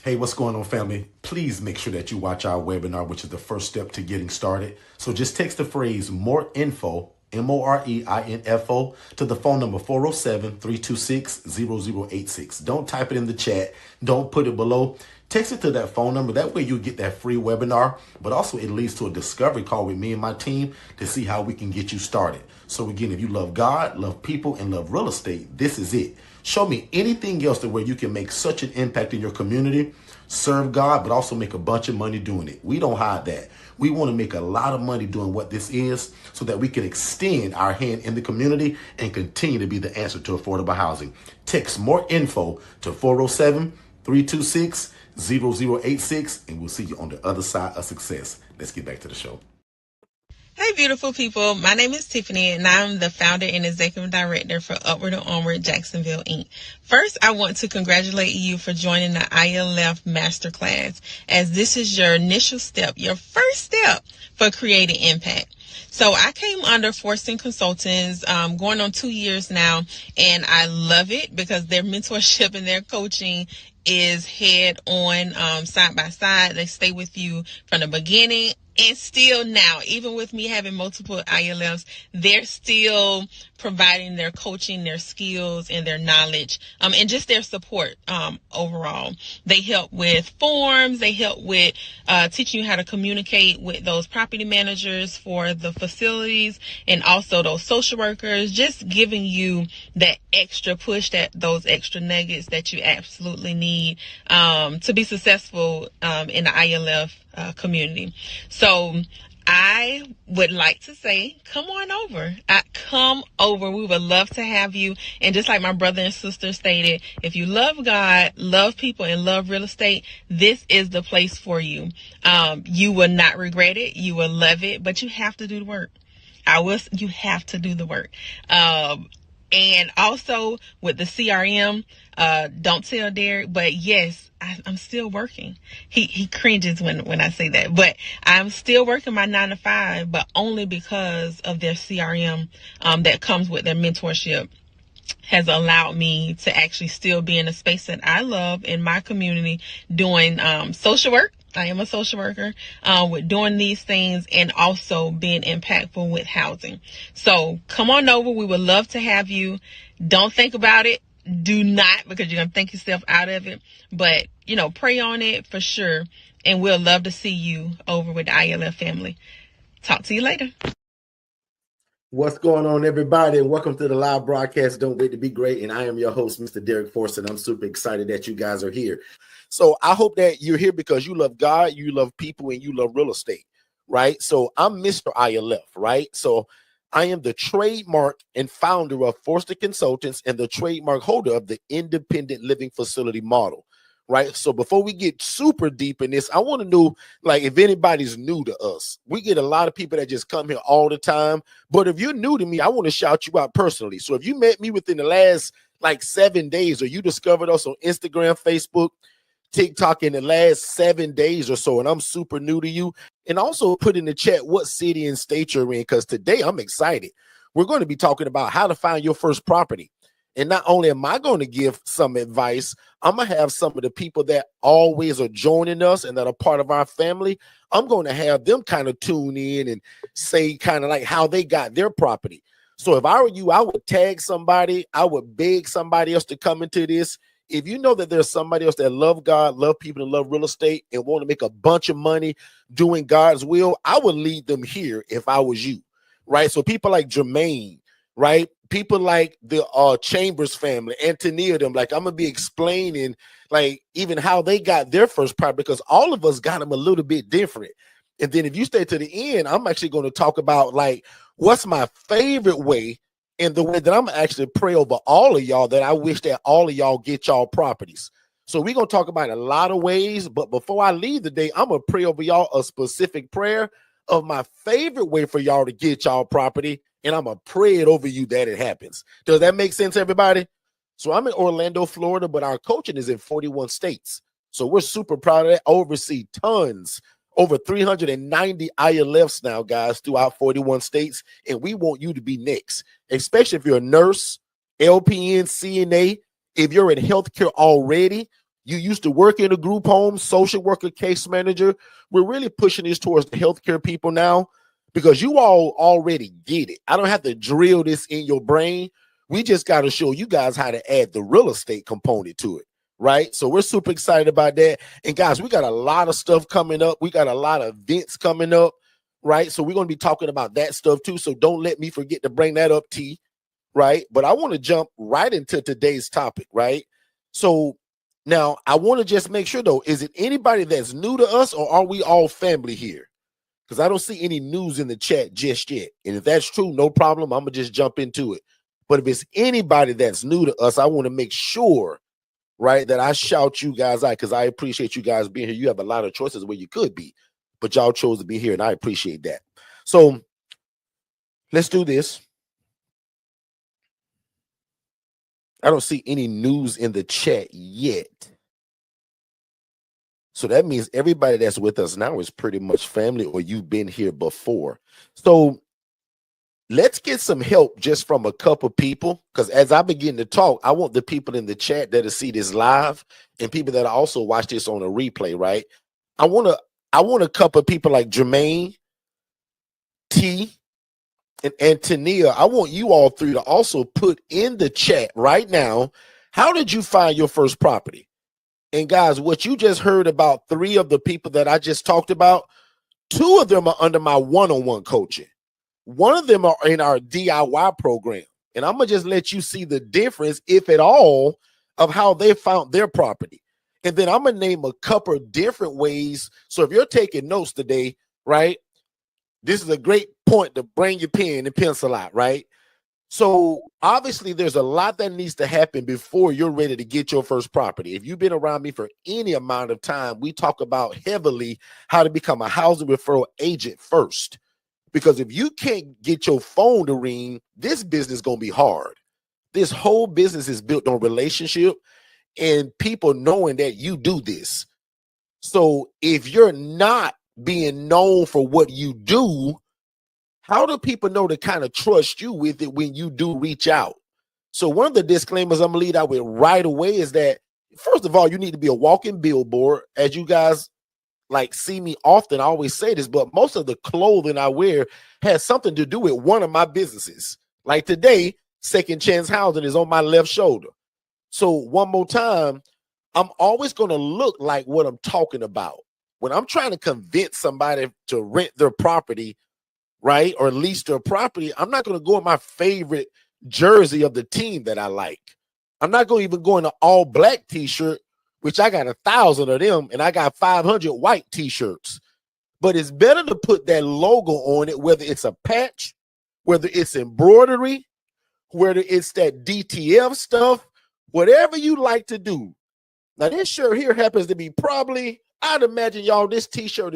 Hey, what's going on, family? Please make sure that you watch our webinar, which is the first step to getting started. So just text the phrase more info, MOREINFO, to the phone number 407-326-0086. Don't type it in the chat. Don't put it below. Text it to that phone number. That way you'll get that free webinar, but also it leads to a discovery call with me and my team to see how we can get you started. So again, if you love God, love people, and love real estate, this is it. Show me anything else to where you can make such an impact in your community, serve God, but also make a bunch of money doing it. We don't hide that. We want to make a lot of money doing what this is so that we can extend our hand in the community and continue to be the answer to affordable housing. Text more info to 407-326-0086, and we'll see you on the other side of success. Let's get back to the show. Hey, beautiful people. My name is Tiffany, and I'm the founder and executive director for Upward and Onward Jacksonville, Inc. First, I want to congratulate you for joining the ILF Masterclass, as this is your initial step, your first step for creating impact. So I came under Forston Consultants going on 2 years now, and I love it because their mentorship and their coaching is head on, side by side. They stay with you from the beginning. And still now, even with me having multiple ILFs, they're still providing their coaching, their skills, and their knowledge, and just their support overall. They help with forms. They help with teaching you how to communicate with those property managers for the facilities and also those social workers, just giving you that extra push, those extra nuggets that you absolutely need to be successful in the ILF community. So I would like to say, come on over. Come over. We would love to have you. And just like my brother and sister stated, if you love God, love people, and love real estate, this is the place for you. You will not regret it. You will love it, but you have to do the work. You have to do the work. And also with the CRM, don't tell Derrick, but yes, I'm still working. He cringes when I say that, but I'm still working my 9 to 5, but only because of their CRM that comes with their mentorship has allowed me to actually still be in a space that I love in my community, doing social work. I am a social worker with doing these things and also being impactful with housing. So come on over. We would love to have you. Don't think about it. Do not, because you're going to think yourself out of it. But, pray on it for sure. And we'll love to see you over with the ILF family. Talk to you later. What's going on, everybody? And welcome to the live broadcast. Don't wait to be great. And I am your host, Mr. Derrick Forston. I'm super excited that you guys are here. So I hope that you're here because you love God, you love people, and you love real estate, right? So I'm Mr. ILF, right? So I am the trademark and founder of Forston Consultants and the trademark holder of the independent living facility model, right? So before we get super deep in this, I want to know, if anybody's new to us. We get a lot of people that just come here all the time. But if you're new to me, I want to shout you out personally. So if you met me within the last 7 days, or you discovered us on Instagram, Facebook, TikTok in the last 7 days or so, and I'm super new to you, and also put in the chat what city and state you're in, because today I'm excited. We're going to be talking about how to find your first property. And not only am I going to give some advice, I'm going to have some of the people that always are joining us and that are part of our family. I'm going to have them kind of tune in and say kind of how they got their property. So if I were you, I would tag somebody. I would beg somebody else to come into this. If you know that there's somebody else that love God, love people, and love real estate and want to make a bunch of money doing God's will, I would lead them here if I was you, right? So people like Jermaine, right? People like the Chambers family, Antonia, them, I'm going to be explaining even how they got their first property, because all of us got them a little bit different. And then if you stay to the end, I'm actually going to talk about what's my favorite way, and the way that I'm actually pray over all of y'all that I wish that all of y'all get y'all properties. So we're going to talk about a lot of ways, but before I leave the day, I'm going to pray over y'all a specific prayer of my favorite way for y'all to get y'all property, and I'm going to pray it over you that it happens. Does that make sense, everybody? So I'm in Orlando, Florida, but our coaching is in 41 states. So we're super proud of that. I oversee tons, over 390 ILFs now, guys, throughout 41 states, and we want you to be next, especially if you're a nurse, LPN, CNA. If you're in healthcare already, You used to work in a group home, social worker, case manager. We're really pushing this towards the healthcare people now because you all already get it. I don't have to drill this in your brain. We just got to show you guys how to add the real estate component to it, right? So we're super excited about that. And guys, we got a lot of stuff coming up. We got a lot of events coming up, right? So we're going to be talking about that stuff too. So don't let me forget to bring that up, T, right? But I want to jump right into today's topic, right? So now, I want to just make sure, though, is it anybody that's new to us or are we all family here? Because I don't see any news in the chat just yet. And if that's true, no problem. I'm going to just jump into it. But if it's anybody that's new to us, I want to make sure, right, that I shout you guys out because I appreciate you guys being here. You have a lot of choices where you could be, but y'all chose to be here, and I appreciate that. So let's do this. I don't see any news in the chat yet. So that means everybody that's with us now is pretty much family or you've been here before. So let's get some help just from a couple people because as I begin to talk, I want the people in the chat that'll see this live and people that also watch this on a replay, right? I want a couple of people like Jermaine, T, and Antonia. I want you all three to also put in the chat right now, how did you find your first property? And guys, what you just heard about 3 of the people that I just talked about, 2 of them are under my one-on-one coaching. 1 of them are in our DIY program. And I'm going to just let you see the difference, if at all, of how they found their property. And then I'm going to name a couple of different ways. So if you're taking notes today, right, this is a great point to bring your pen and pencil out, right? So obviously there's a lot that needs to happen before you're ready to get your first property. If you've been around me for any amount of time, we talk about heavily how to become a housing referral agent first. Because if you can't get your phone to ring, this business is going to be hard. This whole business is built on relationship and people knowing that you do this. So if you're not being known for what you do, how do people know to kind of trust you with it when you do reach out? So one of the disclaimers I'm gonna lead out with right away is that, first of all, you need to be a walking billboard. As you guys like see me often, I always say this, but most of the clothing I wear has something to do with one of my businesses. Like today, Second Chance Housing is on my left shoulder. So one more time, I'm always going to look like what I'm talking about. When I'm trying to convince somebody to rent their property, right, or lease their property, I'm not going to go in my favorite jersey of the team that I like. I'm not going to even go in an all black t-shirt, which I got 1,000 of them, and I got 500 white t-shirts. But it's better to put that logo on it, whether it's a patch, whether it's embroidery, whether it's that DTF stuff, whatever you like to do. Now, this shirt here happens to be probably, I'd imagine, y'all, this t-shirt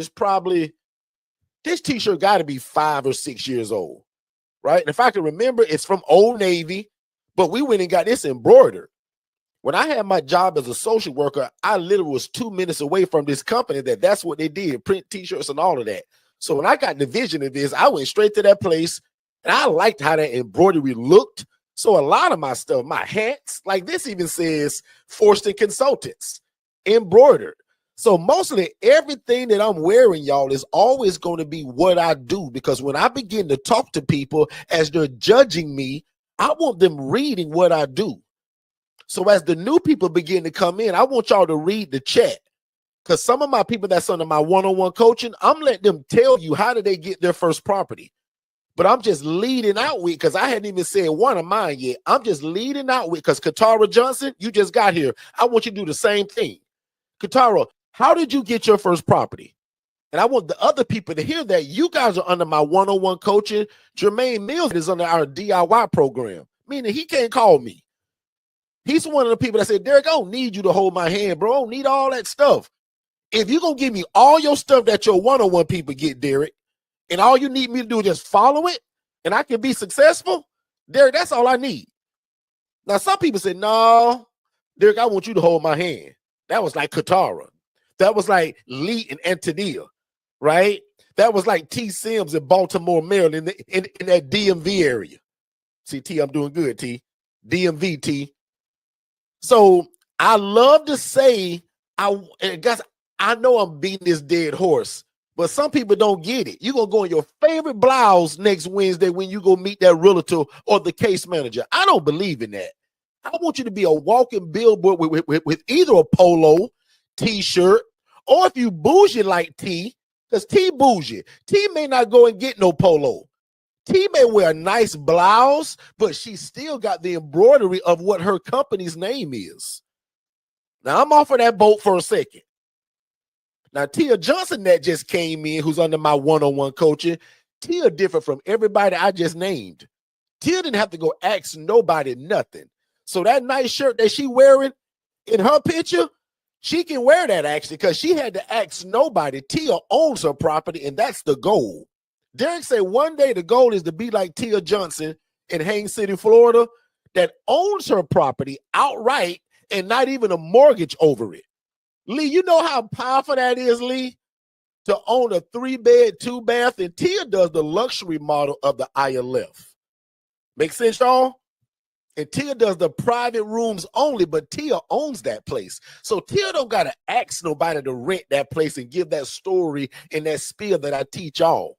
got to be 5 or 6 years old, right? And if I can remember, it's from Old Navy, but we went and got this embroidered. When I had my job as a social worker, I literally was 2 minutes away from this company that's what they did, print t-shirts and all of that. So when I got the vision of this, I went straight to that place, and I liked how that embroidery looked. So a lot of my stuff, my hats, like this even says Forston Consultants, embroidered. So mostly everything that I'm wearing, y'all, is always going to be what I do, because when I begin to talk to people as they're judging me, I want them reading what I do. So as the new people begin to come in, I want y'all to read the chat, because some of my people that's under my one-on-one coaching, I'm letting them tell you how did they get their first property. But I'm just leading out with, because I hadn't even said one of mine yet. I'm just leading out with, because Katara Johnson, you just got here. I want you to do the same thing. Katara, how did you get your first property? And I want the other people to hear that you guys are under my one-on-one coaching. Jermaine Mills is under our DIY program, meaning he can't call me. He's one of the people that said, Derrick, I don't need you to hold my hand, bro. I don't need all that stuff. If you're going to give me all your stuff that your one-on-one people get, Derrick, and all you need me to do is just follow it, and I can be successful, Derrick, that's all I need. Now, some people say, no, Derrick, I want you to hold my hand. That was like Katara. That was like Lee and Antonia, right? That was like T. Sims in Baltimore, Maryland, in that DMV area. See, T, I'm doing good, T. DMV, T. So I love to say guys, I know I'm beating this dead horse, but some people don't get it. You're going to go in your favorite blouse next Wednesday when you go meet that realtor or the case manager. I don't believe in that. I want you to be a walking billboard with either a polo, t-shirt, or if you bougie like T, because T bougie. T may not go and get no polo. T may wear a nice blouse, but she still got the embroidery of what her company's name is. Now, I'm off of that boat for a second. Now, Tia Johnson that just came in, who's under my one-on-one coaching, Tia different from everybody I just named. Tia didn't have to go ask nobody nothing. So that nice shirt that she wearing in her picture, she can wear that actually because she had to ask nobody. Tia owns her property, and that's the goal. Derrick said one day the goal is to be like Tia Johnson in Haines City, Florida, that owns her property outright and not even a mortgage over it. Lee, you know how powerful that is, Lee, to own a 3-bed, 2-bath, and Tia does the luxury model of the ILF. Make sense, y'all? And Tia does the private rooms only, but Tia owns that place. So Tia don't got to ask nobody to rent that place and give that story and that spiel that I teach y'all.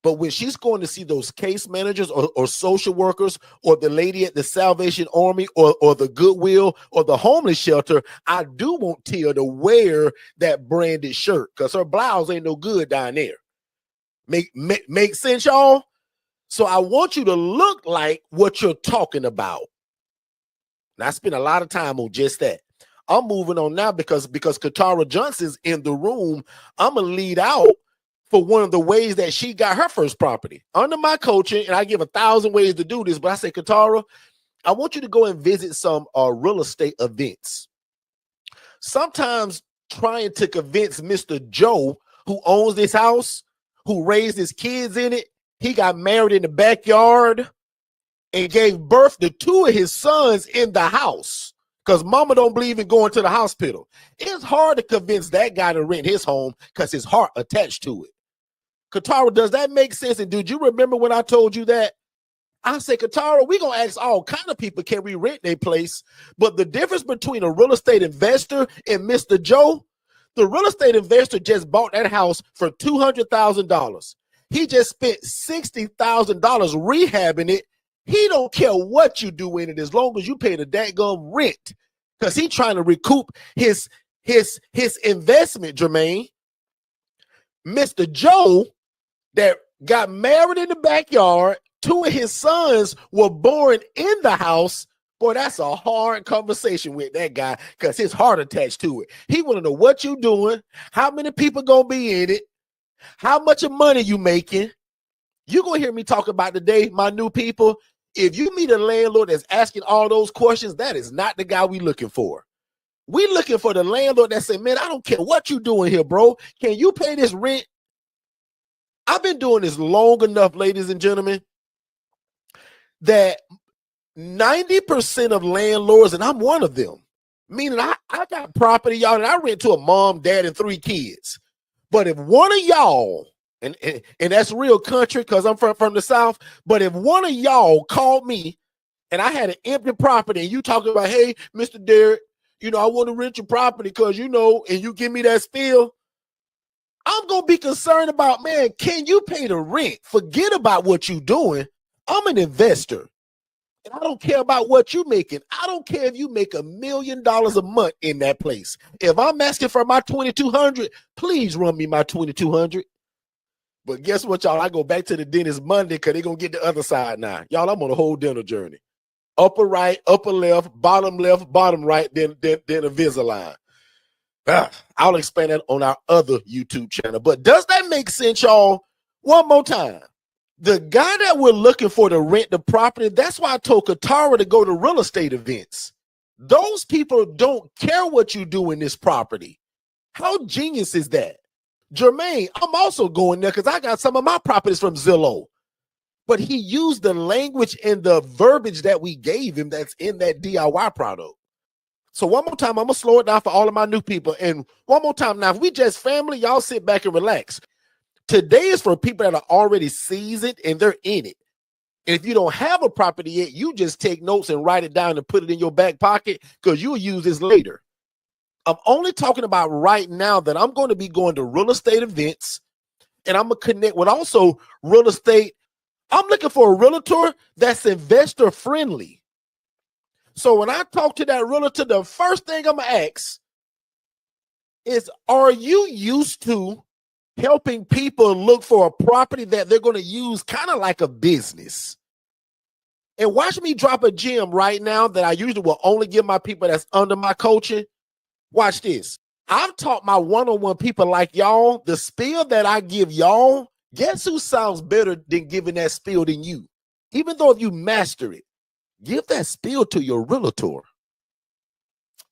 But when she's going to see those case managers or social workers or the lady at the Salvation Army or the Goodwill or the homeless shelter, I do want Tia to wear that branded shirt because her blouse ain't no good down there. Make sense, y'all? So I want you to look like what you're talking about. Now, I spent a lot of time on just that. I'm moving on now because Katara Johnson's in the room. I'm going to lead out for one of the ways that she got her first property under my coaching. And I give 1,000 ways to do this, but I say, Katara, I want you to go and visit some real estate events. Sometimes trying to convince Mr. Joe, who owns this house, who raised his kids in it, he got married in the backyard and gave birth to 2 of his sons in the house because mama don't believe in going to the hospital. It's hard to convince that guy to rent his home because his heart attached to it. Katara, does that make sense? And did you remember when I told you that? I said, Katara, we're going to ask all kind of people, can we rent their place? But the difference between a real estate investor and Mr. Joe, the real estate investor just bought that house for $200,000. He just spent $60,000 rehabbing it. He don't care what you do in it as long as you pay the daggum rent because he's trying to recoup his investment, Jermaine. Mr. Joe that got married in the backyard, 2 of his sons were born in the house. Boy, that's a hard conversation with that guy because his heart attached to it. He want to know what you doing, how many people going to be in it, how much of money you making. You're going to hear me talk about today, my new people. If you meet a landlord that's asking all those questions, that is not the guy we looking for. We looking for the landlord that say, man, I don't care what you doing here, bro. Can you pay this rent? I've been doing this long enough, ladies and gentlemen, that 90% of landlords, and I'm one of them, meaning I got property, y'all, and I rent to a mom, dad, and 3 kids. But if one of y'all, and that's real country because I'm from the South, but if one of y'all called me and I had an empty property and you talking about, hey, Mr. Derrick, you know, I want to rent your property because, you know, and you give me that spiel, I'm going to be concerned about, man, can you pay the rent? Forget about what you're doing. I'm an investor. And I don't care about what you're making. I don't care if you make $1 million a month in that place. If I'm asking for my $2,200, please run me my $2,200. But guess what, y'all? I go back to the dentist Monday because they're going to get the other side now. Y'all, I'm on a whole dental journey. Upper right, upper left, bottom right, then Invisalign. I'll explain that on our other YouTube channel. But does that make sense, y'all? One more time. The guy that we're looking for to rent the property, that's why I told Katara to go to real estate events. Those people don't care what you do in this property. How genius is that? Jermaine, I'm also going there because I got some of my properties from Zillow. But he used the language and the verbiage that we gave him that's in that DIY product. So one more time, I'm going to slow it down for all of my new people. And one more time now, if we just family, y'all sit back and relax. Today is for people that are already seasoned and they're in it. And if you don't have a property yet, you just take notes and write it down and put it in your back pocket because you'll use this later. I'm only talking about right now that I'm going to be going to real estate events, and I'm going to connect with also real estate. I'm looking for a realtor that's investor friendly. So when I talk to that realtor, the first thing I'm going to ask is, are you used to helping people look for a property that they're going to use kind of like a business? And watch me drop a gem right now that I usually will only give my people that's under my coaching. Watch this. I've taught my one-on-one people like y'all, the spiel that I give y'all, guess who sounds better than giving that spiel than you? Even though if you master it, give that spiel to your realtor.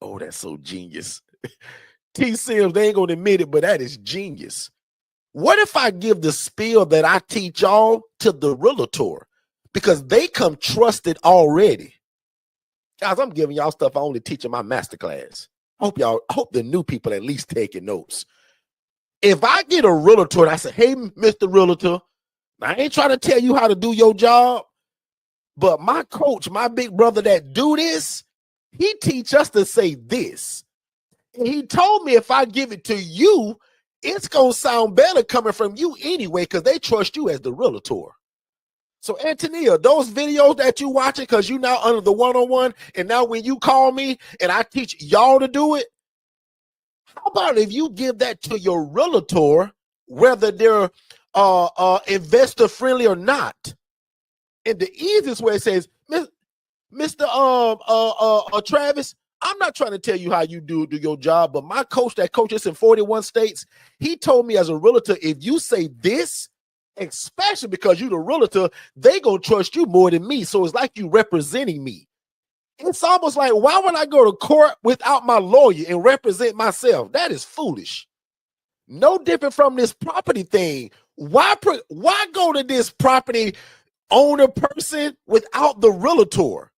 Oh, that's so genius. T. Sims, they ain't going to admit it, but that is genius. What if I give the spiel that I teach y'all to the realtor? Because they come trusted already. Guys, I'm giving y'all stuff I only teach in my masterclass. I hope the new people at least taking notes. If I get a realtor and I say, hey, Mr. Realtor, I ain't trying to tell you how to do your job, but my coach, my big brother that do this, he teach us to say this. And he told me if I give it to you, it's going to sound better coming from you anyway, because they trust you as the realtor. So, Antonia, those videos that you watching, because you now under the one-on-one, and now when you call me and I teach y'all to do it, how about if you give that to your realtor, whether they're investor friendly or not? And the easiest way it says, Mr. Travis, I'm not trying to tell you how you do your job, but my coach that coaches in 41 states, he told me as a realtor, if you say this, especially because you're the realtor, they gonna trust you more than me. So it's like you representing me. It's almost like, why would I go to court without my lawyer and represent myself? That is foolish. No different from this property thing. Why go to this property owner person without the realtor?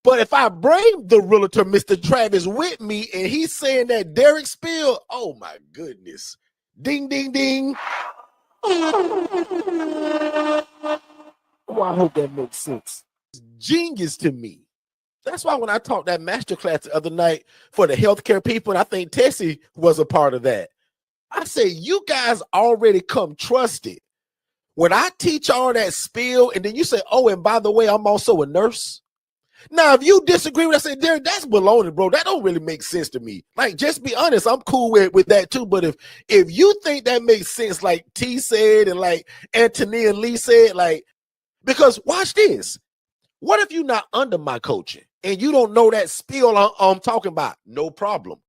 But if I bring the realtor, Mr. Travis, with me, and he's saying that Derrick spill, oh my goodness. Ding, ding, ding. Oh, I hope that makes sense. It's genius to me. That's why when I taught that masterclass the other night for the healthcare people, and I think Tessie was a part of that, I say, you guys already come trusted. When I teach all that spiel, and then you say, oh, and by the way, I'm also a nurse. Now, if you disagree with that, I say, Derrick, that's baloney, bro. That don't really make sense to me. Like, just be honest. I'm cool with that too. But if you think that makes sense, like T said and like Antonia and Lee said, like, because watch this. What if you're not under my coaching and you don't know that spiel I'm talking about? No problem.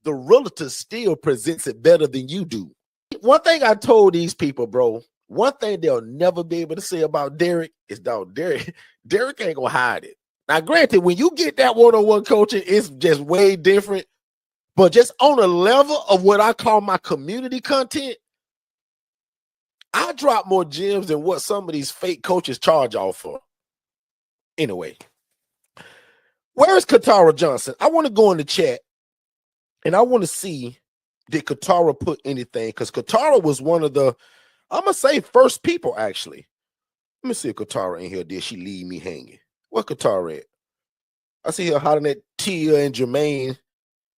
The realtor still presents it better than you do. One thing I told these people, bro, one thing they'll never be able to say about Derrick is, dog, Derrick ain't gonna hide it. Now, granted, when you get that one-on-one coaching, it's just way different. But just on a level of what I call my community content, I drop more gems than what some of these fake coaches charge y'all for. Anyway, where's Katara Johnson? I want to go in the chat, and I want to see, did Katara put anything? Because Katara was one of the, I'm going to say, first people, actually. Let me see if Katara in here. Did she leave me hanging? Where Katara at? I see her hollering at Tia and Jermaine.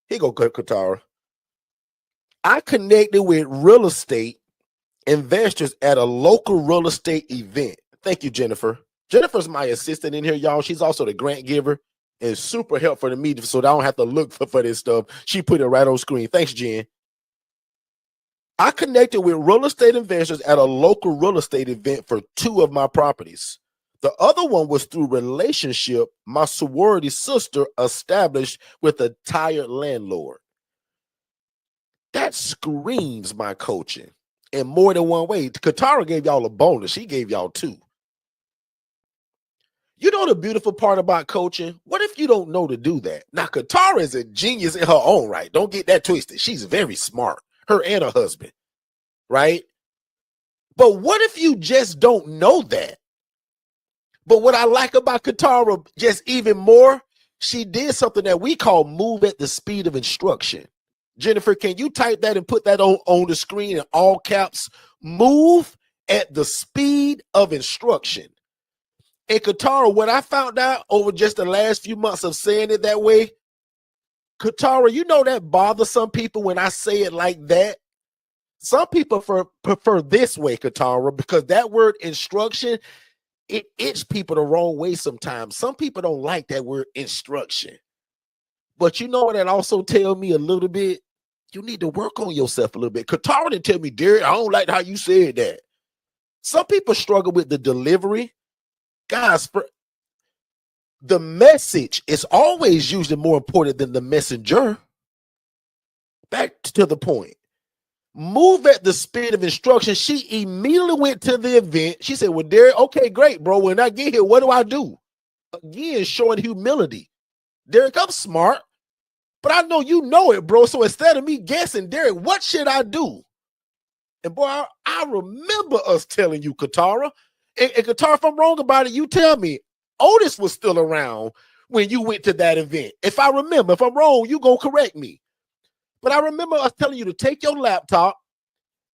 Here go Katara. I connected with real estate investors at a local real estate event. Thank you, Jennifer. Jennifer's my assistant in here, y'all. She's also the grant giver and super helpful to me, so I don't have to look for this stuff. She put it right on screen. Thanks, Jen. I connected with real estate investors at a local real estate event for 2 of my properties. The other one was through relationship my sorority sister established with a tired landlord. That screams my coaching in more than one way. Katara gave y'all a bonus. She gave y'all 2. You know the beautiful part about coaching? What if you don't know to do that? Now, Katara is a genius in her own right. Don't get that twisted. She's very smart. Her and her husband, right? But what if you just don't know that? But what I like about Katara just even more, she did something that we call move at the speed of instruction. Jennifer, can you type that and put that on the screen in all caps? Move at the speed of instruction. And Katara, what I found out over just the last few months of saying it that way, Katara, you know that bothers some people when I say it like that. Some people prefer this way, Katara, because that word instruction, it itches people the wrong way sometimes. Some people don't like that word instruction. But you know what that also tells me a little bit? You need to work on yourself a little bit. Katara didn't tell me, Derrick, I don't like how you said that. Some people struggle with the delivery. Guys, the message is always usually more important than the messenger. Back to the point. Move at the speed of instruction. She immediately went to the event. She said, well, Derrick, okay, great, bro. When I get here, what do I do? Again, showing humility. Derrick, I'm smart, but I know you know it, bro. So instead of me guessing, Derrick, what should I do? And boy, I remember us telling you, Katara. And Katara, if I'm wrong about it, you tell me. Otis was still around when you went to that event. If I remember, if I'm wrong, you go correct me. But I remember us telling you to take your laptop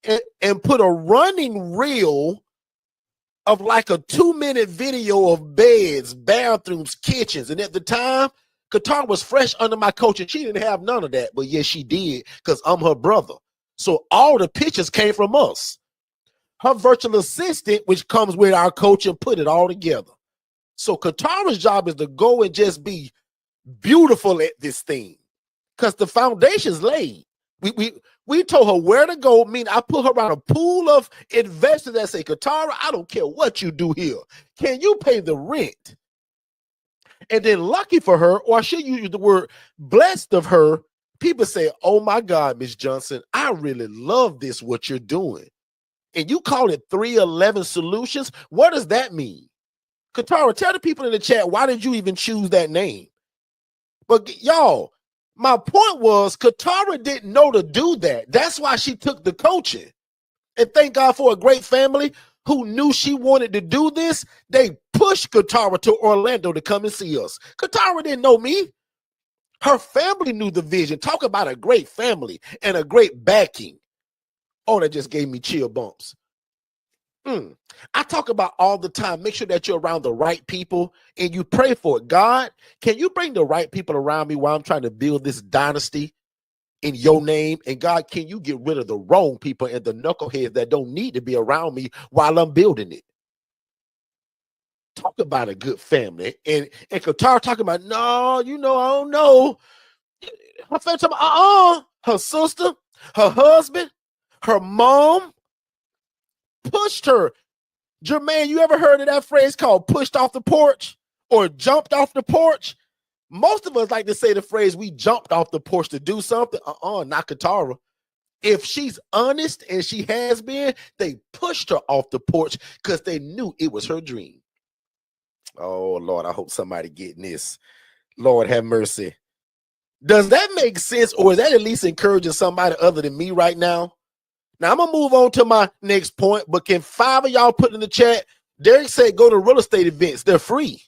and put a running reel of like a 2-minute video of beds, bathrooms, kitchens. And at the time, Katara was fresh under my coaching. She didn't have none of that, but yes, she did, because I'm her brother. So all the pictures came from us. Her virtual assistant, which comes with our coaching, put it all together. So Katara's job is to go and just be beautiful at this thing, because the foundation's laid. We told her where to go. I mean, I put her around a pool of investors that say, Katara, I don't care what you do here. Can you pay the rent? And then lucky for her, or I should use the word blessed of her, people say, oh my God, Miss Johnson, I really love this, what you're doing. And you call it 311 Solutions. What does that mean? Katara, tell the people in the chat, why did you even choose that name? But y'all, my point was Katara didn't know to do that. That's why she took the coaching. And thank God for a great family who knew she wanted to do this. They pushed Katara to Orlando to come and see us. Katara didn't know me. Her family knew the vision. Talk about a great family and a great backing. Oh, that just gave me chill bumps. I talk about all the time, make sure that you're around the right people and you pray for it. God, can you bring the right people around me while I'm trying to build this dynasty in your name? And God, can you get rid of the wrong people and the knuckleheads that don't need to be around me while I'm building it? Talk about a good family. And Katara talking about, no, I don't know. Her family talking about, her sister, her husband, her mom pushed her. Jermaine, you ever heard of that phrase called pushed off the porch or jumped off the porch? Most of us like to say the phrase, we jumped off the porch to do something. Not Katara. If she's honest, and she has been, they pushed her off the porch because they knew it was her dream. Oh, Lord, I hope somebody getting this. Lord, have mercy. Does that make sense, or is that at least encouraging somebody other than me right now? Now, I'm going to move on to my next point, but can 5 of y'all put in the chat? Derrick said go to real estate events. They're free.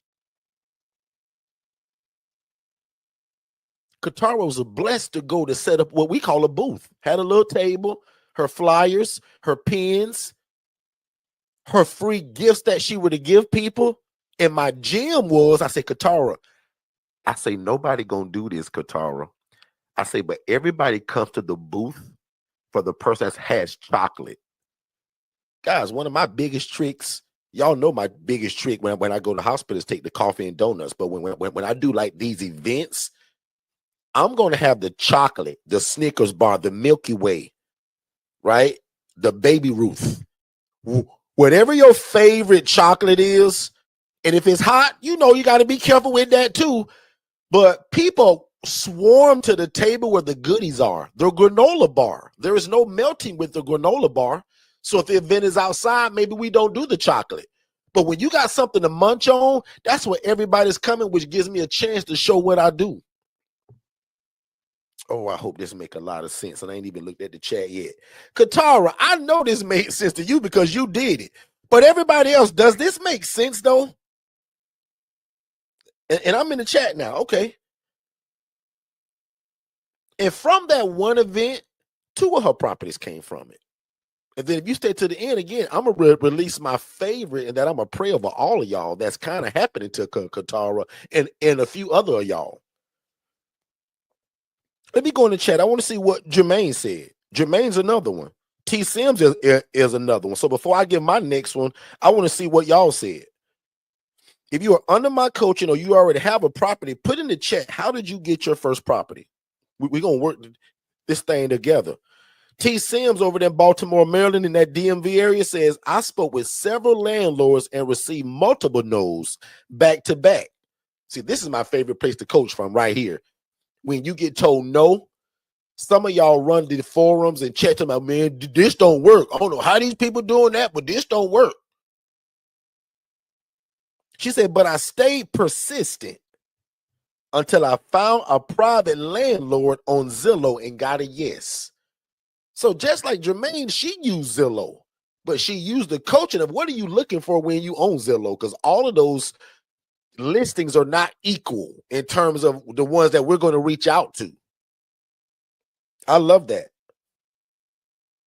Katara was blessed to go to set up what we call a booth. Had a little table, her flyers, her pens, her free gifts that she would have give people. And my gem was, I said, Katara, I say, nobody going to do this, Katara. I say, but everybody comes to the booth for the person that has chocolate. Guys, one of my biggest tricks, y'all know my biggest trick when I go to hospitals, take the coffee and donuts. But when I do like these events, I'm going to have the chocolate, the Snickers bar, the Milky Way, right? The Baby Ruth. Whatever your favorite chocolate is, and if it's hot, you got to be careful with that too. But people swarm to the table where the goodies are, the granola bar. There is no melting with the granola bar. So if the event is outside, maybe we don't do the chocolate. But when you got something to munch on, that's where everybody's coming, which gives me a chance to show what I do. Oh, I hope this make a lot of sense. And I ain't even looked at the chat yet. Katara, I know this made sense to you because you did it. But everybody else, does this make sense though? And I'm in the chat now. Okay. And from that one event, 2 of her properties came from it. And then if you stay to the end again, I'm going to release my favorite, and that I'm going to pray over all of y'all. That's kind of happening to Katara and a few other of y'all. Let me go in the chat. I want to see what Jermaine said. Jermaine's another one. T. Sims is another one. So before I give my next one, I want to see what y'all said. If you are under my coaching or you already have a property, put in the chat, how did you get your first property? We're going to work this thing together. T. Sims over there in Baltimore, Maryland, in that DMV area says, I spoke with several landlords and received multiple no's back to back. See, this is my favorite place to coach from right here. When you get told no, some of y'all run the forums and check them out, man, this don't work. I don't know how these people doing that, but this don't work. She said, but I stayed persistent until I found a private landlord on Zillow and got a yes. So just like Jermaine, she used Zillow, but she used the coaching of what are you looking for when you own Zillow? Because all of those listings are not equal in terms of the ones that we're going to reach out to. I love that.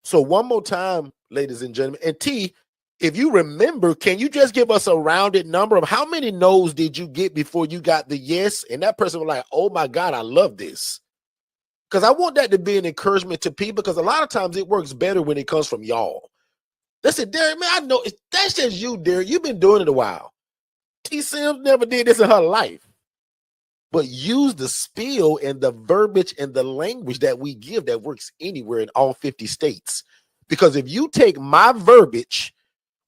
So one more time, ladies and gentlemen, and T, if you remember, can you just give us a rounded number of how many no's did you get before you got the yes? And that person was like, oh my God, I love this. Because I want that to be an encouragement to people, because a lot of times it works better when it comes from y'all. They said, Derrick, man, I know that's just you, Derrick. You've been doing it a while. T. Sims never did this in her life. But use the spiel and the verbiage and the language that we give that works anywhere in all 50 states. Because if you take my verbiage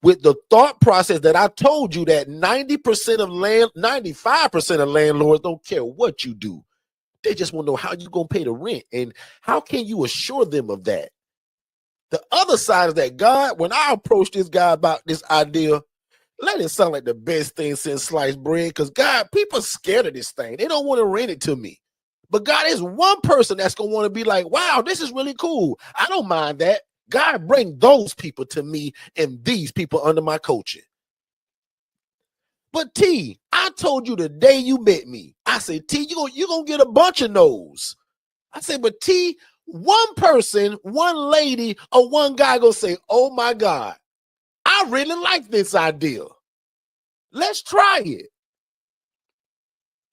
with the thought process that I told you that 95% of landlords don't care what you do. They just want to know how you're going to pay the rent and how can you assure them of that. The other side is that God, when I approached this guy about this idea, let it sound like the best thing since sliced bread, because God, people are scared of this thing. They don't want to rent it to me. But God, is one person that's going to want to be like, wow, this is really cool. I don't mind that. God, bring those people to me and these people under my coaching. But T, I told you the day you met me, I said, T, you're going to get a bunch of no's. I said, but T, one person, one lady, or one guy going to say, oh my God, I really like this idea. Let's try it.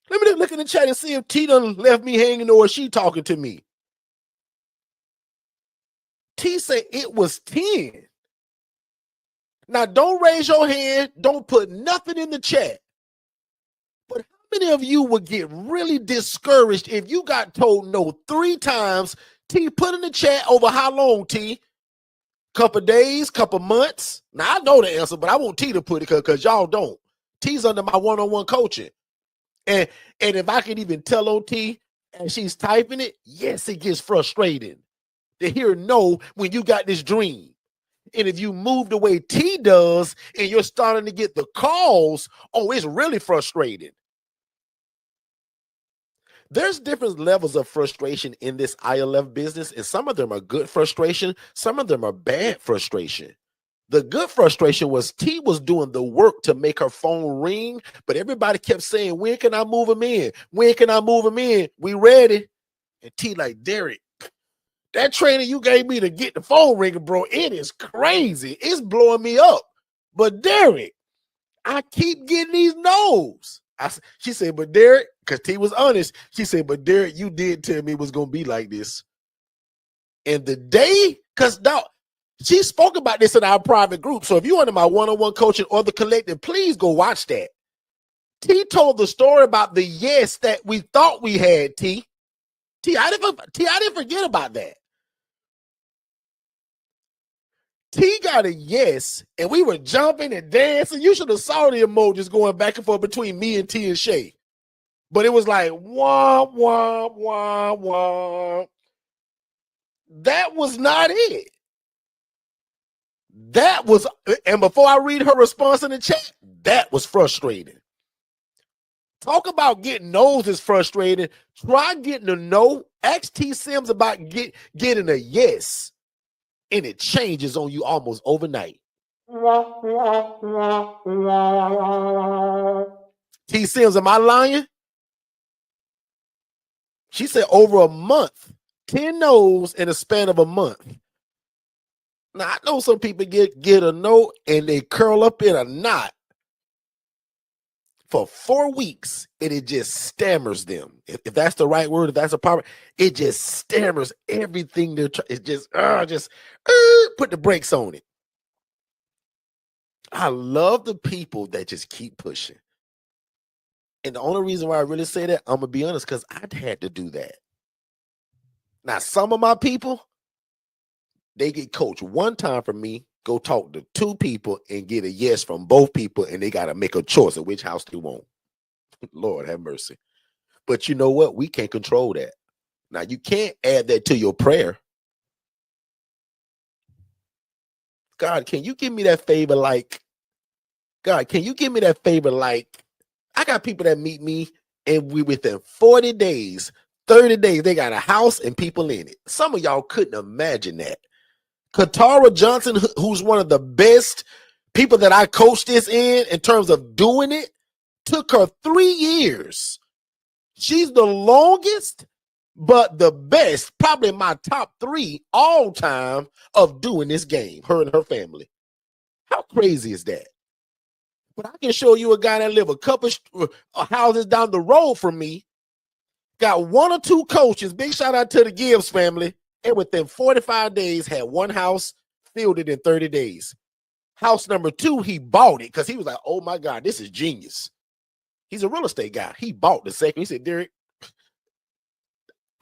Let me look in the chat and see if T done left me hanging or is she talking to me. T said it was 10. Now, don't raise your hand. Don't put nothing in the chat. But how many of you would get really discouraged if you got told no 3 times? T, put in the chat over how long, T? Couple days, couple months? Now, I know the answer, but I want T to put it because y'all don't. T's under my one-on-one coaching. And if I can even tell on T and she's typing it, yes, it gets frustrating to hear no when you got this dream. And if you move the way T does and you're starting to get the calls, oh, it's really frustrating. There's different levels of frustration in this ILF business, and some of them are good frustration. Some of them are bad frustration. The good frustration was T was doing the work to make her phone ring, but everybody kept saying, when can I move him in? When can I move him in? We ready. And T like, Derrick, that training you gave me to get the phone ringing, bro, it is crazy. It's blowing me up. But Derrick, I keep getting these no's. She said, but Derrick, because T was honest, she said, but Derrick, you did tell me it was going to be like this. And the day, because now, she spoke about this in our private group. So if you're under my one-on-one coaching or the collective, please go watch that. T told the story about the yes that we thought we had, T. I didn't forget about that. T got a yes, and we were jumping and dancing. You should have saw the emojis going back and forth between me and T and Shay. But it was like, wah, wah, wah, wah. That was not it. That was, and before I read her response in the chat, that was frustrating. Talk about getting no's is frustrating. Try getting a no. Ask T. Sims about getting a yes, and it changes on you almost overnight. T. Sims, am I lying? She said over a month, 10 no's in a span of a month. Now, I know some people get a no and they curl up in a knot. for 4 weeks, and it just stammers them. If that's the right word, if that's a proper, it just stammers everything they're trying. It just put the brakes on it. I love the people that just keep pushing. And the only reason why I really say that, I'm gonna be honest, because I'd had to do that. Now, some of my people, they get coached one time from me, go talk to 2 people and get a yes from both people, and they got to make a choice of which house they want. Lord have mercy. But you know what? We can't control that. Now, you can't add that to your prayer. God, can you give me that favor? Like, God, can you give me that favor? Like, I got people that meet me, and we within 40 days, 30 days, they got a house and people in it. Some of y'all couldn't imagine that. Katara Johnson, who's one of the best people that I coached this in terms of doing it, took her 3 years. She's the longest, but the best, probably in my top 3 all time of doing this game, her and her family. How crazy is that? But I can show you a guy that live a couple houses down the road from me, got 1 or 2 coaches, big shout out to the Gibbs family, and within 45 days had 1 house, filled it in 30 days. House number 2, he bought it because he was like, oh my God, this is genius. He's a real estate guy. He bought the second. He said, Derrick,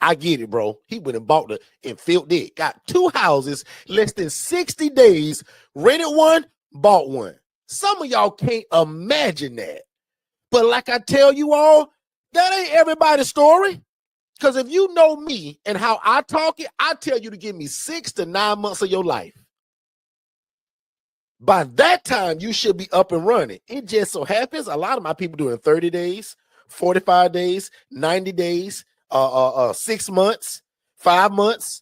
I get it, bro. He went and bought and filled it. Got 2 houses, less than 60 days, rented 1, bought 1. Some of y'all can't imagine that. But like I tell you all, that ain't everybody's story. Because if you know me and how I talk it, I tell you to give me 6 to 9 months of your life. By that time, you should be up and running. It just so happens a lot of my people do it in 30 days, 45 days, 90 days, 6 months, 5 months,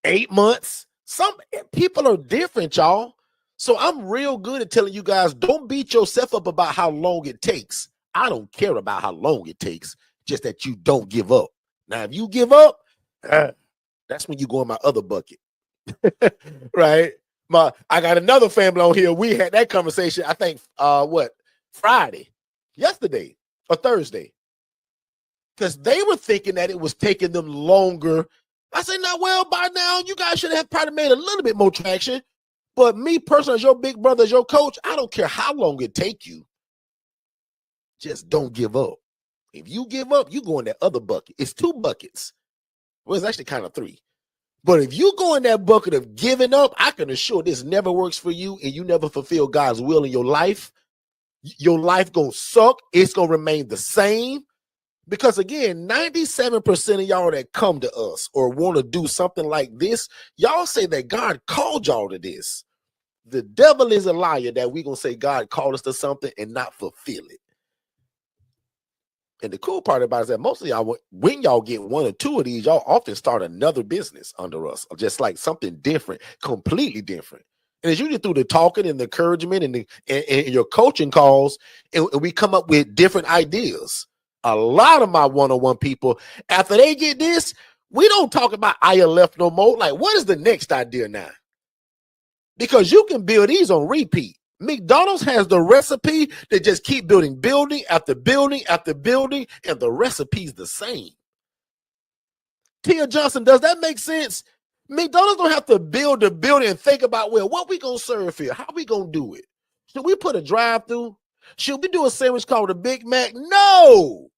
8 months. Some people are different, y'all. So I'm real good at telling you guys, don't beat yourself up about how long it takes. I don't care about how long it takes, just that you don't give up. Now, if you give up, that's when you go in my other bucket, right? I got another family on here. We had that conversation, I think, Friday, yesterday or Thursday, because they were thinking that it was taking them longer. I said, no, well, by now, you guys should have probably made a little bit more traction. But me personally, as your big brother, as your coach, I don't care how long it take you. Just don't give up. If you give up, you go in that other bucket. It's 2 buckets. Well, it's actually kind of 3. But if you go in that bucket of giving up, I can assure this never works for you and you never fulfill God's will in your life gonna suck. It's gonna remain the same. Because again, 97% of y'all that come to us or want to do something like this, y'all say that God called y'all to this. The devil is a liar that we're going to say God called us to something and not fulfill it. And the cool part about it is that most of y'all, when y'all get 1 or 2 of these, y'all often start another business under us, or just like something different, completely different. And it's usually through the talking and the encouragement and your coaching calls, and we come up with different ideas. A lot of my one-on-one people, after they get this, we don't talk about ILF no more. Like, what is the next idea now? Because you can build these on repeat. McDonald's has the recipe to just keep building after building after building, and the recipe's the same. Tia Johnson, does that make sense? McDonald's don't have to build the building and think about, well, what we gonna serve here? How we gonna do it? Should we put a drive-through? Should we do a sandwich called a Big Mac? No.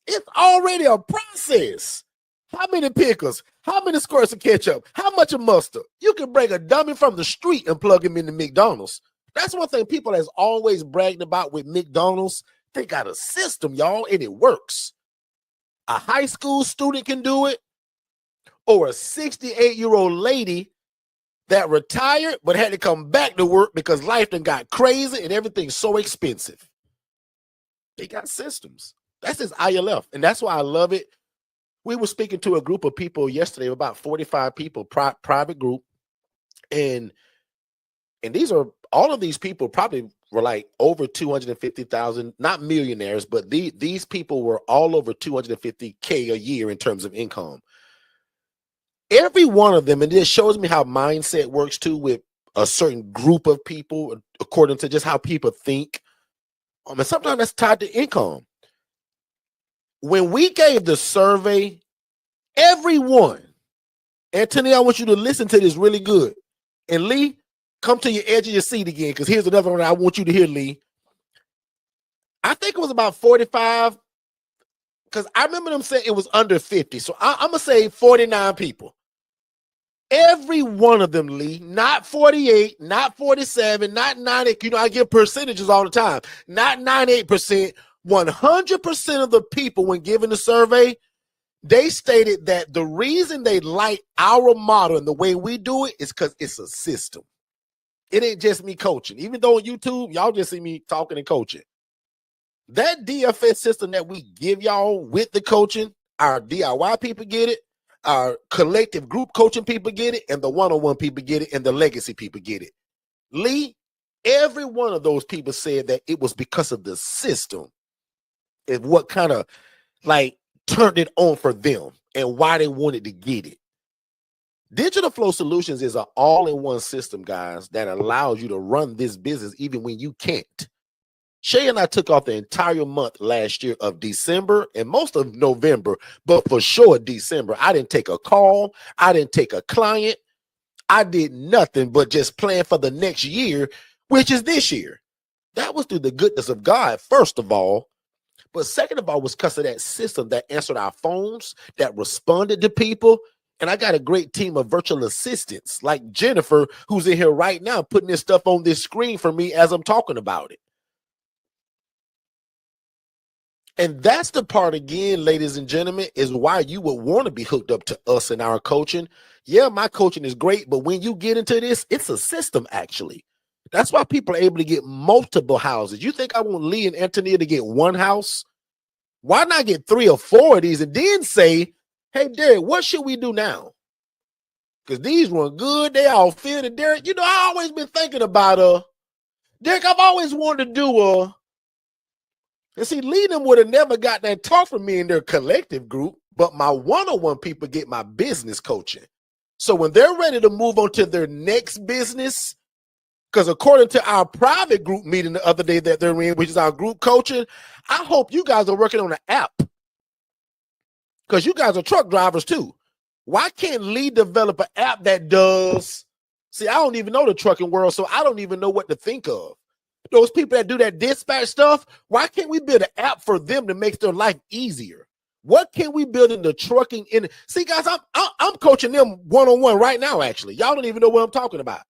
It's already a process. How many pickles? How many squirts of ketchup? How much of mustard? You can bring a dummy from the street and plug him into McDonald's. That's one thing people has always bragged about with McDonald's. They got a system, y'all, and it works. A high school student can do it, or a 68-year-old lady that retired but had to come back to work because life done got crazy and everything's so expensive. They got systems. That's his ILF, and that's why I love it. We were speaking to a group of people yesterday, about 45 people, private group, and these are all of these people probably were like over 250,000, not millionaires, but these people were all over 250K a year in terms of income. Every one of them, and this shows me how mindset works too with a certain group of people, according to just how people think. And sometimes that's tied to income. When we gave the survey, everyone, Anthony, I want you to listen to this really good. And Lee, come to your edge of your seat again, because here's another one I want you to hear, Lee. I think it was about 45, because I remember them saying it was under 50. So I'm going to say 49 people. Every one of them, Lee, not 48, not 47, not 90. You know, I give percentages all the time. Not 98%. 100% of the people, when given the survey, they stated that the reason they like our model and the way we do it is because it's a system. It ain't just me coaching. Even though on YouTube, y'all just see me talking and coaching. That DFS system that we give y'all with the coaching, our DIY people get it, our collective group coaching people get it, and the one-on-one people get it, and the legacy people get it. Lee, every one of those people said that it was because of the system and what kind of like turned it on for them and why they wanted to get it. Digital Flow Solutions is an all-in-one system, guys, that allows you to run this business even when you can't. Shay and I took off the entire month last year of December and most of November, but for sure December. I didn't take a call. I didn't take a client. I did nothing but just plan for the next year, which is this year. That was through the goodness of God, first of all. But second of all, was because of that system that answered our phones, that responded to people. And I got a great team of virtual assistants like Jennifer, who's in here right now, putting this stuff on this screen for me as I'm talking about it. And that's the part, again, ladies and gentlemen, is why you would want to be hooked up to us and our coaching. Yeah, my coaching is great, but when you get into this, it's a system, actually. That's why people are able to get multiple houses. You think I want Lee and Antonia to get one house? Why not get 3 or 4 of these and then say, hey, Derrick, what should we do now? Because these run good. They all fit. And Derrick, you know, I always been thinking about, Derrick, I've always wanted to do and see, Lee them would have never got that talk from me in their collective group, but my one-on-one people get my business coaching. So when they're ready to move on to their next business, because according to our private group meeting the other day that they're in, which is our group coaching, I hope you guys are working on an app, because you guys are truck drivers too. Why can't Lee develop an app that does? See, I don't even know the trucking world, so I don't even know what to think of. Those people that do that dispatch stuff, why can't we build an app for them to make their life easier? What can we build in the trucking? See, guys, I'm coaching them one-on-one right now, actually. Y'all don't even know what I'm talking about.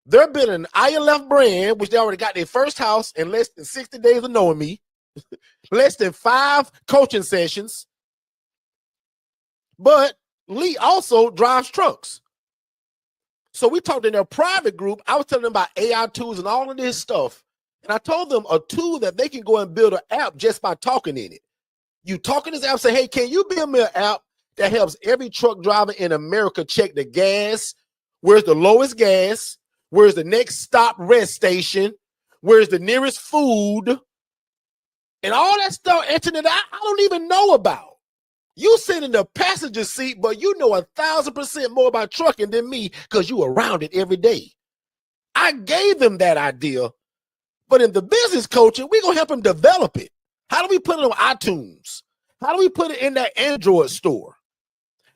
They're building an ILF brand, which they already got their first house in less than 60 days of knowing me, less than 5 coaching sessions. But Lee also drives trucks. So we talked in their private group. I was telling them about AI tools and all of this stuff. And I told them a tool that they can go and build an app just by talking in it. You talk in this app, say, hey, can you build me an app that helps every truck driver in America check the gas? Where's the lowest gas? Where's the next stop rest station? Where's the nearest food? And all that stuff, internet, I don't even know about. You sit in the passenger seat, but you know 1,000% more about trucking than me because you around it every day. I gave them that idea, but in the business coaching, we're going to help them develop it. How do we put it on iTunes? How do we put it in that Android store?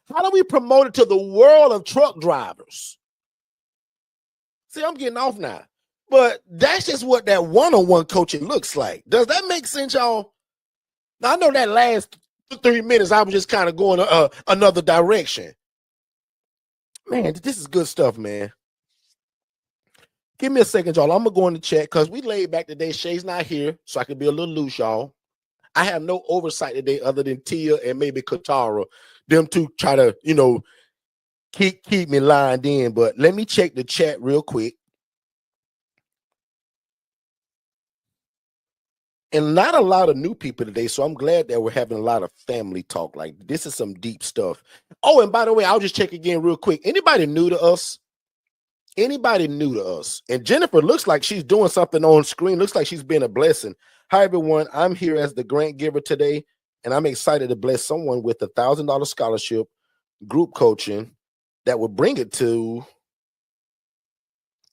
How do we promote it to the world of truck drivers? See, I'm getting off now, but that's just what that one-on-one coaching looks like. Does that make sense, y'all? Now, I know that last 3 minutes, I was just kind of going another direction. Man, this is good stuff, man. Give me a second, y'all. I'm going to go in the chat because we laid back today. Shay's not here, so I can be a little loose, y'all. I have no oversight today other than Tia and maybe Katara. Them two try to, you know, keep me lined in. But let me check the chat real quick. And not a lot of new people today, so I'm glad that we're having a lot of family talk. Like, this is some deep stuff. Oh, and by the way, I'll just check again real quick. Anybody new to us? Anybody new to us? And Jennifer looks like she's doing something on screen. Looks like she's been a blessing. Hi, everyone. I'm here as the grant giver today, and I'm excited to bless someone with a $1,000 scholarship, group coaching, that will bring it to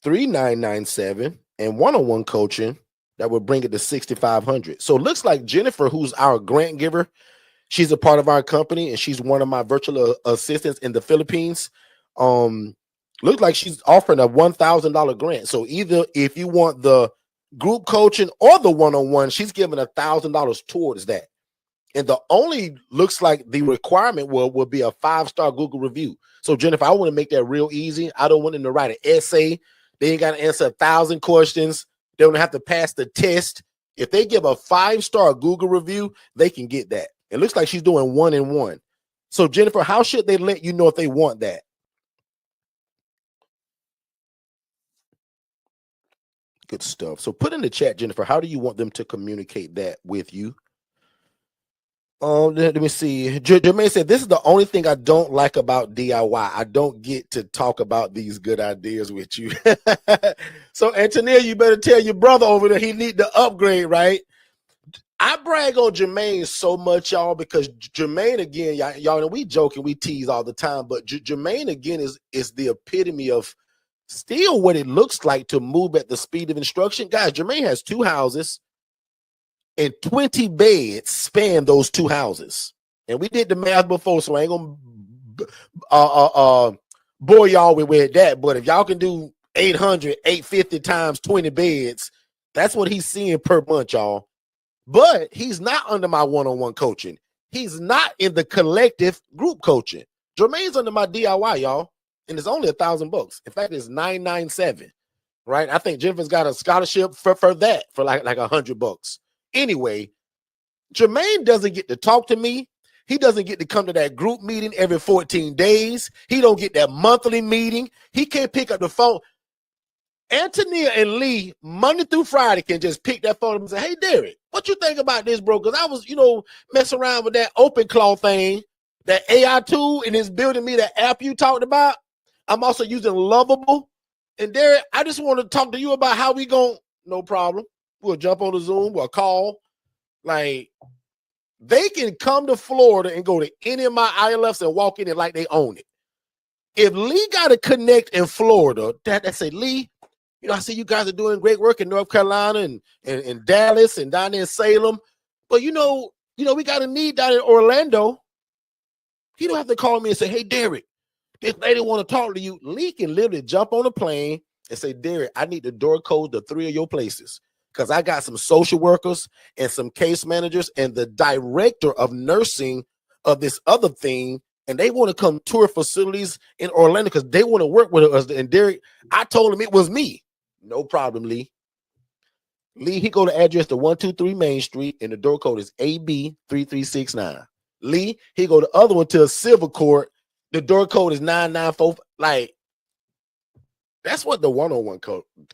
$3,997 and one-on-one coaching that would bring it to 6,500. So it looks like Jennifer, who's our grant giver, she's a part of our company and she's one of my virtual assistants in the Philippines. Looks like she's offering a $1,000 grant. So either if you want the group coaching or the one-on-one, she's giving $1,000 towards that. And the only looks like the requirement will be a 5-star Google review. So Jennifer, I want to make that real easy. I don't want them to write an essay. They ain't got to answer 1,000 questions. They don't have to pass the test. If they give a 5-star Google review, they can get that. It looks like she's doing 1-in-1. So Jennifer, how should they let you know if they want that? Good stuff. So put in the chat, Jennifer, how do you want them to communicate that with you? Let me see. Jermaine said, this is the only thing I don't like about DIY. I don't get to talk about these good ideas with you. So Antonia, you better tell your brother over there he need to upgrade, right? I brag on Jermaine so much, y'all, because Jermaine, again, y'all know we joke and we tease all the time, but Jermaine, again, is the epitome of still what it looks like to move at the speed of instruction. Guys, Jermaine has 2 houses and 20 beds span those 2 houses. And we did the math before, so I ain't gonna bore y'all with that. But if y'all can do 850 times 20 beds, that's what he's seeing per month, y'all. But he's not under my one-on-one coaching. He's not in the collective group coaching. Jermaine's under my DIY, y'all. And it's only $1,000. In fact, it's $997, right? I think Jennifer's got a scholarship for that for like $100. Anyway, Jermaine doesn't get to talk to me. He doesn't get to come to that group meeting every 14 days. He don't get that monthly meeting. He can't pick up the phone. Antonia and Lee, Monday through Friday, can just pick that phone up and say, hey, Derrick, what you think about this, bro? Because I was, messing around with that OpenClaw thing, that AI tool, and it's building me that app you talked about. I'm also using Lovable. And Derrick, I just want to talk to you about how we going, no problem. We'll jump on the Zoom, we'll call. Like, they can come to Florida and go to any of my ILFs and walk in it like they own it. If Lee got to connect in Florida, that say, Lee, I see you guys are doing great work in North Carolina and Dallas and down there in Salem. But, we got a need down in Orlando. He don't have to call me and say, hey, Derrick, this lady want to talk to you. Lee can literally jump on a plane and say, Derrick, I need the door code to 3 of your places because I got some social workers and some case managers and the director of nursing of this other thing, and they want to come tour facilities in Orlando because they want to work with us. And Derrick, I told him it was me. No problem, Lee. Lee, he go to address to 123 Main Street, and the door code is AB 3369. Lee, he go to the other one to a civil court. The door code is 994. Like, that's what the one-on-one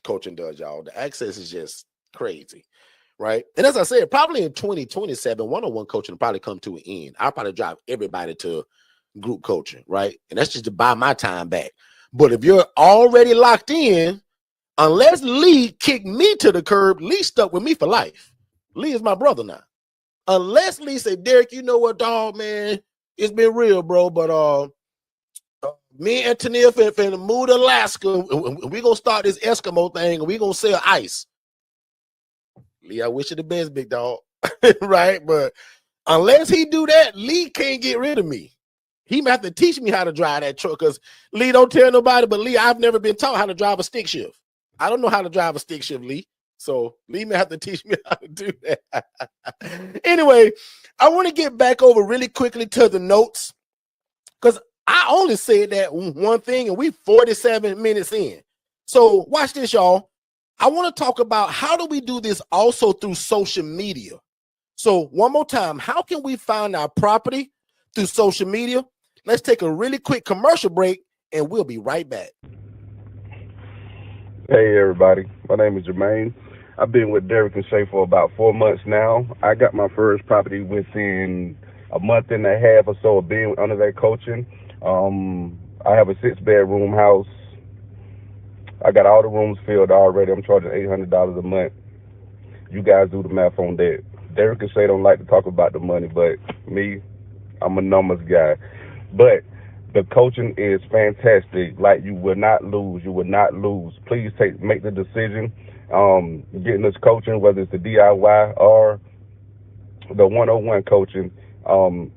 coaching does, y'all. The access is just crazy, right? And as I said, probably in 2027, one-on-one coaching will probably come to an end. I'll probably drive everybody to group coaching, right? And that's just to buy my time back. But if you're already locked in, unless Lee kicked me to the curb, Lee stuck with me for life. Lee is my brother now. Unless Lee say, Derrick, you know what, dog, man, it's been real, bro, but me and Antonia finna move to Alaska, and we gonna start this Eskimo thing, and we gonna sell ice. Lee, I wish you the best, big dog, right? But unless he do that, Lee can't get rid of me. He might have to teach me how to drive that truck, because Lee, don't tell nobody, but Lee, I've never been taught how to drive a stick shift. I don't know how to drive a stick shift, Lee. So Lee may have to teach me how to do that. Anyway, I want to get back over really quickly to the notes, because I only said that one thing and we 47 minutes in. So watch this, y'all. I want to talk about how do we do this also through social media. So one more time, how can we find our property through social media? Let's take a really quick commercial break and we'll be right back. Hey everybody, my name is Jermaine. I've been with Derrick and Shay for about 4 months now. I got my first property within a month and a half or so of being under their coaching. I have a 6-bedroom house. I got all the rooms filled already. I'm charging $800 a month. You guys do the math on that. Derrick and Shay don't like to talk about the money, but me, I'm a numbers guy. But The coaching is fantastic. Like, you will not lose. You will not lose. Please make the decision. Getting this coaching, whether it's the DIY or the 101 coaching.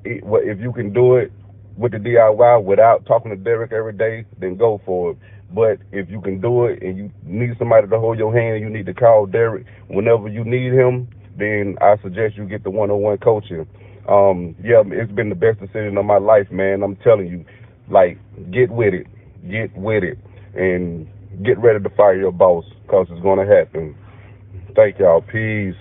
If you can do it with the DIY without talking to Derrick every day, then go for it. But if you can do it and you need somebody to hold your hand, you need to call Derrick whenever you need him, then I suggest you get the 101 coaching. Yeah, it's been the best decision of my life, man. I'm telling you, like, get with it, and get ready to fire your boss, because it's going to happen. Thank y'all. Peace.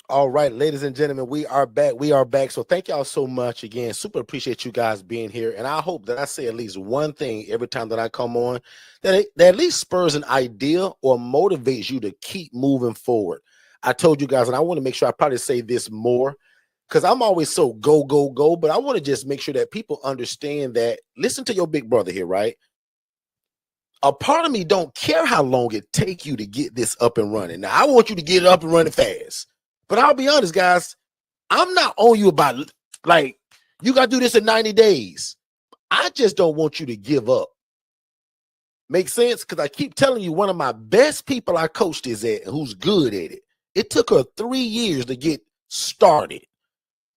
All right, ladies and gentlemen, we are back. So thank y'all so much again. Super appreciate you guys being here. And I hope that I say at least one thing every time that I come on that at least spurs an idea or motivates you to keep moving forward. I told you guys, and I want to make sure I probably say this more, because I'm always so go, but I want to just make sure that people understand that, listen to your big brother here, right? A part of me don't care how long it take you to get this up and running. Now, I want you to get it up and running fast. But I'll be honest, guys, I'm not on you about, like, you got to do this in 90 days. I just don't want you to give up. Make sense? Because I keep telling you, one of my best people I coached is at, who's good at it. It took her 3 years to get started.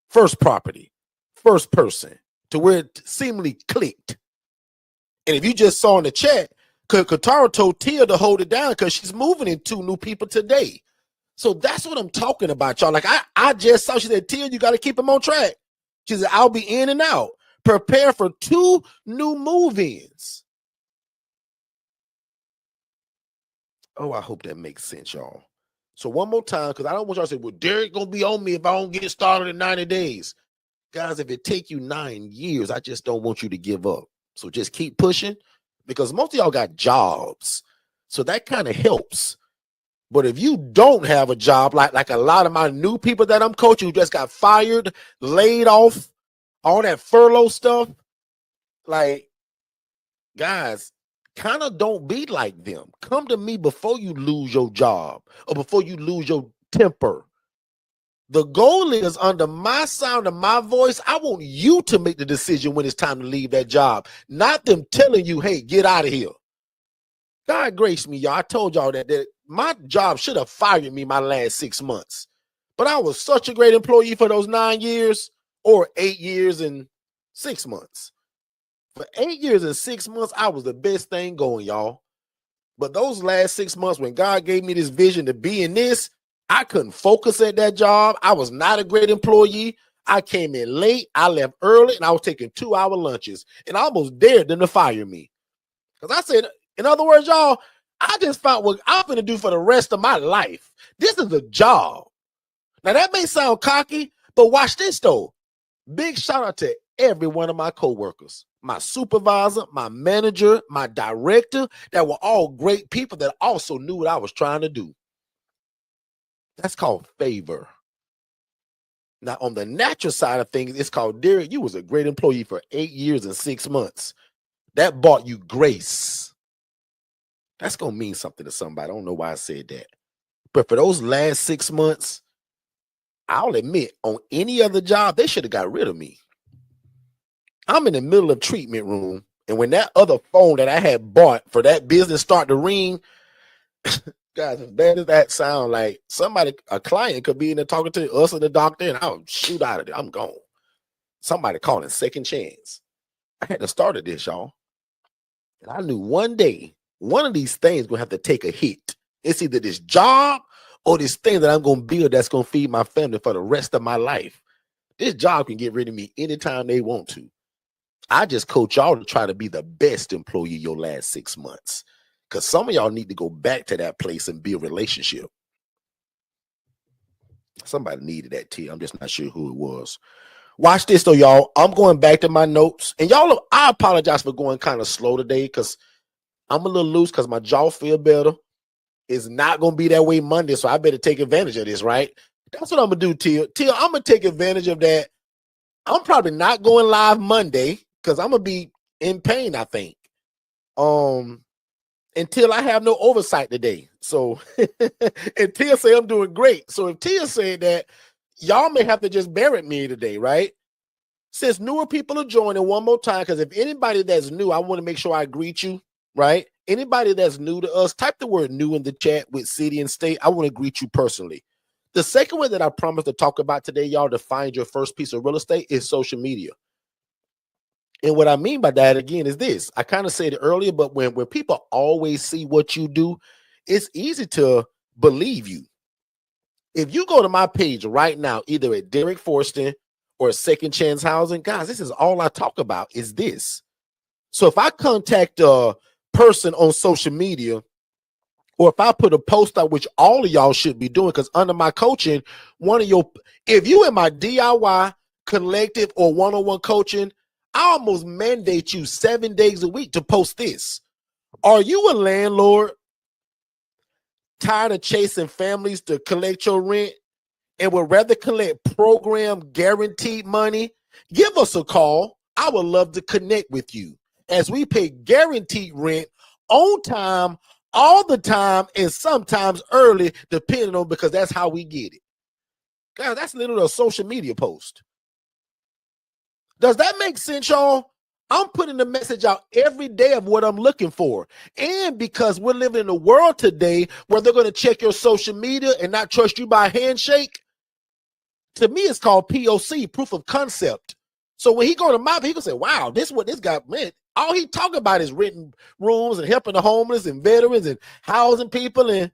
First property, first person, to where it seemingly clicked. And if you just saw in the chat, Katara told Tia to hold it down because she's moving in 2 new people today. So that's what I'm talking about, y'all. Like, I just saw, she said, Tia, you got to keep him on track. She said, I'll be in and out. Prepare for 2 new move-ins. Oh, I hope that makes sense, y'all. So one more time, because I don't want y'all to say, well, Derrick going to be on me if I don't get started in 90 days. Guys, if it take you 9 years, I just don't want you to give up. So just keep pushing, because most of y'all got jobs. So that kind of helps. But if you don't have a job, like a lot of my new people that I'm coaching who just got fired, laid off, all that furlough stuff, like, guys, kind of don't be like them. Come to me before you lose your job or before you lose your temper. The goal is, under my sound of my voice, I want you to make the decision when it's time to leave that job, not them telling you, hey, get out of here. God grace me, y'all. I told y'all that my job should have fired me my last 6 months. But I was such a great employee for those 9 years, or 8 years and 6 months. For 8 years and 6 months, I was the best thing going, y'all. But those last 6 months, when God gave me this vision to be in this, I couldn't focus at that job. I was not a great employee. I came in late. I left early, and I was taking 2-hour lunches. And I almost dared them to fire me. Because I said, in other words, y'all, I just found what I'm going to do for the rest of my life. This is a job. Now, that may sound cocky, but watch this, though. Big shout out to every one of my coworkers, my supervisor, my manager, my director, that were all great people that also knew what I was trying to do. That's called favor. Now, on the natural side of things, it's called, Derrick, you was a great employee for 8 years and 6 months. That bought you grace. That's going to mean something to somebody. I don't know why I said that. But for those last 6 months, I'll admit, on any other job, they should have got rid of me. I'm in the middle of treatment room, and when that other phone that I had bought for that business started to ring, guys, as bad as that sound, like somebody, a client could be in there talking to us and the doctor, and I'll shoot out of there. I'm gone. Somebody calling second chance. I had to start at this, y'all. And I knew one day, one of these things going to have to take a hit. It's either this job or this thing that I'm going to build that's going to feed my family for the rest of my life. This job can get rid of me anytime they want to. I just coach y'all to try to be the best employee your last 6 months. Because some of y'all need to go back to that place and build a relationship. Somebody needed that tea. I'm just not sure who it was. Watch this, though, y'all. I'm going back to my notes. And y'all, I apologize for going kind of slow today because I'm a little loose because my jaw feel better. It's not going to be that way Monday, so I better take advantage of this, right? That's what I'm going to do, Tia. Tia, I'm going to take advantage of that. I'm probably not going live Monday because I'm going to be in pain, I think, until I have no oversight today. So, and Tia say I'm doing great. So if Tia said that, y'all may have to just bear with me today, right? Since newer people are joining, one more time, because if anybody that's new, I want to make sure I greet you, right? Anybody that's new to us, type the word new in the chat with city and state. I want to greet you personally. The second one that I promised to talk about today, y'all, to find your first piece of real estate is social media. And what I mean by that, again, is this. I kind of said it earlier, but when people always see what you do, it's easy to believe you. If you go to my page right now, either at Derrick Forston or Second Chance Housing, guys, this is all I talk about is this. So if I contact a person on social media, or if I put a post out, which all of y'all should be doing, because under my coaching, if you in my DIY collective or one-on-one coaching, I almost mandate you 7 days a week to post this. Are you a landlord tired of chasing families to collect your rent and would rather collect program guaranteed money? Give us a call. I would love to connect with you as we pay guaranteed rent on time, all the time, and sometimes early, depending on, because that's how we get it. Guys, that's literally a social media post. Does that make sense, y'all? I'm putting the message out every day of what I'm looking for. And because we're living in a world today where they're going to check your social media and not trust you by handshake, to me, it's called POC, proof of concept. So when he go to my, he gonna say, wow, this is what this guy meant. All he talking about is renting rooms and helping the homeless and veterans and housing people. And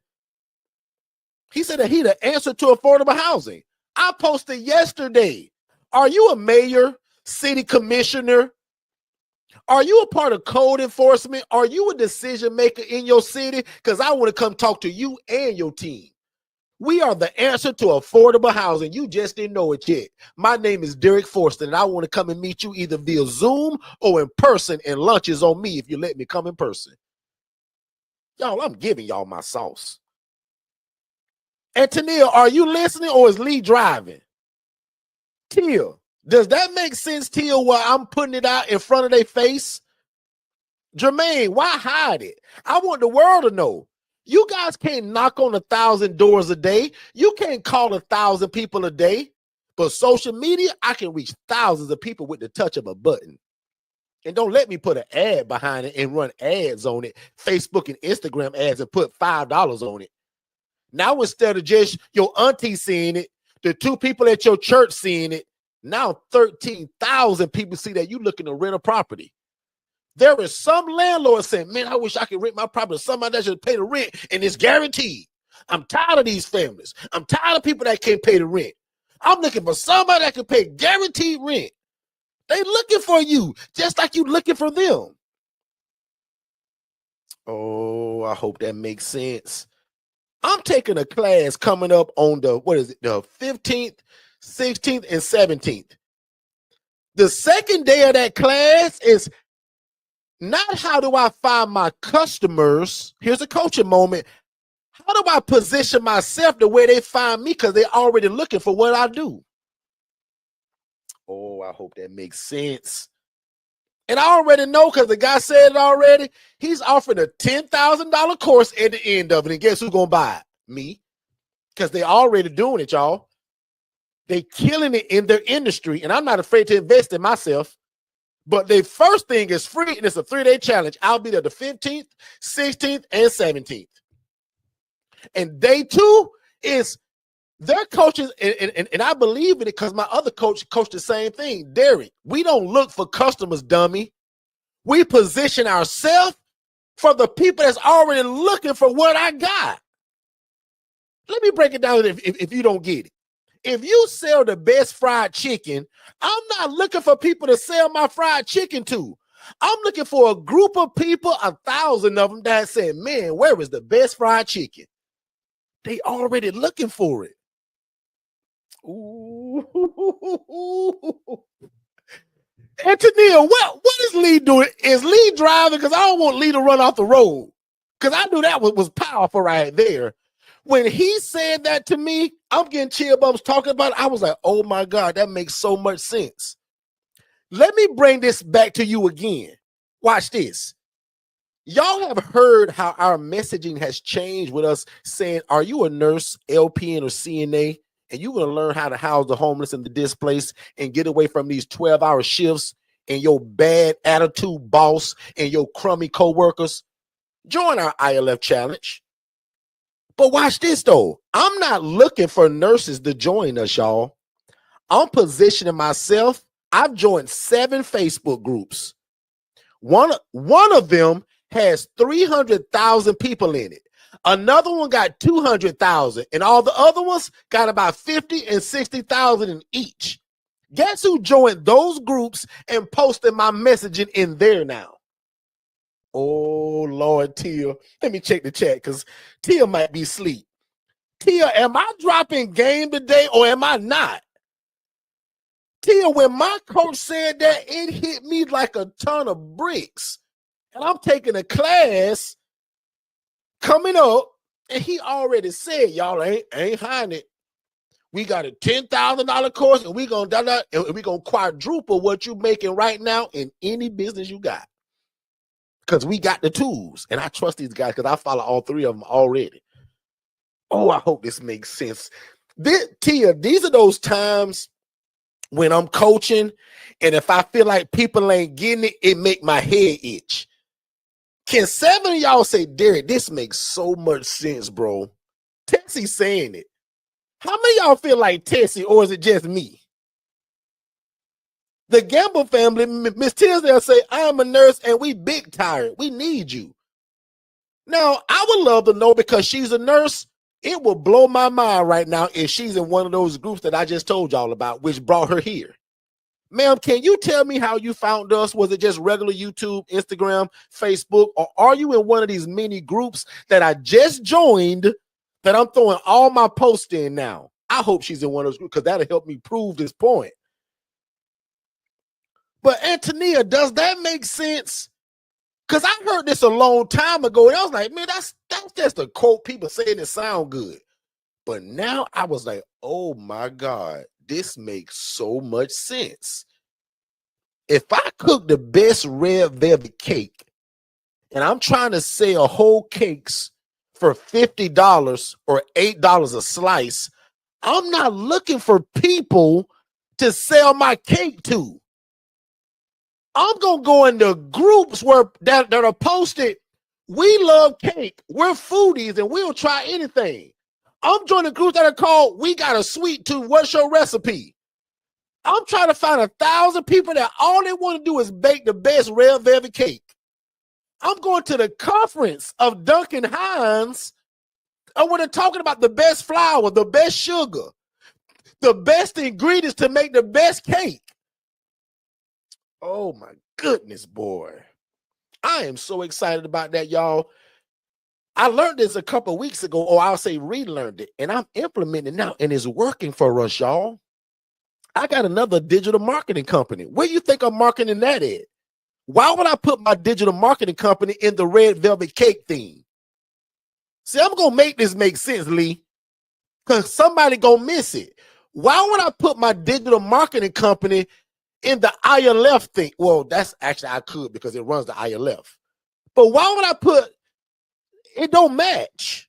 he said that he the answer to affordable housing. I posted yesterday. Are you a mayor, city commissioner? Are you a part of code enforcement? Are you a decision maker in your city? Because I want to come talk to you and your team. We are the answer to affordable housing. You just didn't know it yet. My name is Derrick Forston, and I want to come and meet you either via Zoom or in person, and lunch is on me if you let me come in person. Y'all, I'm giving y'all my sauce. And Tania, are you listening or is Lee driving? Tia, does that make sense, Tia, while I'm putting it out in front of their face? Jermaine, why hide it? I want the world to know. You guys can't knock on 1,000 doors a day. You can't call 1,000 people a day. But social media, I can reach thousands of people with the touch of a button. And don't let me put an ad behind it and run ads on it, Facebook and Instagram ads, and put $5 on it. Now, instead of just your auntie seeing it, the 2 people at your church seeing it, now 13,000 people see that you looking to rent a property. There is some landlord saying, man, I wish I could rent my property to somebody that should pay the rent, and it's guaranteed. I'm tired of these families. I'm tired of people that can't pay the rent. I'm looking for somebody that can pay guaranteed rent. They looking for you, just like you looking for them. Oh, I hope that makes sense. I'm taking a class coming up on the 15th, 16th, and 17th. The second day of that class is not how do I find my customers. Here's a coaching moment. How do I position myself the way they find me, because they're already looking for what I do? Oh, I hope that makes sense. And I already know, because the guy said it already. He's offering a $10,000 course at the end of it. And guess who's going to buy it? Me. Because they're already doing it, y'all. They're killing it in their industry. And I'm not afraid to invest in myself. But the first thing is free, and it's a 3-day challenge. I'll be there the 15th, 16th, and 17th. And day 2 is their coaches, and I believe in it because my other coach coached the same thing. Derrick, we don't look for customers, dummy. We position ourselves for the people that's already looking for what I got. Let me break it down if you don't get it. If you sell the best fried chicken, I'm not looking for people to sell my fried chicken to. I'm looking for a group of people, 1,000 of them, that say, man, where is the best fried chicken? They already looking for it. Ooh. Antonia, what is Lee doing? Is Lee driving? Because I don't want Lee to run off the road. Because I knew that was powerful right there. When he said that to me, I'm getting chill bumps talking about it. I was like, oh my God, that makes so much sense. Let me bring this back to you again. Watch this. Y'all have heard how our messaging has changed with us saying, are you a nurse, LPN, or CNA? and you're going to learn how to house the homeless and the displaced and get away from these 12-hour shifts and your bad attitude boss and your crummy coworkers, join our ILF challenge. But watch this though. I'm not looking for nurses to join us, y'all. I'm positioning myself. I've joined 7 Facebook groups. One of them has 300,000 people in it. Another one got 200,000, and all the other ones got about 50 and 60,000 in each. Guess who joined those groups and posted my messaging in there now? Oh, Lord, Tia. Let me check the chat because Tia might be asleep. Tia, am I dropping game today or am I not? Tia, when my coach said that, it hit me like a ton of bricks. And I'm taking a class coming up, and he already said, y'all ain't hiding it. We got a $10,000 course, and we're gonna quadruple what you're making right now in any business you got. Because we got the tools, and I trust these guys because I follow all 3 of them already. Oh, I hope this makes sense. Tia, these are those times when I'm coaching, and if I feel like people ain't getting it, it make my head itch. Can 7 of y'all say, Derrick, this makes so much sense, bro? Tessie's saying it. How many of y'all feel like Tessie, or is it just me? The Gamble family, Miss Tisdale say, I am a nurse and we big tired. We need you. Now, I would love to know because she's a nurse. It will blow my mind right now if she's in one of those groups that I just told y'all about, which brought her here. Ma'am, can you tell me how you found us? Was it just regular YouTube, Instagram, Facebook, or are you in one of these mini groups that I just joined that I'm throwing all my posts in now? I hope she's in one of those groups because that'll help me prove this point. But Antonia, does that make sense? Because I heard this a long time ago, and I was like, man, that's just a quote people saying it sound good. But now I was like, oh my God, this makes so much sense. If I cook the best red velvet cake, and I'm trying to sell whole cakes for $50 or $8 a slice, I'm not looking for people to sell my cake to. I'm gonna go into groups that are posted. We love cake. We're foodies and we'll try anything. I'm joining groups that are called We Got a Sweet Tooth. What's your recipe? I'm trying to find 1,000 people that all they want to do is bake the best red velvet cake. I'm going to the conference of Duncan Hines, and when they're talking about the best flour, the best sugar, the best ingredients to make the best cake. Oh my goodness, boy. I am so excited about that, y'all. I learned this a couple of weeks ago, or I'll say relearned it, and I'm implementing it now, and it's working for us, y'all. I got another digital marketing company. Where do you think I'm marketing that at? Why would I put my digital marketing company in the red velvet cake theme? See, I'm going to make this make sense, Lee, because somebody going to miss it. Why would I put my digital marketing company in the ILF thing? Well, that's actually I could because it runs the ILF. But why would I put it? Don't match.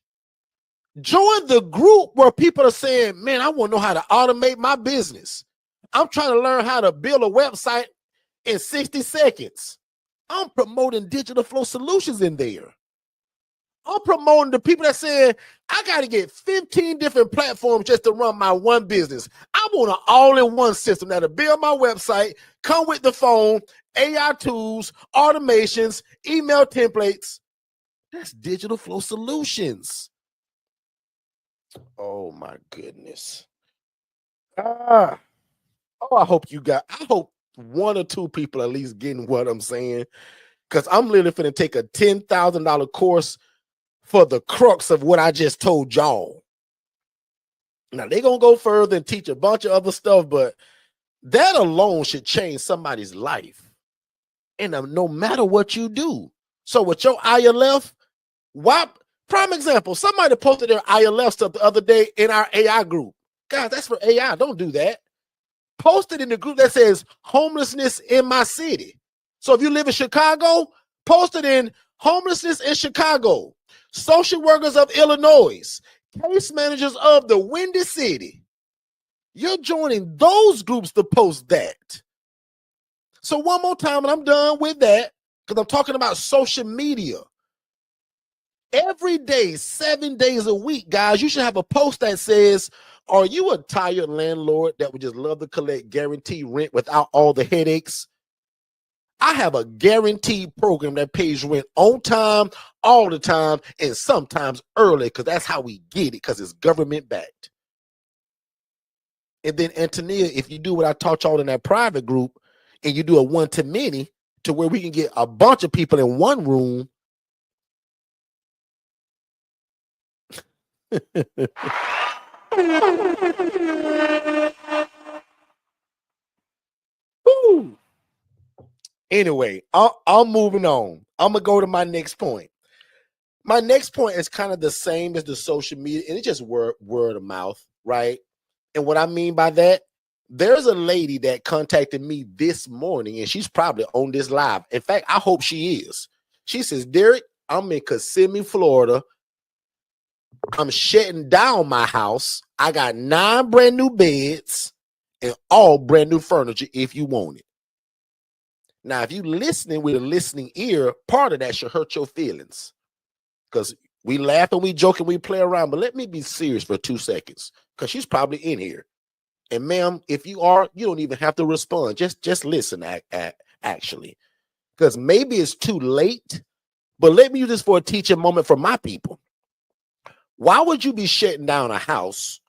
Join the group where people are saying, man, I want to know how to automate my business. I'm trying to learn how to build a website in 60 seconds. I'm promoting digital flow solutions in there. I'm promoting the people that said, I got to get 15 different platforms just to run my one business. I want an all-in-one system that'll build my website, come with the phone, AI tools, automations, email templates. That's digital flow solutions. Oh my goodness. I hope one or two people at least getting what I'm saying. Because I'm literally finna take a $10,000 course for the crux of what I just told y'all. Now they're gonna go further and teach a bunch of other stuff, but that alone should change somebody's life. And no matter what you do. So with your ILF, prime example, somebody posted their ILF stuff the other day in our AI group. Guys, that's for AI. Don't do that. Post it in the group that says homelessness in my city. So if you live in Chicago, post it in homelessness in Chicago. Social workers of Illinois, case managers of the Windy City. You're joining those groups to post that. So one more time, and I'm done with that, because I'm talking about social media. Every day, 7 days a week, guys, you should have a post that says, are you a tired landlord that would just love to collect guaranteed rent without all the headaches? I have a guaranteed program that pays rent on time, all the time, and sometimes early, because that's how we get it, because it's government backed. And then, Antonia, if you do what I taught y'all in that private group, and you do a one-to-many to where we can get a bunch of people in one room, Woo. Anyway, I'm moving on. I'm gonna go to my next point. My next point is kind of the same as the social media, and it's just word of mouth, right? And what I mean by that, there's a lady that contacted me this morning, and she's probably on this live. In fact, I hope she is. She says, Derrick, I'm in Kissimmee, Florida. I'm shutting down my house. I got 9 brand new beds and all brand new furniture if you want it. Now, if you listening with a listening ear, part of that should hurt your feelings, because we laugh and we joke and we play around. But let me be serious for 2 seconds, because she's probably in here. And ma'am, if you are, you don't even have to respond. Just listen, actually, because maybe it's too late. But let me use this for a teaching moment for my people. Why would you be shutting down a house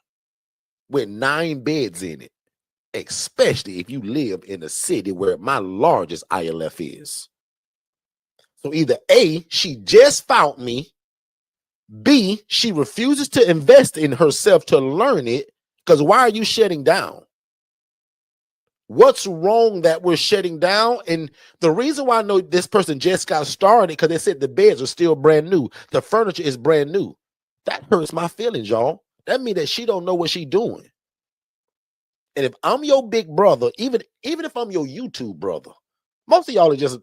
with 9 beds in it, especially if you live in a city where my largest ILF is? So either A, she just found me, B, she refuses to invest in herself to learn it, because why are you shutting down? What's wrong that we're shutting down? And the reason why I know this person just got started, because they said the beds are still brand new. The furniture is brand new. That hurts my feelings, y'all. That means that she don't know what she's doing. And if I'm your big brother, even if I'm your YouTube brother, most of y'all are just,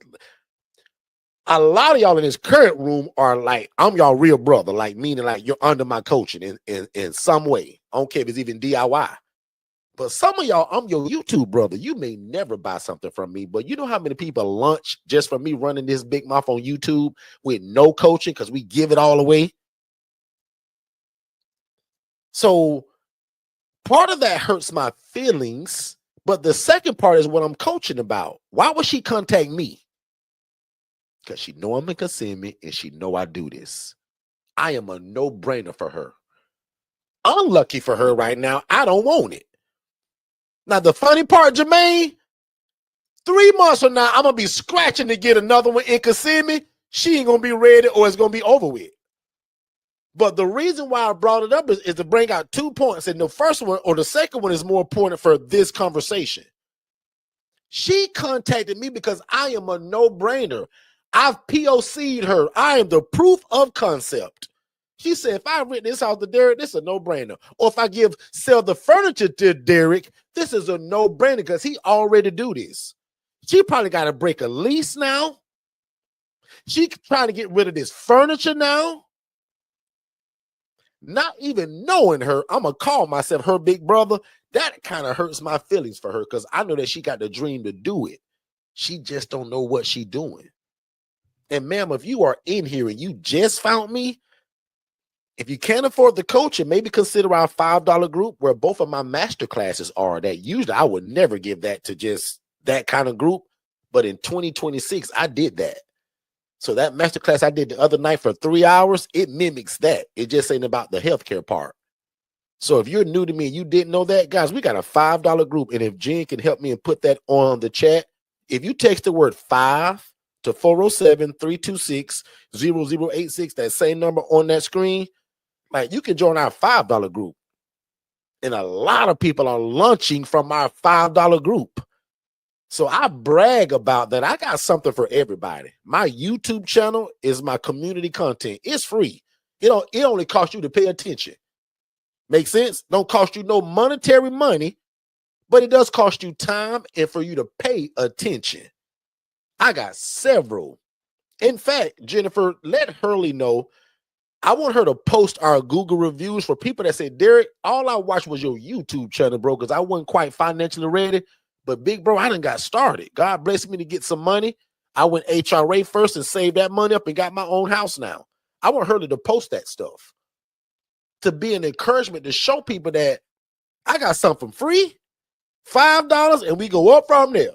a lot of y'all in this current room are like, I'm y'all real brother, like meaning like you're under my coaching in some way. I don't care if it's even DIY. But some of y'all, I'm your YouTube brother. You may never buy something from me, but you know how many people lunch just for me running this big mouth on YouTube with no coaching, because we give it all away? So part of that hurts my feelings, but the second part is what I'm coaching about. Why would she contact me? Because she know I'm in Kissimmee and she know I do this. I am a no-brainer for her. Unlucky for her right now, I don't want it. Now, the funny part, Jermaine, 3 months from now, I'm going to be scratching to get another one in Kissimmee. She ain't going to be ready, or it's going to be over with. But the reason why I brought it up is to bring out 2 points. And the first one, or the second one, is more important for this conversation. She contacted me because I am a no-brainer. I've POC'd her. I am the proof of concept. She said, if I rent this house to Derrick, this is a no-brainer. Or if I sell the furniture to Derrick, this is a no-brainer, because he already do this. She probably got to break a lease now. She trying to get rid of this furniture now. Not even knowing her, I'm going to call myself her big brother. That kind of hurts my feelings for her, because I know that she got the dream to do it. She just don't know what she's doing. And ma'am, if you are in here and you just found me, if you can't afford the coaching, maybe consider our $5 group, where both of my master classes are. That usually I would never give that to just that kind of group. But in 2026, I did that. So that masterclass I did the other night for 3 hours, it mimics that. It just ain't about the healthcare part. So if you're new to me and you didn't know that, guys, we got a $5 group. And if Jen can help me and put that on the chat, if you text the word 5 to 407-326-0086, that same number on that screen, like, you can join our $5 group. And a lot of people are launching from our $5 group. So I brag about that. I got something for everybody. My YouTube channel is my community content. It's free. It only costs you to pay attention. Make sense? Don't cost you no monetary money, but it does cost you time and for you to pay attention. I got several. In fact, Jennifer, let Hurley know I want her to post our Google reviews for people that say, Derrick, all I watched was your YouTube channel, bro, because I wasn't quite financially ready. But big bro, I done got started. God blessed me to get some money. I went HRA first and saved that money up and got my own house now. I want her to post that stuff to be an encouragement to show people that I got something free, $5, and we go up from there.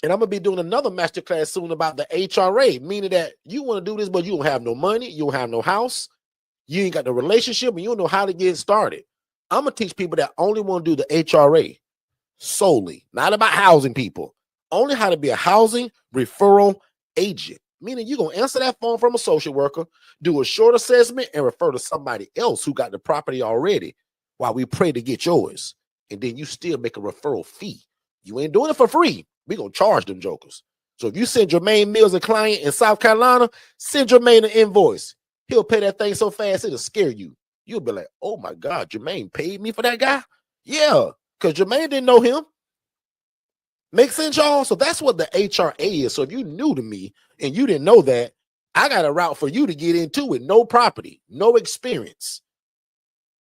And I'm going to be doing another masterclass soon about the HRA, meaning that you want to do this, but you don't have no money, you don't have no house, you ain't got no relationship, and you don't know how to get started. I'm going to teach people that only want to do the HRA solely, not about housing people, only how to be a housing referral agent, meaning you're going to answer that phone from a social worker, do a short assessment, and refer to somebody else who got the property already while we pray to get yours. And then you still make a referral fee. You ain't doing it for free. We're going to charge them jokers. So if you send Jermaine Mills a client in South Carolina, send Jermaine an invoice. He'll pay that thing so fast, it'll scare you. You'll be like, oh my God, Jermaine paid me for that guy? Yeah, because Jermaine didn't know him. Make sense, y'all? So that's what the HRA is. So if you're new to me and you didn't know that, I got a route for you to get into it. No property, no experience.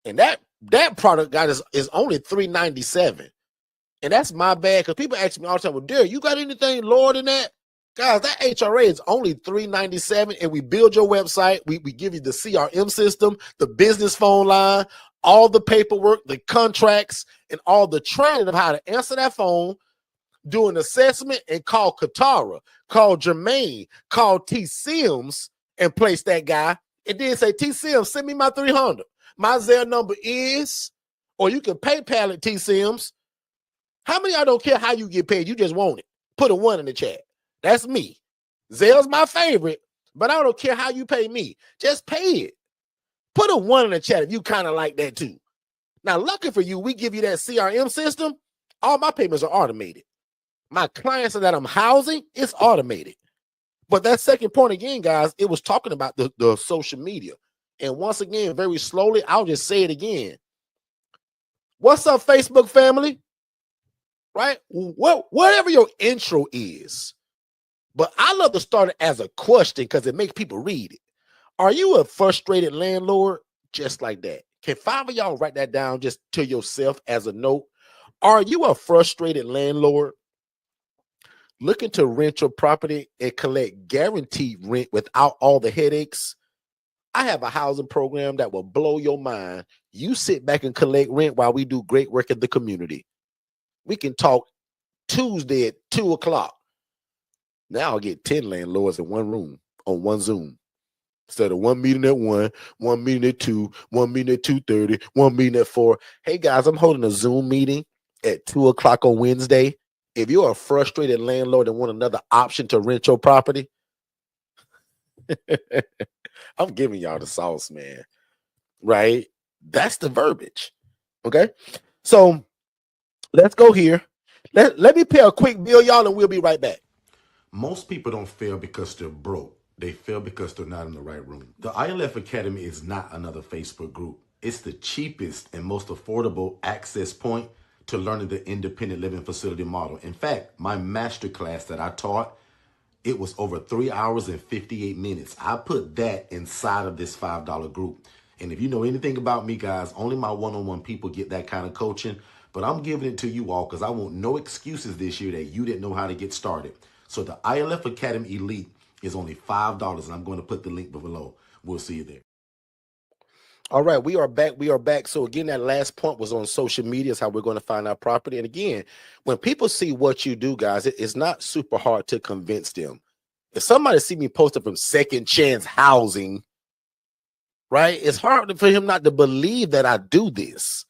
And that product, guys, is only $397. And that's my bad, because people ask me all the time, well, Derrick, you got anything lower than that? Guys, that HRA is only $397, and we build your website. We give you the CRM system, the business phone line, all the paperwork, the contracts, and all the training of how to answer that phone, do an assessment, and call Katara, call Jermaine, call T. Sims, and place that guy. And then say, T. Sims, send me my 300. My Zelle number is, or you can PayPal it, T. Sims. How many of y'all don't care how you get paid? You just want it. Put a 1 in the chat. That's me. Zelle's my favorite, but I don't care how you pay me. Just pay it. Put a 1 in the chat if you kind of like that too. Now, lucky for you, we give you that CRM system. All my payments are automated. My clients that I'm housing, it's automated. But that second point again, guys, it was talking about the social media. And once again, very slowly, I'll just say it again. What's up, Facebook family? Right? Whatever your intro is. But I love to start it as a question because it makes people read it. Are you a frustrated landlord? Just like that. Can 5 of y'all write that down just to yourself as a note? Are you a frustrated landlord looking to rent your property and collect guaranteed rent without all the headaches? I have a housing program that will blow your mind. You sit back and collect rent while we do great work in the community. We can talk Tuesday at 2 o'clock. Now I'll get 10 landlords in one room on one Zoom. Instead of one meeting at 1, one meeting at 2, one meeting at 2:30, one meeting at 4. Hey guys, I'm holding a Zoom meeting at 2 o'clock on Wednesday. If you're a frustrated landlord and want another option to rent your property, I'm giving y'all the sauce, man. Right? That's the verbiage. Okay. So let's go here. Let me pay a quick bill, y'all, and we'll be right back. Most people don't fail because they're broke. They fail because they're not in the right room. The ILF Academy is not another Facebook group. It's the cheapest and most affordable access point to learning the independent living facility model. In fact, my master class that I taught, it was over 3 hours and 58 minutes. I put that inside of this $5 group. And if you know anything about me, guys, only my one-on-one people get that kind of coaching. But I'm giving it to you all because I want no excuses this year that you didn't know how to get started. So the ILF Academy Elite is only $5, and I'm going to put the link below. We'll see you there. All right, we are back. We are back. So again, that last point was on social media is how we're going to find our property. And again, when people see what you do, guys, it's not super hard to convince them. If somebody see me posted from Second Chance Housing, right, it's hard for him not to believe that I do this.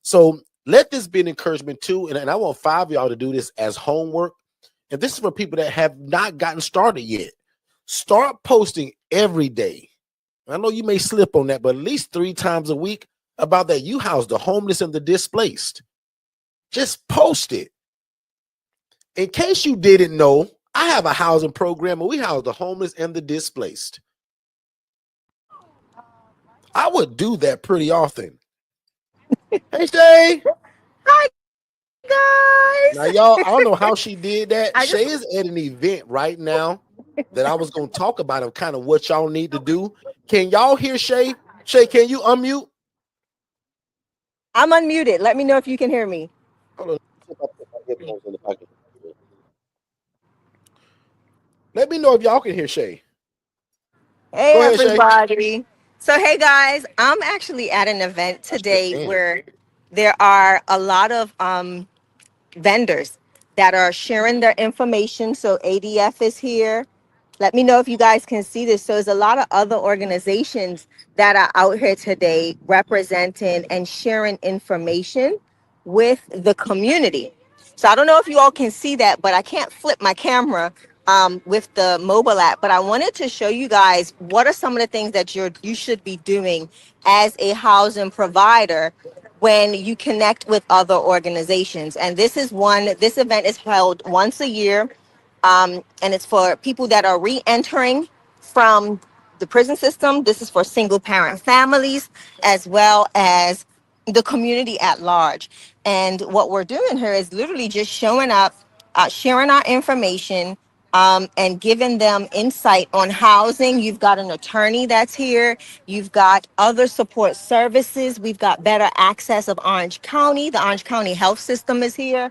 So let this be an encouragement too. And I want 5 of y'all to do this as homework. And this is for people that have not gotten started yet. Start posting every day. I know you may slip on that, but at least 3 times a week about that you house the homeless and the displaced. Just post it. In case you didn't know, I have a housing program where we house the homeless and the displaced. I would do that pretty often. Hey, Shay. Hi, guys. Now, y'all, I don't know how she did that. Shay is at an event right now that I was going to talk about of kind of what y'all need to do. Can y'all hear Shay? Shay, can you unmute? I'm unmuted. Let me know if you can hear me. Hold on. Let me see if I put my headphones in the pocket. Let me know if y'all can hear Shay. Hey, Go ahead, Shay. everybody. So, hey, guys, I'm actually at an event I sure today can. where there are a lot of vendors that are sharing their information. So, ADF is here. Let me know if you guys can see this. So, there's a lot of other organizations that are out here today representing and sharing information with the community. So, I don't know if you all can see that, but I can't flip my camera with the mobile app. But I wanted to show you guys what are some of the things that you should be doing as a housing provider when you connect with other organizations. And this is one. This event is held once a year, and it's for people that are re-entering from the prison system. This is for single parent families as well as the community at large. And what we're doing here is literally just showing up, sharing our information, and giving them insight on housing. You've got an attorney that's here. You've got other support services. We've got better access of Orange County. The Orange County Health System is here.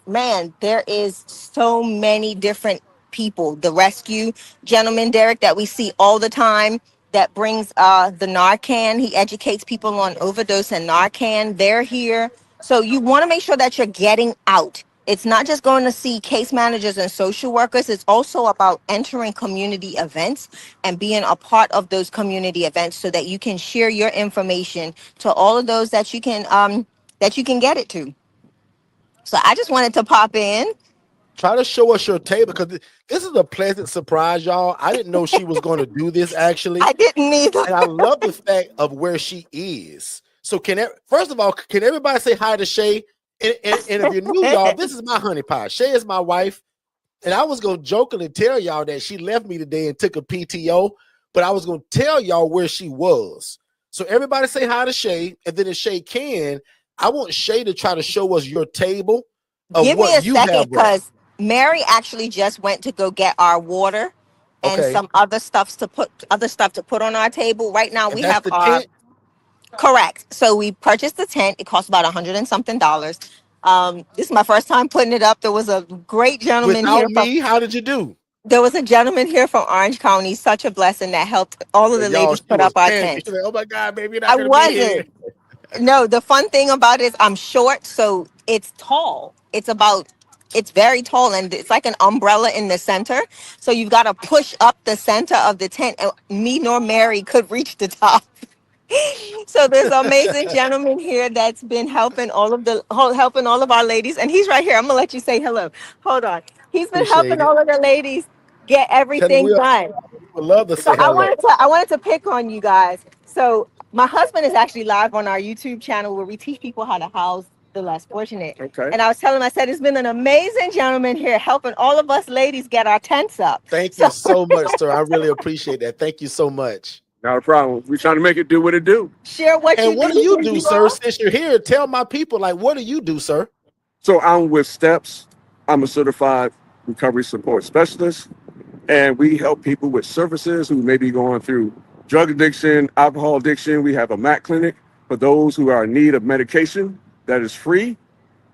Man, there is so many different people. The rescue gentleman, Derrick, that we see all the time, that brings the Narcan. He educates people on overdose and Narcan. They're here. So you want to make sure that you're getting out. It's not just going to see case managers and social workers. It's also about entering community events and being a part of those community events so that you can share your information to all of those that you can get it to. So I just wanted to pop in. Try to show us your table because this is a pleasant surprise, y'all. I didn't know she was going to do this actually. I didn't either. And I love the fact of where she is. So first of all, can everybody say hi to Shay? And if you're new, y'all, this is my honey pie. Shay is my wife. And I was going to jokingly tell y'all that she left me today and took a PTO, but I was going to tell y'all where she was. So everybody say hi to Shay. And then if Shay can, I want Shay to try to show us your table of Give what me a you second have brought. because Mary actually just went to go get our water and some other stuff to put on our table. Right now we have our tent? Correct. So we purchased the tent. It cost about $100 and something. This is my first time putting it up. There was a great gentleman Without here me, how did you do? There was a gentleman here from Orange County, such a blessing, that helped all of the Y'all, ladies she put was up our panicking. tent. She's like, oh my God, baby, you're not I going to be here. wasn't. No, the fun thing about it is I'm short, so it's tall. It's very tall, and it's like an umbrella in the center. So you've got to push up the center of the tent, and me nor Mary could reach the top. So there's an amazing gentleman here that's been helping helping all of our ladies, and he's right here. I'm gonna let you say hello. Hold on. He's been Appreciate helping it. all of the ladies get Tell me everything done. we would love to So say hello. I wanted to pick on you guys. So my husband is actually live on our YouTube channel where we teach people how to house the less fortunate. Okay. And I was telling him, I said, it's been an amazing gentleman here helping all of us ladies get our tents up. Thank you so much, sir. I really appreciate that. Thank you so much. Not a problem. We're trying to make it do what it do. Share what And you what do. do you do, sir? Since you're here, tell my people, like, what do you do, sir? So I'm with STEPS. I'm a certified recovery support specialist, and we help people with services who may be going through drug addiction, alcohol addiction. We have a MAC clinic for those who are in need of medication that is free.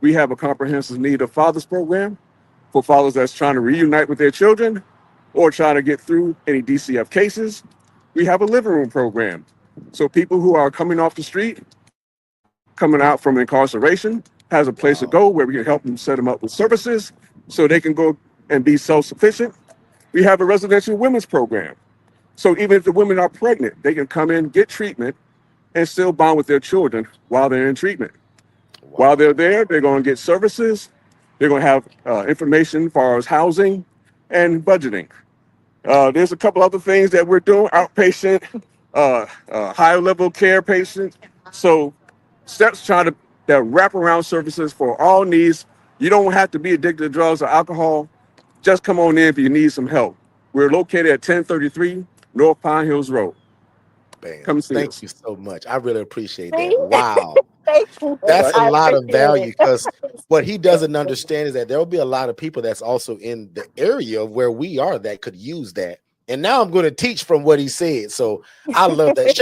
We have a comprehensive need of fathers program for fathers that's trying to reunite with their children or trying to get through any DCF cases. We have a living room program. So people who are coming off the street, coming out from incarceration, has a place to go where we can help them set them up with services so they can go and be self-sufficient. We have a residential women's program. So even if the women are pregnant, they can come in, get treatment, and still bond with their children while they're in treatment. While they're there, they're going to get services. They're going to have information as far as housing and budgeting. There's a couple other things that we're doing, outpatient, higher level care patients. So STEPS trying to wrap around services for all needs. You don't have to be addicted to drugs or alcohol. Just come on in if you need some help. We're located at 1033 North Pine Hills Road. Bam. Come see us. Thank you so much. I really appreciate that. Wow. Thank you. That's a I lot of appreciate value it. because what he doesn't understand is that there will be a lot of people that's also in the area of where we are that could use that. And now I'm going to teach from what he said. So I love that.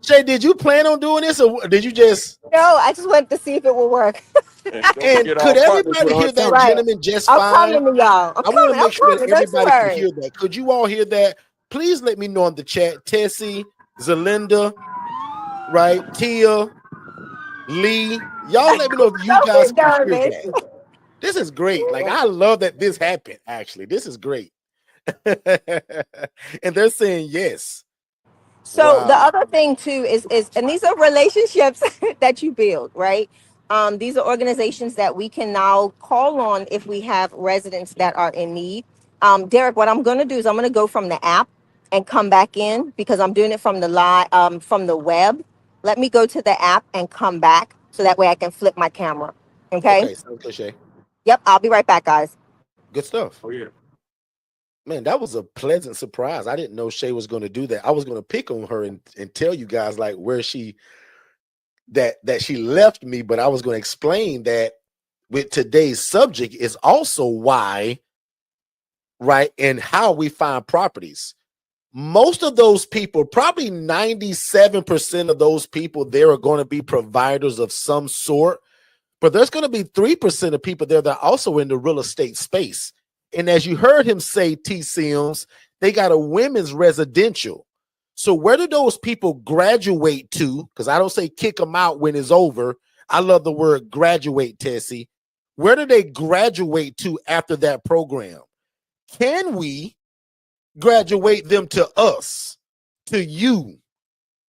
Shay, did you plan on doing this, or did you just? No, I just wanted to see if it would work. Don't And forget could our partners everybody with hear that Right. gentleman just I'm fine? coming to y'all. I want to I'm make sure that coming. Don't you everybody can worry. hear that. Could you all hear that? Please let me know in the chat. Tessie, Zelinda, right? Tia, Lee. Y'all let me know if you Don't guys be can hear nervous. that. This is great. Like, I love that this happened, actually. This is great. And they're saying yes. So the Wow. other thing too is and these are relationships that you build, right? These are organizations that we can now call on if we have residents that are in need. Derek, what I'm going to do is I'm going to go from the app and come back in because I'm doing it from the live from the web. Let me go to the app and come back so that way I can flip my camera. Okay. Okay, sounds good, Shay. Yep. I'll be right back, guys. Good stuff. Oh yeah. Man, that was a pleasant surprise. I didn't know Shay was going to do that. I was going to pick on her and tell you guys like where she that she left me, but I was going to explain that with today's subject is also why, right, and how we find properties. Most of those people, probably 97% of those people there are going to be providers of some sort, but there's going to be 3% of people there that are also in the real estate space. And as you heard him say, T. Sims, they got a women's residential. So where do those people graduate to? Because I don't say kick them out when it's over. I love the word graduate, Tessie. Where do they graduate to after that program? Can we graduate them to us, to you?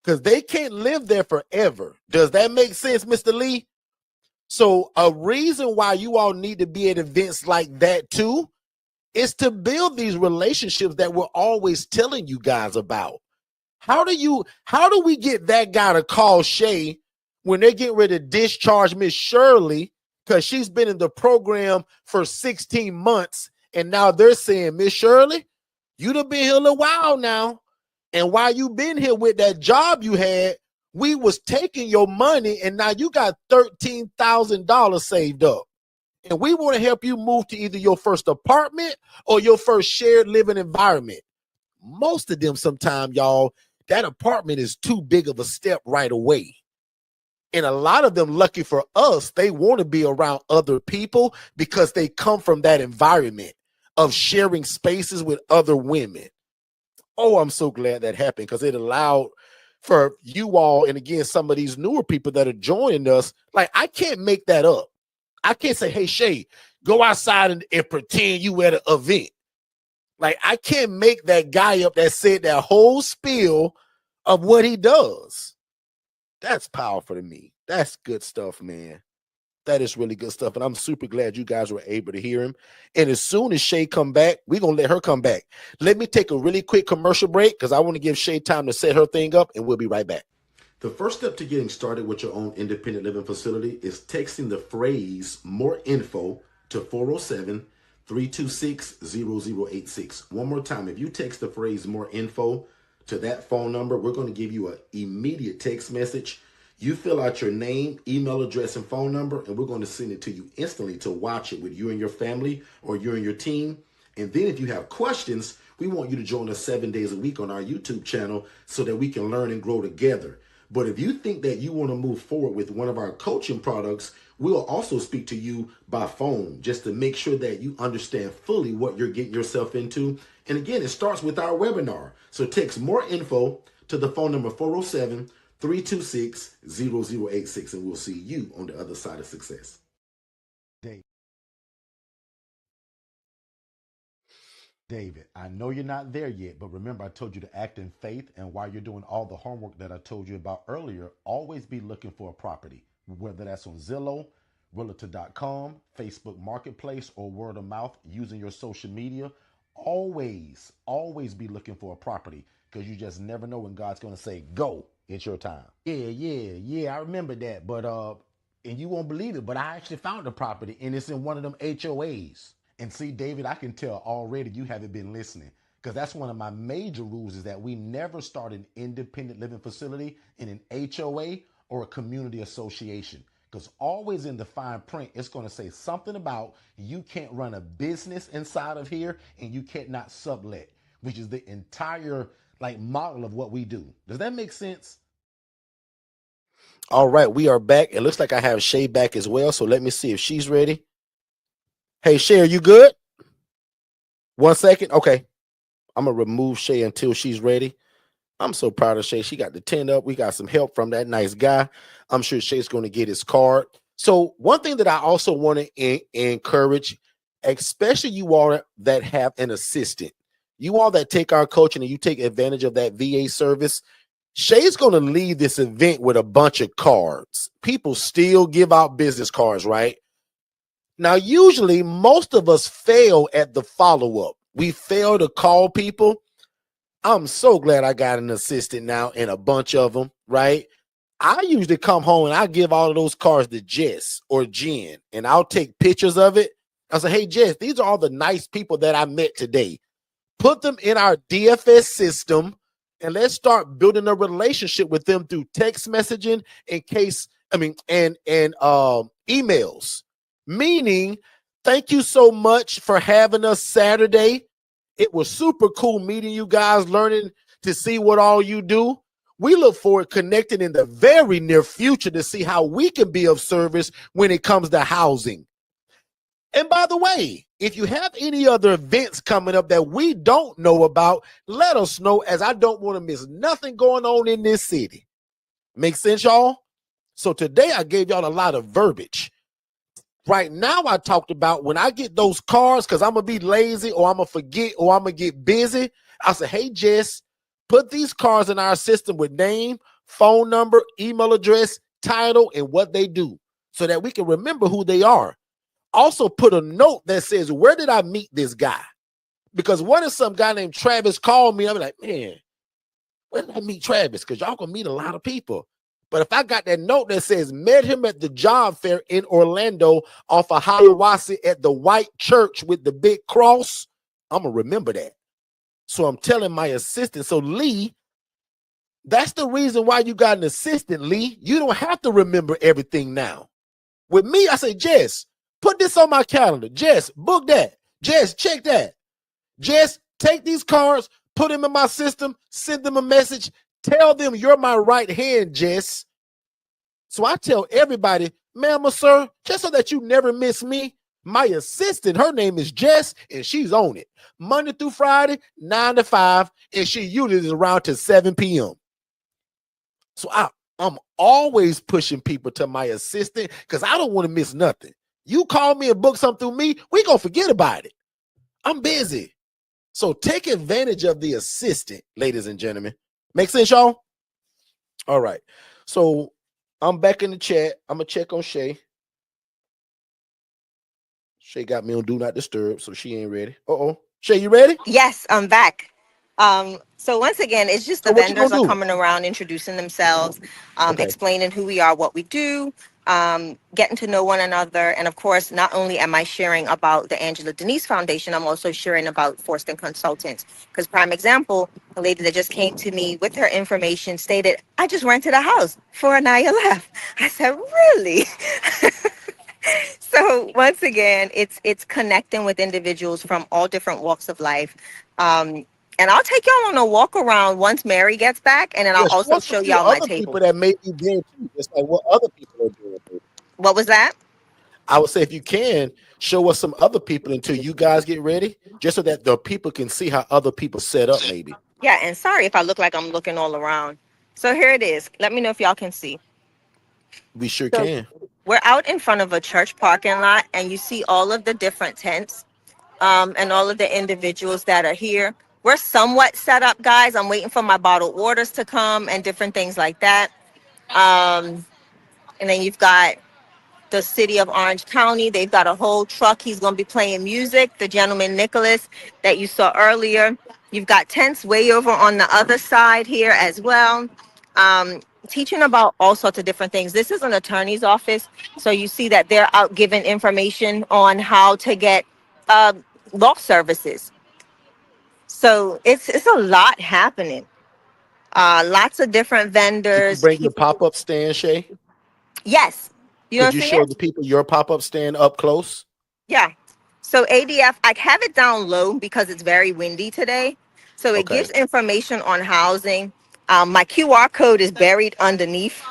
Because they can't live there forever. Does that make sense, Mr. Lee? So a reason why you all need to be at events like that too is to build these relationships that we're always telling you guys about. How do we get that guy to call Shay when they get ready to discharge Miss Shirley because she's been in the program for 16 months and now they're saying, Miss Shirley, you done been here a little while now. And while you been here with that job you had, we was taking your money and now you got $13,000 saved up. And we want to help you move to either your first apartment or your first shared living environment. Most of them sometimes, y'all, that apartment is too big of a step right away. And a lot of them, lucky for us, they want to be around other people because they come from that environment of sharing spaces with other women. Oh, I'm so glad that happened because it allowed for you all, and again, some of these newer people that are joining us, like I can't make that up. I can't say, hey, Shay, go outside and pretend you at an event. Like, I can't make that guy up that said that whole spiel of what he does. That's powerful to me. That's good stuff, man. That is really good stuff. And I'm super glad you guys were able to hear him. And as soon as Shay come back, we're going to let her come back. Let me take a really quick commercial break because I want to give Shay time to set her thing up, and we'll be right back. The first step to getting started with your own independent living facility is texting the phrase more info to 407-326-0086. One more time, if you text the phrase more info to that phone number, we're going to give you an immediate text message. You fill out your name, email address, and phone number, and we're going to send it to you instantly to watch it with you and your family or you and your team. And then if you have questions, we want you to join us 7 days a week on our YouTube channel so that we can learn and grow together. But if you think that you want to move forward with one of our coaching products, we'll also speak to you by phone just to make sure that you understand fully what you're getting yourself into. And again, it starts with our webinar. So text more info to the phone number 407-326-0086, and we'll see you on the other side of success. David, I know you're not there yet, but remember I told you to act in faith, and while you're doing all the homework that I told you about earlier, always be looking for a property, whether that's on Zillow, Realtor.com, Facebook Marketplace, or word of mouth using your social media. Always be looking for a property because you just never know when God's going to say, go, it's your time. Yeah, I remember that, but and you won't believe it, but I actually found a property and it's in one of them HOAs. And see, David, I can tell already you haven't been listening because that's one of my major rules is that we never start an independent living facility in an HOA or a community association because always in the fine print, it's going to say something about you can't run a business inside of here and you can't not sublet. which is the entire like model of what we do. Does that make sense? All right, we are back. It looks like I have Shay back as well. So let me see if she's ready. Hey, Shay, are you good? 1 second. Okay. I'm going to remove Shay until she's ready. I'm so proud of Shay. She got the 10 up. We got some help from that nice guy. I'm sure Shay's going to get his card. So one thing that I also want to encourage, especially you all that have an assistant, you all that take our coaching and you take advantage of that VA service, Shay's going to leave this event with a bunch of cards. People still give out business cards, right? Now, usually most of us fail at the follow-up. We fail to call people. I'm so glad I got an assistant now and a bunch of them, right? I usually come home and I give all of those cards to Jess or Jen, and I'll take pictures of it. I say, hey, Jess, these are all the nice people that I met today. Put them in our DFS system, and let's start building a relationship with them through text messaging and emails. Meaning, thank you so much for having us Saturday. It was super cool meeting you guys, learning to see what all you do. We look forward to connecting in the very near future to see how we can be of service when it comes to housing. And by the way, if you have any other events coming up that we don't know about, let us know, as I don't want to miss nothing going on in this city. Make sense, y'all? So today I gave y'all a lot of verbiage. Right now, I talked about when I get those cards, because I'm going to be lazy or I'm going to forget or I'm going to get busy. I said, hey, Jess, put these cards in our system with name, phone number, email address, title, and what they do so that we can remember who they are. Also put a note that says, where did I meet this guy? Because what if some guy named Travis called me? I'm like, man, where did I meet Travis? Because y'all going to meet a lot of people. But if I got that note that says, met him at the job fair in Orlando off of Hiawassee at the white church with the big cross, I'm going to remember that. So I'm telling my assistant, so Lee, that's the reason why you got an assistant, Lee. You don't have to remember everything now. With me, I say, Jess, put this on my calendar. Jess, book that. Jess, check that. Jess, take these cards, put them in my system, send them a message. Tell them you're my right hand, Jess. So I tell everybody, ma'am or sir, just so that you never miss me, my assistant, her name is Jess, and she's on it. Monday through Friday, 9 to 5, and she usually is around to 7 p.m. So I'm always pushing people to my assistant because I don't want to miss nothing. You call me and book something through me, we going to forget about it. I'm busy. So take advantage of the assistant, ladies and gentlemen. Make sense, y'all? All right. So I'm back in the chat. I'm going to check on Shay. Shay got me on Do Not Disturb, so she ain't ready. Uh-oh. Shay, you ready? Yes, I'm back. So once again, it's just the So what you vendors gonna are do? coming around, introducing themselves, Okay. explaining who we are, what we do, getting to know one another. And of course, not only am I sharing about the Angela Denise Foundation, I'm also sharing about Forston Consultants. Because prime example, a lady that just came to me with her information stated, I just rented a house for an ILF. I said, really? So once again, it's connecting with individuals from all different walks of life. And I'll take y'all on a walk around once Mary gets back, and then I'll Yeah, show also us a show few y'all my other table. people that may be there too, just like what other people are doing. What was that? I would say if you can, show us some other people until you guys get ready, just so that the people can see how other people set up maybe. Yeah, and sorry if I look like I'm looking all around. So here it is. Let me know if y'all can see. We sure So can. we're out in front of a church parking lot, and you see all of the different tents, and all of the individuals that are here. We're somewhat set up, guys. I'm waiting for my bottled waters to come and different things like that. And then you've got the city of Orange County. They've got a whole truck. He's going to be playing music. The gentleman, Nicholas, that you saw earlier. You've got tents way over on the other side here as well. Teaching about all sorts of different things. This is an attorney's office. So you see that they're out giving information on how to get uh, law services. So it's a lot happening. Lots of different Did you vendors. bring your pop-up stand, Shay? Yes. You Could don't you see show it? the people your pop-up stand up close? Yeah. So ADF, I have it down low because it's very windy today. So it Okay. gives information on housing. My QR code is buried underneath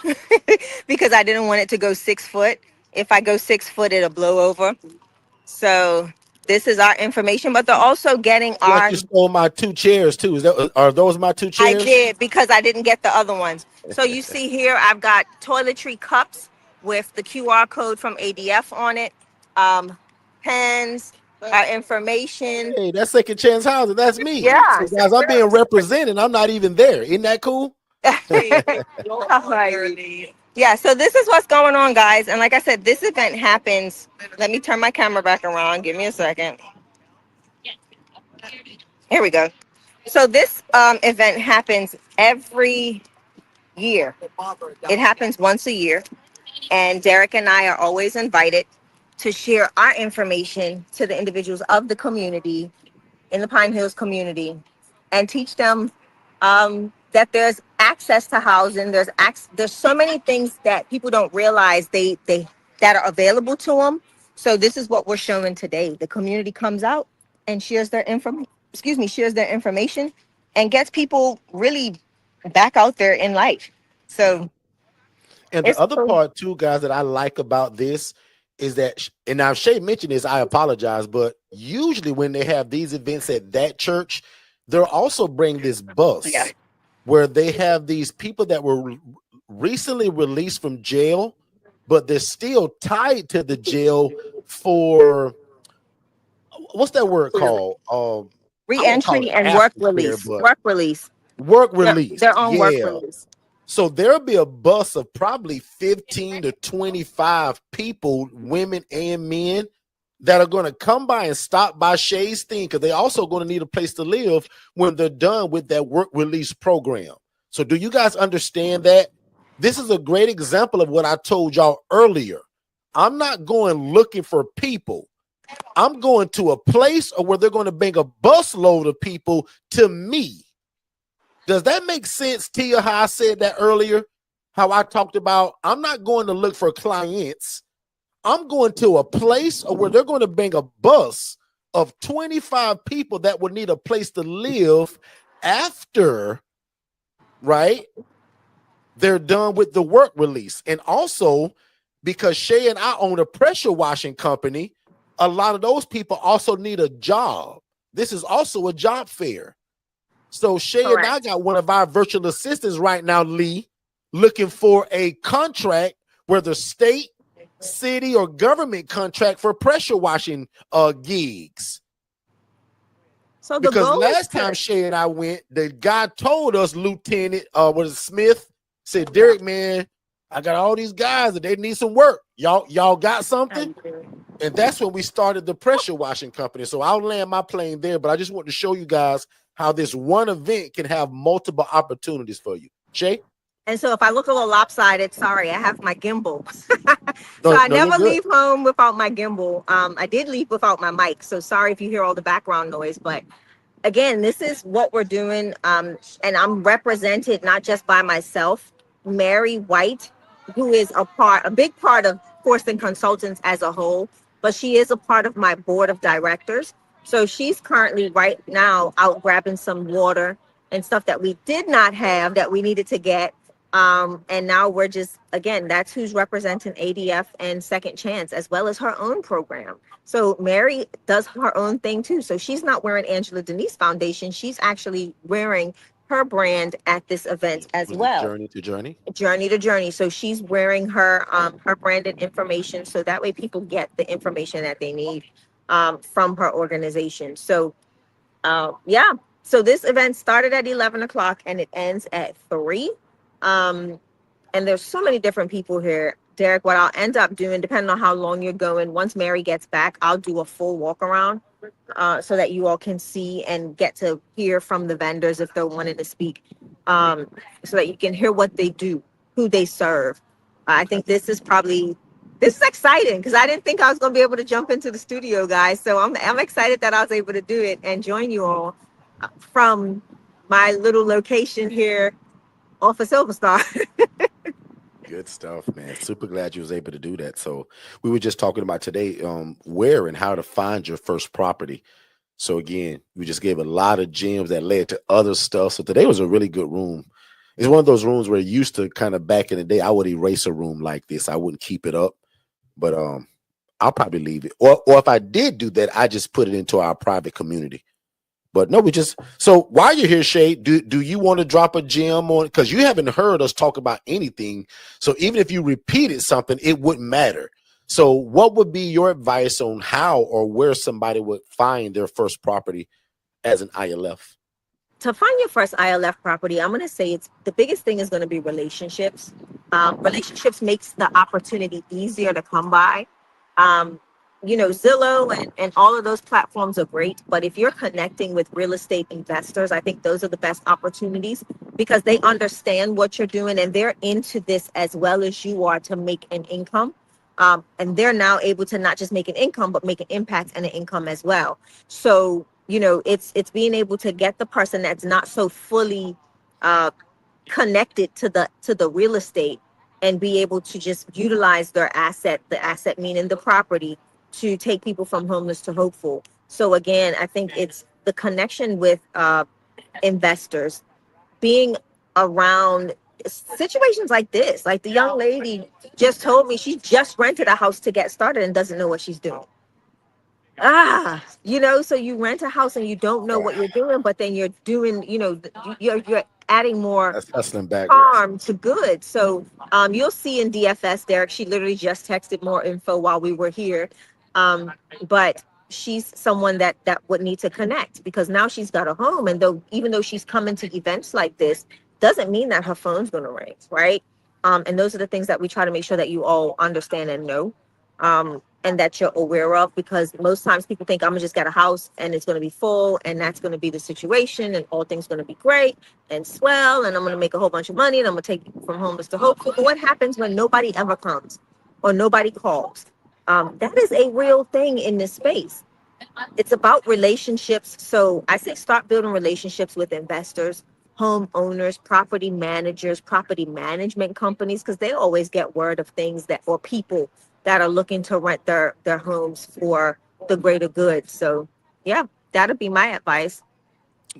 because I didn't want it to go 6 foot. If I go 6 foot, it'll blow over. So this is our information, but they're also getting Like our. you stole my 2 chairs too. Are those my 2 I chairs? did because I didn't get the other ones. So you see here, I've got toiletry cups with the QR code from ADF on it, pens, information. Hey, that's Second Chance Housing. That's me. Yeah. So guys, I'm being represented. I'm not even there. Isn't that cool? Alright. Yeah, so this is what's going on, guys. And like I said, this event happens. Let me turn my camera back around. Give me a second. Here we go. So this event happens every year. It happens once a year. And Derrick and I are always invited to share our information to the individuals of the community, in the Pine Hills community, and teach them that there's access to housing. There's so many things that people don't realize they that are available to them. So this is what we're showing today. The community comes out and shares their shares their information and gets people really back out there in life. So And the it's other part too, guys, that I like about this is that, and now Shay mentioned this, I apologize, but usually when they have these events at that church, they'll also bring this bus where they have these people that were recently released from jail, but they're still tied to the jail for, what's that word called? re-entry and work release. Work release. Work release. Their own work release. So there'll be a bus of probably 15 to 25 people, women and men, that are going to come by and stop by Shay's thing, because they're also going to need a place to live when they're done with that work release program. So do you guys understand that? This is a great example of what I told y'all earlier. I'm not going looking for people. I'm going to a place where they're going to bring a busload of people to me. Does that make sense, Tia, how I said that earlier? How I talked about, I'm not going to look for clients. I'm going to a place where they're going to bring a bus of 25 people that would need a place to live after, right, they're done with the work release. And also, because Shay and I own a pressure washing company, a lot of those people also need a job. This is also a job fair. So Shay and I got one of our virtual assistants right now, Lee, looking for a contract, whether state, city, or government contract for pressure washing gigs. So because last time Shay and I went, the guy told us, Lieutenant Smith, said, Derrick, man, I got all these guys and they need some work. Y'all got something? And that's when we started the pressure washing company. So I'll land my plane there, but I just want to show you guys how this one event can have multiple opportunities for you. Shay? And so if I look a little lopsided, sorry, I have my gimbal. I never leave home without my gimbal. I did leave without my mic. So sorry if you hear all the background noise, but again, this is what we're doing. And I'm represented not just by myself, Mary White, who is a big part of Forston Consultants as a whole, but she is a part of my board of directors. So she's currently right now out grabbing some water and stuff that we did not have that we needed to get. And now we're just, again, that's who's representing ADF and Second Chance, as well as her own program. So Mary does her own thing too. So she's not wearing Angela Denise Foundation. She's actually wearing her brand at this event as well. Journey to Journey. Journey to Journey. So she's wearing her branded information, so that way people get the information that they need from her organization. So yeah. So this event started at 11 o'clock and it ends at 3. And there's so many different people here. Derrick, what I'll end up doing, depending on how long you're going, once Mary gets back, I'll do a full walk around so that you all can see and get to hear from the vendors if they're wanting to speak, so that you can hear what they do, who they serve. I think this is exciting because I didn't think I was going to be able to jump into the studio, guys. So I'm excited that I was able to do it and join you all from my little location here off of Silver Star. Good stuff, man. Super glad you was able to do that. So we were just talking about today where and how to find your first property. So again, we just gave a lot of gems that led to other stuff. So today was a really good room. It's one of those rooms where it used to kind of back in the day, I would erase a room like this. I wouldn't keep it up, but I'll probably leave it. Or if I did do that, I just put it into our private community. But no, so while you're here, Shay, do you want to drop a gem on, because you haven't heard us talk about anything. So even if you repeated something, it wouldn't matter. So what would be your advice on how or where somebody would find their first property as an ILF? To find your first ILF property, I'm going to say the biggest thing is going to be relationships. Relationships makes the opportunity easier to come by. Zillow and all of those platforms are great, but if you're connecting with real estate investors, I think those are the best opportunities because they understand what you're doing and they're into this as well as you are to make an income. And they're now able to not just make an income, but make an impact and an income as well. So, it's being able to get the person that's not so fully connected to the real estate and be able to just utilize the asset meaning the property, to take people from homeless to hopeful. So again, I think it's the connection with investors, being around situations like this. Like the young lady just told me she just rented a house to get started and doesn't know what she's doing. So you rent a house and you don't know what you're doing, but then you're doing, you're adding more That's hustling backwards. harm to good. So you'll see in DFS, Derrick, she literally just texted more info while we were here. But she's someone that would need to connect because now she's got a home, and even though she's coming to events like this, doesn't mean that her phone's going to ring, right? And those are the things that we try to make sure that you all understand and know. And that you're aware of, because most times people think I'm gonna just get a house and it's gonna be full and that's gonna be the situation and all things gonna be great and swell and I'm gonna make a whole bunch of money and I'm gonna take people from homeless to hopeful. But what happens when nobody ever comes or nobody calls? That is a real thing in this space. It's about relationships. So I say start building relationships with investors, homeowners, property managers, property management companies, because they always get word of things or people that are looking to rent their homes for the greater good. So yeah, that'd be my advice.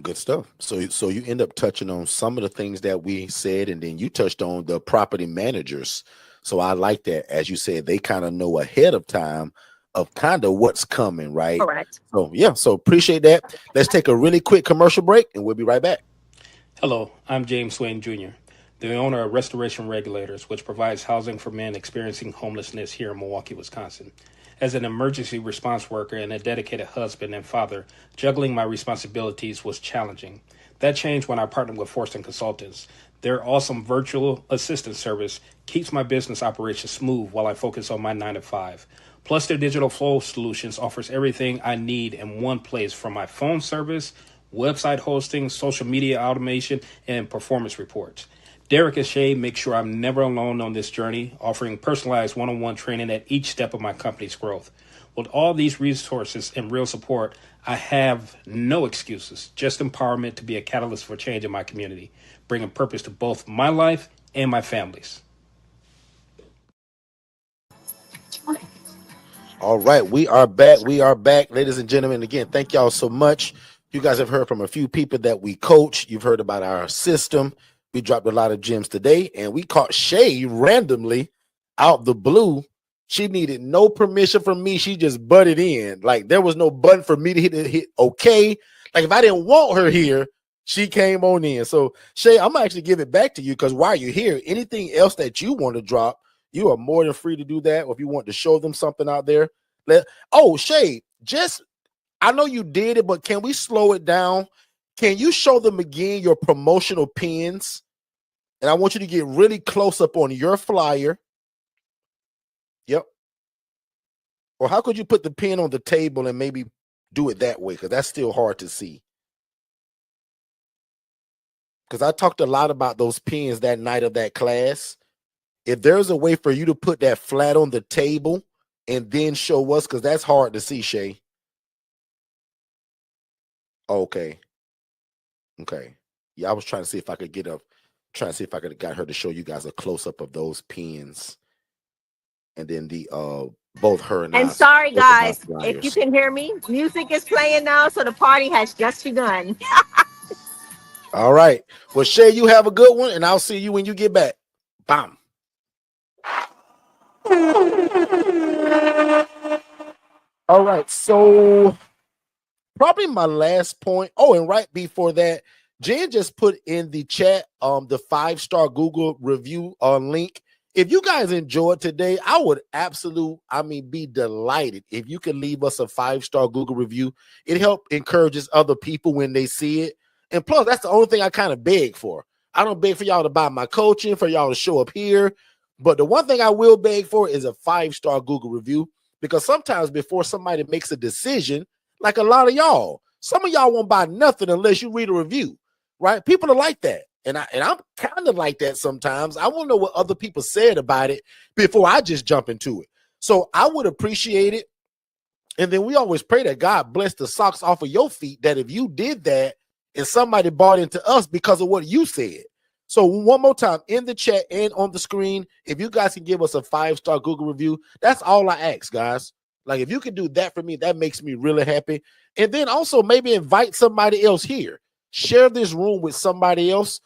Good stuff. So you end up touching on some of the things that we said, and then you touched on the property managers. So I like that. As you said, they kind of know ahead of time of kind of what's coming, right? Correct. So yeah, so appreciate that. Let's take a really quick commercial break and we'll be right back. Hello, I'm James Swain Jr., the owner of Restoration Regulators, which provides housing for men experiencing homelessness here in Milwaukee, Wisconsin. As an emergency response worker and a dedicated husband and father, juggling my responsibilities was challenging. That changed when I partnered with Forston Consultants. Their awesome virtual assistant service keeps my business operations smooth while I focus on my 9-to-5. Plus, their digital flow solutions offers everything I need in one place, from my phone service, website hosting, social media automation, and performance reports. Derrick and Shay make sure I'm never alone on this journey, offering personalized one-on-one training at each step of my company's growth. With all these resources and real support, I have no excuses, just empowerment to be a catalyst for change in my community, bringing purpose to both my life and my family's. All right, we are back. Ladies and gentlemen. Again, thank y'all so much. You guys have heard from a few people that we coach. You've heard about our system. We dropped a lot of gems today, and we caught Shay randomly out the blue. She needed no permission from me. She just butted in. Like, there was no button for me to hit okay. Like, if I didn't want her here, she came on in. So, Shay, I'm going to actually give it back to you, because while you're here, anything else that you want to drop, you are more than free to do that. Or if you want to show them something out there. Shay, I know you did it, but can we slow it down? Can you show them again your promotional pins? And I want you to get really close up on your flyer. Yep. Or how could you put the pin on the table and maybe do it that way? Because that's still hard to see. Because I talked a lot about those pins that night of that class. If there's a way for you to put that flat on the table and then show us, because that's hard to see, Shay. Okay. Yeah, I was trying to see if I could got her to show you guys a close-up of those pins. And then the both her and I. And sorry, Both of our guys, if you flyers. can hear me, music is playing now, so the party has just begun. All right. Well, Shay, you have a good one, and I'll see you when you get back. Bam. All right. So probably my last point. Oh, and right before that, Jen just put in the chat the 5-star Google review link. If you guys enjoyed today, I would be delighted if you can leave us a 5-star Google review. It helps encourages other people when they see it. And plus, that's the only thing I kind of beg for. I don't beg for y'all to buy my coaching, for y'all to show up here. But the one thing I will beg for is a 5-star Google review, because sometimes before somebody makes a decision, like a lot of y'all, some of y'all won't buy nothing unless you read a review, right? People are like that. And I'm kind of like that sometimes. I want to know what other people said about it before I just jump into it. So I would appreciate it. And then we always pray that God bless the socks off of your feet, that if you did that and somebody bought into us because of what you said. So one more time, in the chat and on the screen, if you guys can give us a 5-star Google review, that's all I ask, guys. Like, if you can do that for me, that makes me really happy. And then also maybe invite somebody else here. Share this room with somebody else.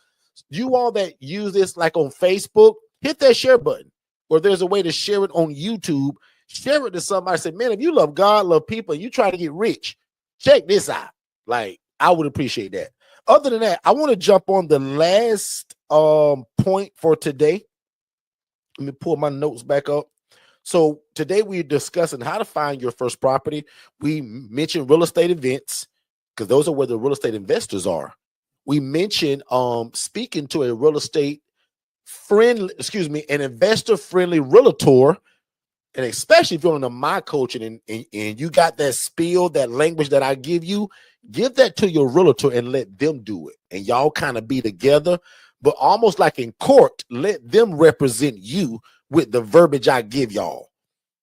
You all that use this like on Facebook, hit that share button. Or there's a way to share it on YouTube. Share it to somebody. Say, man, if you love God, love people, and you try to get rich, check this out. Like, I would appreciate that. Other than that, I want to jump on the last point for today. Let me pull my notes back up. So today we're discussing how to find your first property. We mentioned real estate events, because those are where the real estate investors are. We mentioned speaking to a real estate friendly, an investor friendly realtor. And especially if you're on the my coaching and you got that spiel, that language that I give you, give that to your realtor and let them do it. And y'all kind of be together, but almost like in court, let them represent you with the verbiage I give y'all.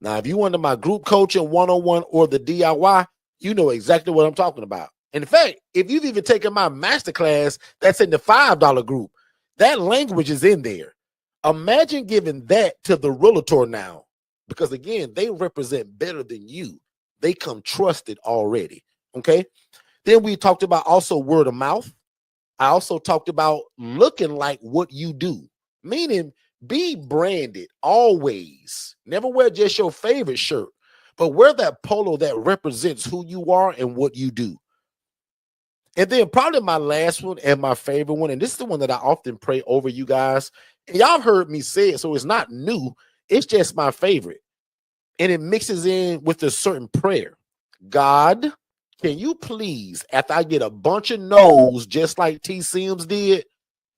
Now, if you under my group coaching 101 or the DIY, you know exactly what I'm talking about. In fact, if you've even taken my masterclass that's in the $5 group, that language is in there. Imagine giving that to the realtor now, because again, they represent better than you. They come trusted already. Okay. Then we talked about also word of mouth. I also talked about looking like what you do, meaning be branded always. Never wear just your favorite shirt, but wear that polo that represents who you are and what you do. And then probably my last one and my favorite one, and this is the one that I often pray over you guys. And y'all heard me say it, so it's not new. It's just my favorite. And it mixes in with a certain prayer. God, can you please, after I get a bunch of no's, just like T. Sims did,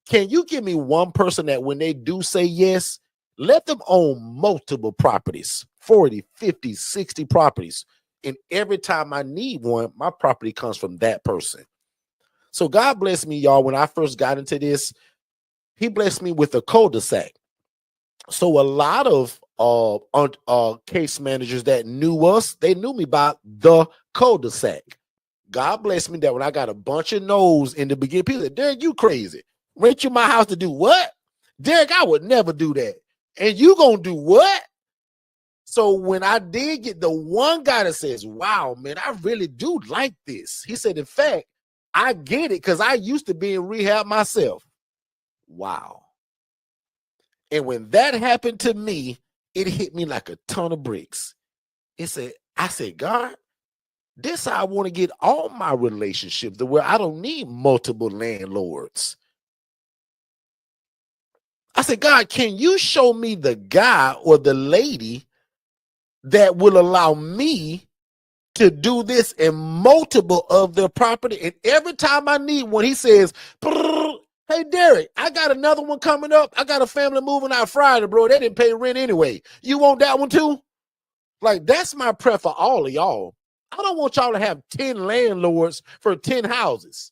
can you give me one person that when they do say yes, let them own multiple properties, 40, 50, 60 properties. And every time I need one, my property comes from that person. So God bless me, y'all. When I first got into this, he blessed me with a cul-de-sac. So a lot of case managers that knew us, they knew me by the cul-de-sac. God bless me that when I got a bunch of no's in the beginning, people said, Derrick, you crazy. Rent you my house to do what? Derrick, I would never do that. And you gonna do what? So when I did get the one guy that says, wow, man, I really do like this. He said, in fact, I get it because I used to be in rehab myself. Wow. And when that happened to me, it hit me like a ton of bricks. I said, God, this how I want to get all my relationships to where I don't need multiple landlords. I said, God, can you show me the guy or the lady that will allow me to do this in multiple of their property? And every time I need one, he says, hey, Derrick, I got another one coming up. I got a family moving out Friday, bro. They didn't pay rent anyway. You want that one too? Like, that's my prayer for all of y'all. I don't want y'all to have 10 landlords for 10 houses.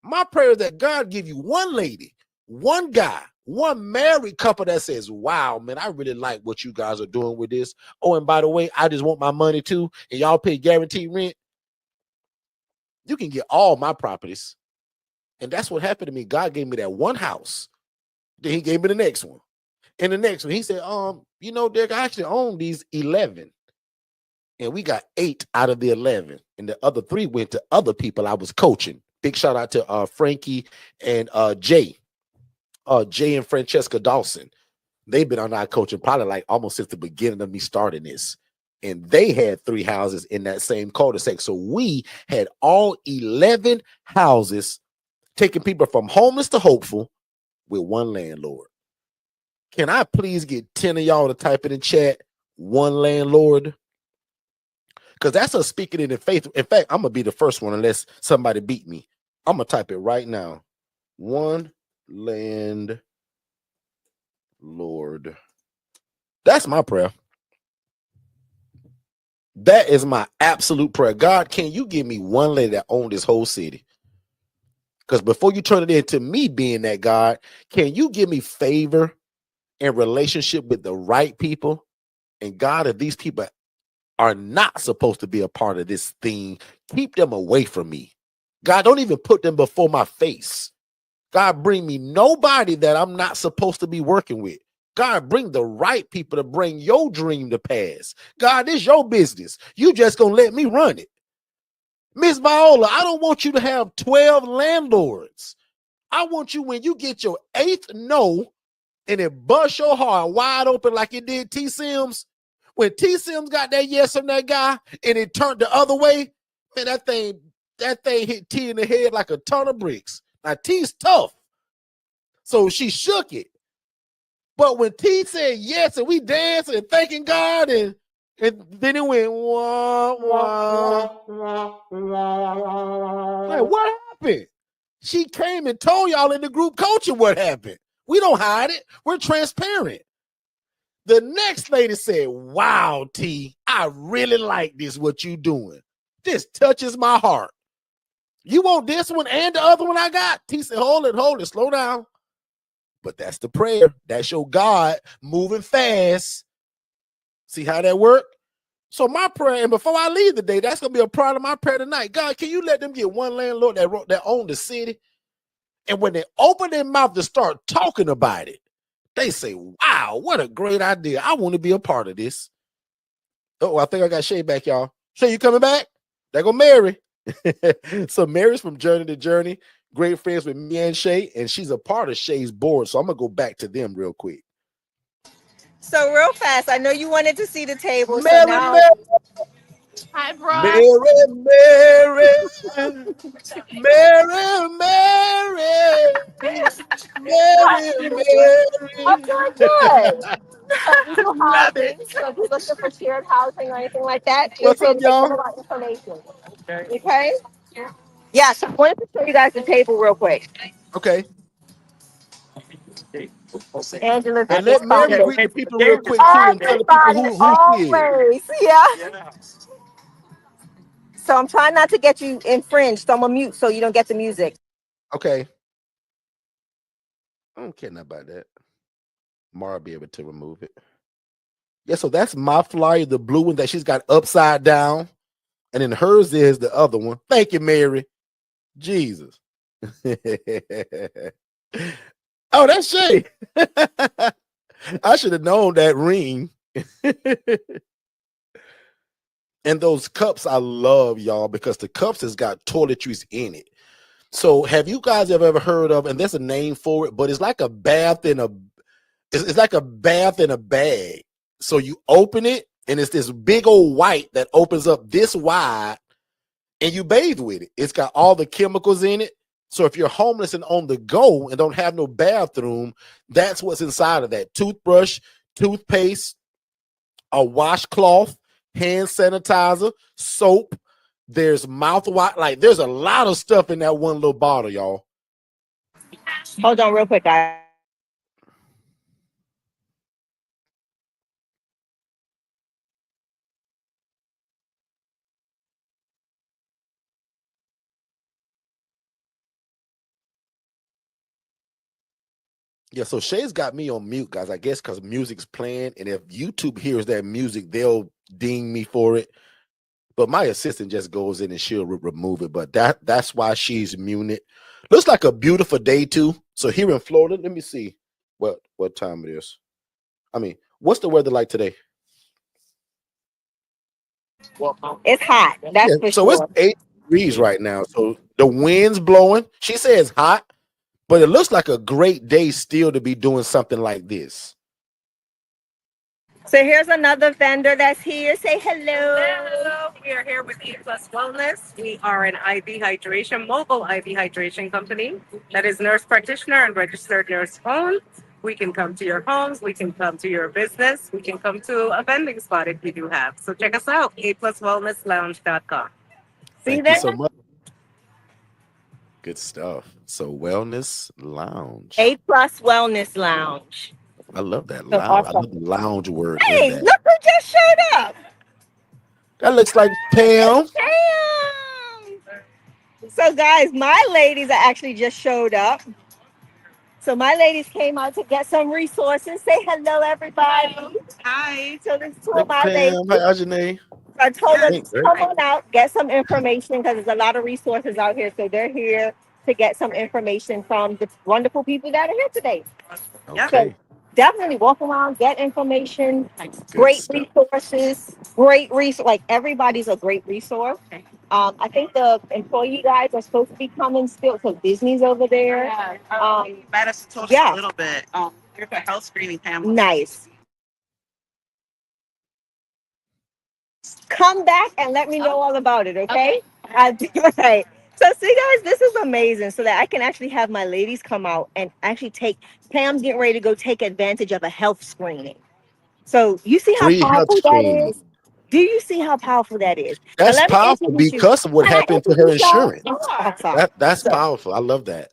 My prayer is that God give you one lady, one guy, one married couple that says, wow, man, I really like what you guys are doing with this. Oh, and by the way, I just want my money too, and y'all pay guaranteed rent. You can get all my properties. And that's what happened to me. God gave me that one house. Then he gave me the next one. And the next one, he said, Derrick, I actually own these 11. and we got 8 out of the 11, and the other 3 went to other people I was coaching. Big shout out to Frankie and Jay and Francesca Dawson. They've been on our coaching probably like almost since the beginning of me starting this. And they had 3 houses in that same cul-de-sac. So we had all 11 houses taking people from homeless to hopeful with one landlord. Can I please get 10 of y'all to type it in chat? One landlord. Because that's us speaking it in faith. In fact, I'm going to be the first one unless somebody beat me. I'm going to type it right now. One landlord. That's my prayer. That is my absolute prayer. God, can you give me one lady that owns this whole city? Because before you turn it into me being that God, can you give me favor and relationship with the right people? And God, if these people are not supposed to be a part of this thing, keep them away from me. God, don't even put them before my face. God, bring me nobody that I'm not supposed to be working with. God, bring the right people to bring your dream to pass. God, this your business. You just gonna let me run it. Miss Viola, I don't want you to have 12 landlords. I want you, when you get your 8th no and it bust your heart wide open like it did T Sims. When T Sims got that yes from that guy and it turned the other way, man, that thing hit T in the head like a ton of bricks. Now T's tough, so she shook it. But when T said yes and we danced and thanking God and then it went wah, wah, wah, wah. Like, what happened? She came and told y'all in the group coaching what happened. We don't hide it. We're transparent. The next lady said, wow, T, I really like this, what you doing. This touches my heart. You want this one and the other one I got? T said, hold it, slow down. But that's the prayer. That's your God moving fast. See how that worked? So my prayer, and before I leave today, that's going to be a part of my prayer tonight. God, can you let them get one landlord that own the city? And when they open their mouth to start talking about it, they say, wow, what a great idea. I want to be a part of this. Oh, I think I got Shay back, y'all. Shay, you coming back? There go Mary. So Mary's from Journey to Journey. Great friends with me and Shay, and she's a part of Shay's board. So I'm going to go back to them real quick. So real fast, I know you wanted to see the table. Mary, So now, Mary. hi, bro. Mary, I'm doing good. We do Love it. housing. So if you're looking for shared housing or anything like that, feel What's free up, to get y'all? our information. Okay? Yeah, so I wanted to show you guys the table real quick. Okay. Angela's And just let Mary found greet it. the people real quick, too, and tell the people Everybody, who she is. always. Yeah. So I'm trying not to get you infringed. So I'm going to mute so you don't get the music. Okay. I don't care nothing about that. Mara be able to remove it. Yeah, so that's my flyer, the blue one that she's got upside down. And then hers is the other one. Thank you, Mary. Jesus. Oh, that's Shay. I should have known that ring. And those cups I love, y'all, because the cups has got toiletries in it. So have you guys ever heard of, and there's a name for it, but it's like a bath in a, it's like a bath in a bag. So you open it and it's this big old white that opens up this wide and you bathe with it. It's got all the chemicals in it. So if you're homeless and on the go and don't have no bathroom, that's what's inside of that. Toothbrush, toothpaste, a washcloth, hand sanitizer, soap. There's mouthwash. Like, there's a lot of stuff in that one little bottle, y'all. Hold on real quick, guys. Yeah, so Shay's got me on mute, guys, I guess because music's playing. And if YouTube hears that music, they'll ding me for it. But my assistant just goes in and she'll remove it. But that's why she's muted. Looks like a beautiful day, too. So here in Florida, let me see what time it is. I mean, what's the weather like today? It's hot. That's Yeah, for so it's sure. 8 degrees right now. So the wind's blowing. She says hot, but it looks like a great day still to be doing something like this. So here's another vendor that's here. Say hello. Hello, we are here with E Plus Wellness. We are an IV hydration, mobile IV hydration company that is nurse practitioner and registered nurse owned. We can come to your homes, we can come to your business, we can come to a vending spot if we do have. So check us out, apluswellnesslounge.com. See Thank you that? so much. Good stuff. So Wellness Lounge. A Plus Wellness Lounge. I love that So lounge. I awesome. love the lounge word in Hey, that. look who just showed up. That looks like Pam. Damn. So guys, my ladies are actually just showed up. So my ladies came out to get some resources. Say hello, everybody. Hi. So there's two of Thank you, my ladies. Pam. Hi, Ajane. I told them Hey, to great. come on out, get some information because there's a lot of resources out here. So they're here to get some information from the wonderful people that are here today. So Okay. definitely walk around, get information, Good great stuff. resources, like everybody's a great resource. I think the employee guys are supposed to be coming still because Disney's over there. Madison told us Yeah. a little bit. Here's a health screening panel. Nice. Come back and let me know all about it, okay? Right. So see guys, this is amazing so that I can actually have my ladies come out and actually Pam's getting ready to go take advantage of a health screening. So you see how Free health powerful that screening. is? Do you see how powerful that is? So That's let me powerful introduce you. because of what Can I happened to her introduce y'all? insurance. Awesome. That's So, powerful. I love that.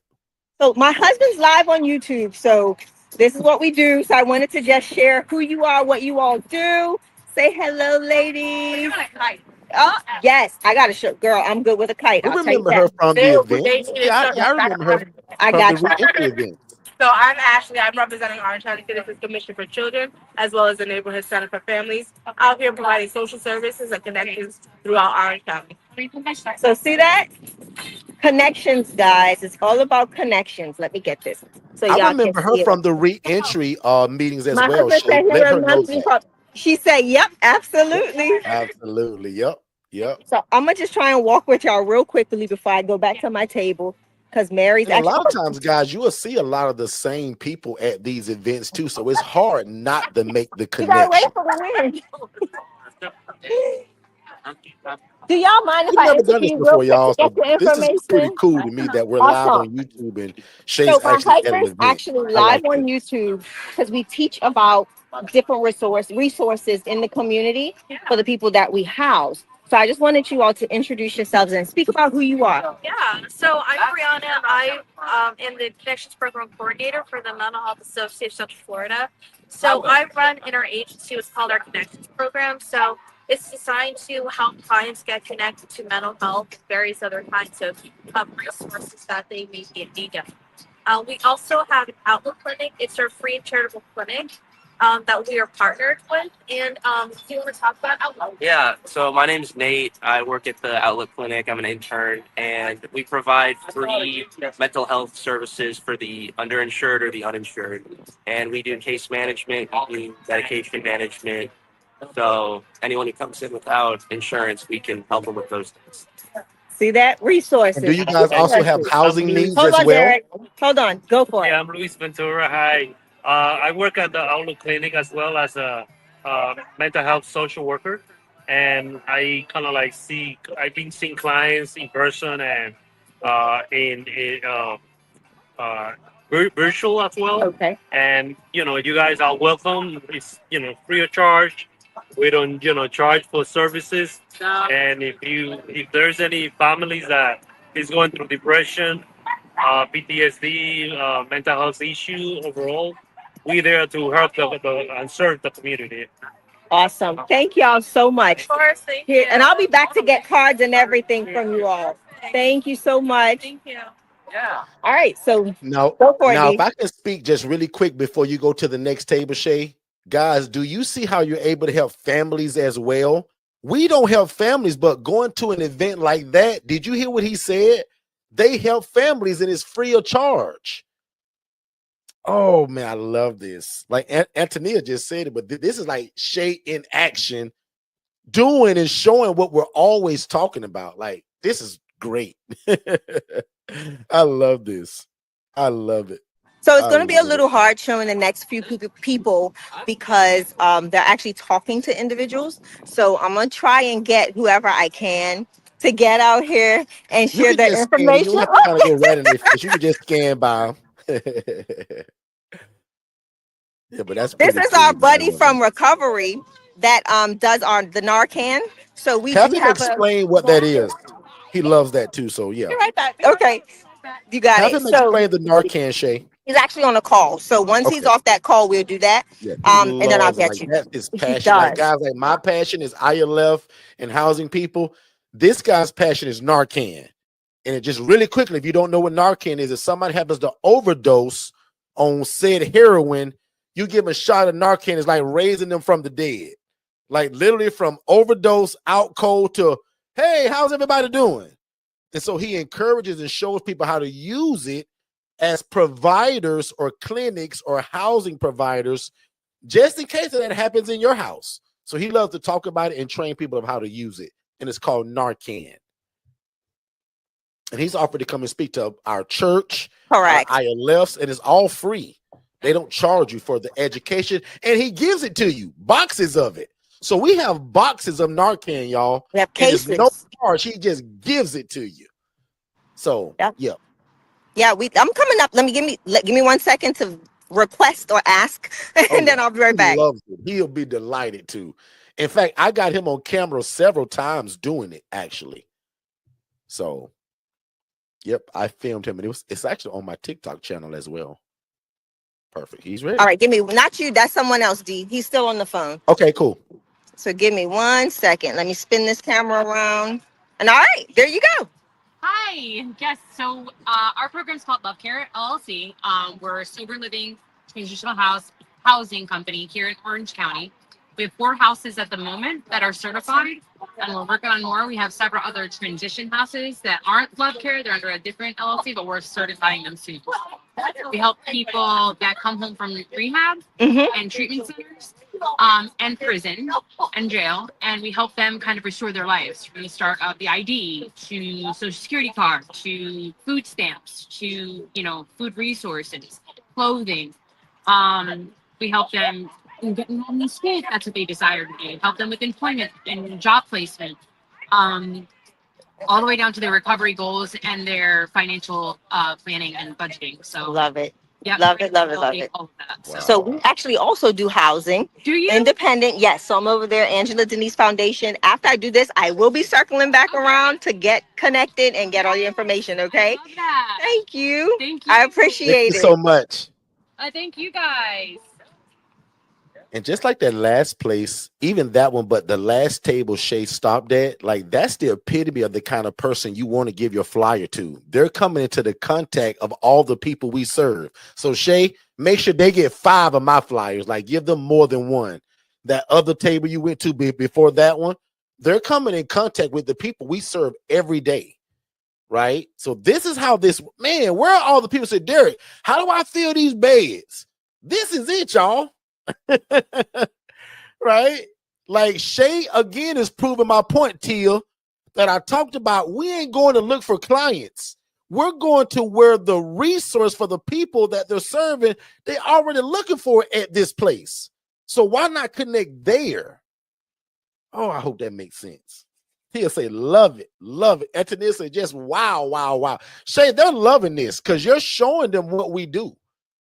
so my husband's live on YouTube. So this is what we do. So I wanted to just share who you are, what you all do. Say hello, ladies. Oh, yes. I got to show. Girl, I'm good with a kite. We I'll tell you remember that. her from the event. Yeah, I remember her I from the got you. reentry event. So I'm Ashley. I'm representing Orange County Citizens Commission for Children, as well as the Neighborhood Center for Families, out here providing social services and connections throughout Orange County. So see that? Connections, guys. It's all about connections. Let me get this so I y'all can remember her see it. from the reentry meetings as My well. husband said he Let her know reminds me that. of. She said, "Yep, absolutely." Absolutely. Yep. So I'm gonna just try and walk with y'all real quickly before I go back to my table because Mary's And a lot of actually. times, guys, you will see a lot of the same people at these events too. So it's hard not to make the You gotta wait connection. for the wind. Do y'all mind if We've I never done this interview real before, quick to y'all. get So the this is pretty information? cool to me that we're live on Awesome. YouTube and Shay's So my actually at an husband's event. actually I live like on this. YouTube because we teach about different resources in the community for the people that we house. So I just wanted you all to introduce yourselves and speak about who you are. Yeah, so I'm Brianna. I am the Connections Program Coordinator for the Mental Health Association of Florida. So I run in our agency what's called our Connections Program. So it's designed to help clients get connected to mental health and various other kinds of resources that they may be in need of. We also have an outlet clinic. It's our free and charitable clinic that we are partnered with. And do you want to talk about outlet? Yeah, so my name's Nate. I work at the Outlet Clinic. I'm an intern, and we provide free mental health services for the underinsured or the uninsured. And we do case management, we do medication management. So anyone who comes in without insurance, we can help them with those things. See that? And do Resources. you guys also have housing needs Hold as on, well? Derrick. Hold on. Go for it. Yeah, I'm Luis Ventura. Hi. I work at the Outlook Clinic as well as a mental health social worker. And I kind of like I've been seeing clients in person and in virtual as well. Okay. And, you guys are welcome. It's, free of charge. We don't, charge for services. And if there's any families that is going through depression, PTSD, mental health issue overall, we there to help and serve the community. Awesome. Thank y'all so much. Of course, thank Here, you. and I'll be back to get cards and everything from you all. Thank you so much. Thank you. Yeah. All right, so Now, go for it, now, D. if I can speak just really quick before you go to the next table, Shay, guys, do you see how you're able to help families as well? We don't help families, but going to an event like that, did you hear what he said? They help families and it's free of charge. Oh man, I love this. Like Antonia just said it, but this is like Shay in action, doing and showing what we're always talking about. Like, this is great. I love this. I love it. So it's going to be a little hard showing the next few people because they're actually talking to individuals. So I'm going to try and get whoever I can to get out here and share the information. You don't have to kind of go right in their face. You can just scan by them. Yeah, but that's this is our buddy from recovery that does the Narcan. So we have him explain what that is. He loves that too. So yeah. Right back. Okay, you got have it. Have him explain the Narcan, Shay. He's actually on a call. So once he's off that call, we'll do that. Yeah, and then I'll get you. That's his passion. Like, guys, like my passion is ILF and housing people. This guy's passion is Narcan. And it just really quickly, if you don't know what Narcan is, if somebody happens to overdose on said heroin, you give them a shot of Narcan, it's like raising them from the dead. Like literally from overdose, out cold to, hey, how's everybody doing? And so he encourages and shows people how to use it as providers or clinics or housing providers, just in case that happens in your house. So he loves to talk about it and train people of how to use it. And it's called Narcan. And he's offered to come and speak to our church, correct, our ILFs, and it's all free. They don't charge you for the education, and he gives it to you, boxes of it. So we have boxes of Narcan, y'all. We have cases. No charge. He just gives it to you. So yeah. Yeah, I'm coming up. Give me 1 second to request or ask, and then I'll be right back. Loves it. He'll be delighted to. In fact, I got him on camera several times doing it, actually. So, yep, I filmed him, and it's actually on my TikTok channel as well. Perfect. He's ready. All right, not you. That's someone else, D. He's still on the phone. Okay, cool. So give me 1 second. Let me spin this camera around. And all right, there you go. Hi. Yes. So our program is called Love Care LLC. We're a sober living transitional housing company here in Orange County. We have 4 houses at the moment that are certified, and we're working on more. We have several other transition houses that aren't Love Care. They're under a different LLC, but we're certifying them soon. We help people that come home from rehab and treatment centers and prison and jail, and we help them kind of restore their lives from the start of the ID to Social Security card to food stamps to food resources, clothing. We help them getting on the street. That's what they desire to do. Help them with employment and job placement. All the way down to their recovery goals and their financial planning and budgeting. So love it. Yeah, love it. All of that. Wow. So we actually also do housing. Do you? Independent, yes. So I'm over there, Angela Denise Foundation. After I do this, I will be circling back around to get connected and get all the information, okay? I love that. Thank you. Thank you. I appreciate it. Thank you so much. Thank you guys. And just like that last place, even that one, but the last table Shay stopped at, like that's the epitome of the kind of person you want to give your flyer to. They're coming into the contact of all the people we serve. So Shay, make sure they get 5 of my flyers, like give them more than one. That other table you went to before that one, they're coming in contact with the people we serve every day. Right? So this is how man, where are all the people say, Derrick, how do I fill these beds? This is it, y'all. Right? Like Shay again is proving my point, Tia, that I talked about. We ain't going to look for clients. We're going to where the resource for the people that they're serving, they already looking for at this place. So why not connect there? Oh, I hope that makes sense. Tia say, love it, love it. Antonia say, just wow, wow, wow. Shay, they're loving this because you're showing them what we do.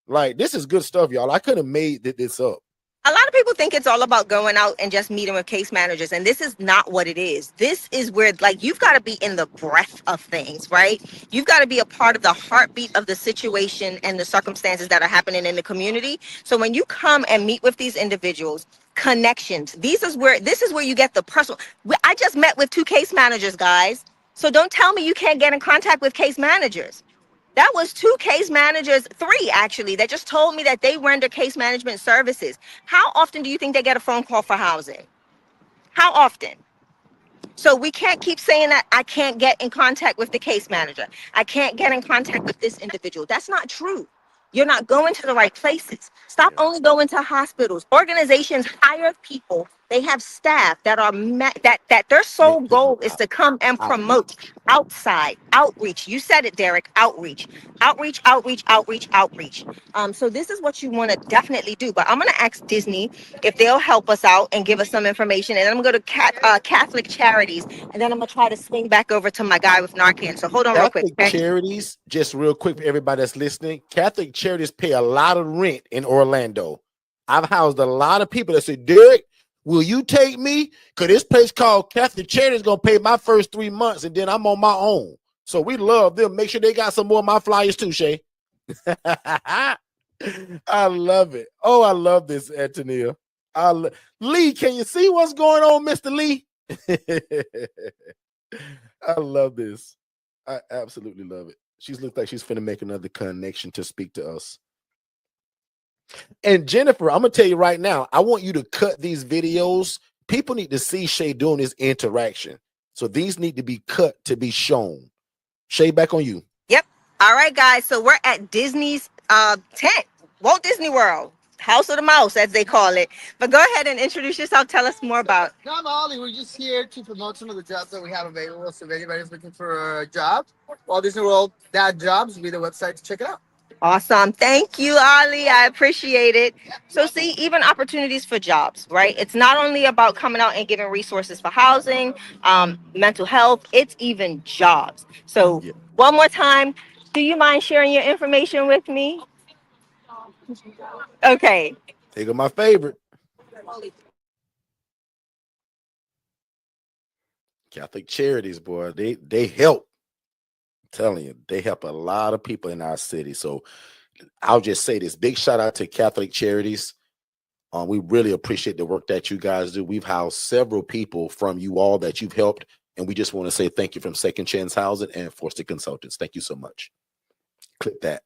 Like, this is good stuff, y'all. I could have made this up. A lot of people think it's all about going out and just meeting with case managers, and this is not what it is. This is where, like, you've got to be in the breath of things, right? You've got to be a part of the heartbeat of the situation and the circumstances that are happening in the community. So when you come and meet with these individuals, connections, this is where you get the personal. I just met with 2 case managers, guys. So don't tell me you can't get in contact with case managers. That was 2 case managers, 3 actually, that just told me that they render case management services. How often do you think they get a phone call for housing? How often? So we can't keep saying that I can't get in contact with the case manager. I can't get in contact with this individual. That's not true. You're not going to the right places. Stop only going to hospitals. Organizations hire people They have staff that are that their sole goal is to come and promote outside outreach. You said it, Derrick. Outreach. So this is what you want to definitely do. But I'm going to ask Disney if they'll help us out and give us some information. And then I'm going to go to Catholic Charities. And then I'm going to try to swing back over to my guy with Narcan. So hold on real quick. Catholic Charities, just real quick for everybody that's listening, Catholic Charities pay a lot of rent in Orlando. I've housed a lot of people that say, Derrick, will you take me? Because this place called Catholic Charities is going to pay my first 3 months, and then I'm on my own. So we love them. Make sure they got some more of my flyers too, Shay. I love it. Oh, I love this, Antonia. Lee, can you see what's going on, Mr. Lee? I love this. I absolutely love it. She's looked like she's finna make another connection to speak to us. And Jennifer, I'm gonna tell you right now, I want you to cut these videos. People need to see Shay doing this interaction. So these need to be cut to be shown. Shay, back on you. Yep. All right, guys. So we're at Disney's tent, Walt Disney World, House of the Mouse, as they call it. But go ahead and introduce yourself. Tell us more about. No, I'm Ollie. We're just here to promote some of the jobs that we have available. So if anybody's looking for a job, Walt Disney World Jobs will be the website to check it out. Awesome. Thank you, Ali. I appreciate it. So see, even opportunities for jobs, right? It's not only about coming out and giving resources for housing, mental health, it's even jobs. So one more time, do you mind sharing your information with me? Okay. Take my favorite. Catholic Charities, boy, they help. I'm telling you, they help a lot of people in our city. So I'll just say this, big shout out to Catholic Charities. We really appreciate the work that you guys do. We've housed several people from you all that you've helped, and we just want to say thank you from Second Chance Housing and Forston Consultants. Thank you so much. Click that.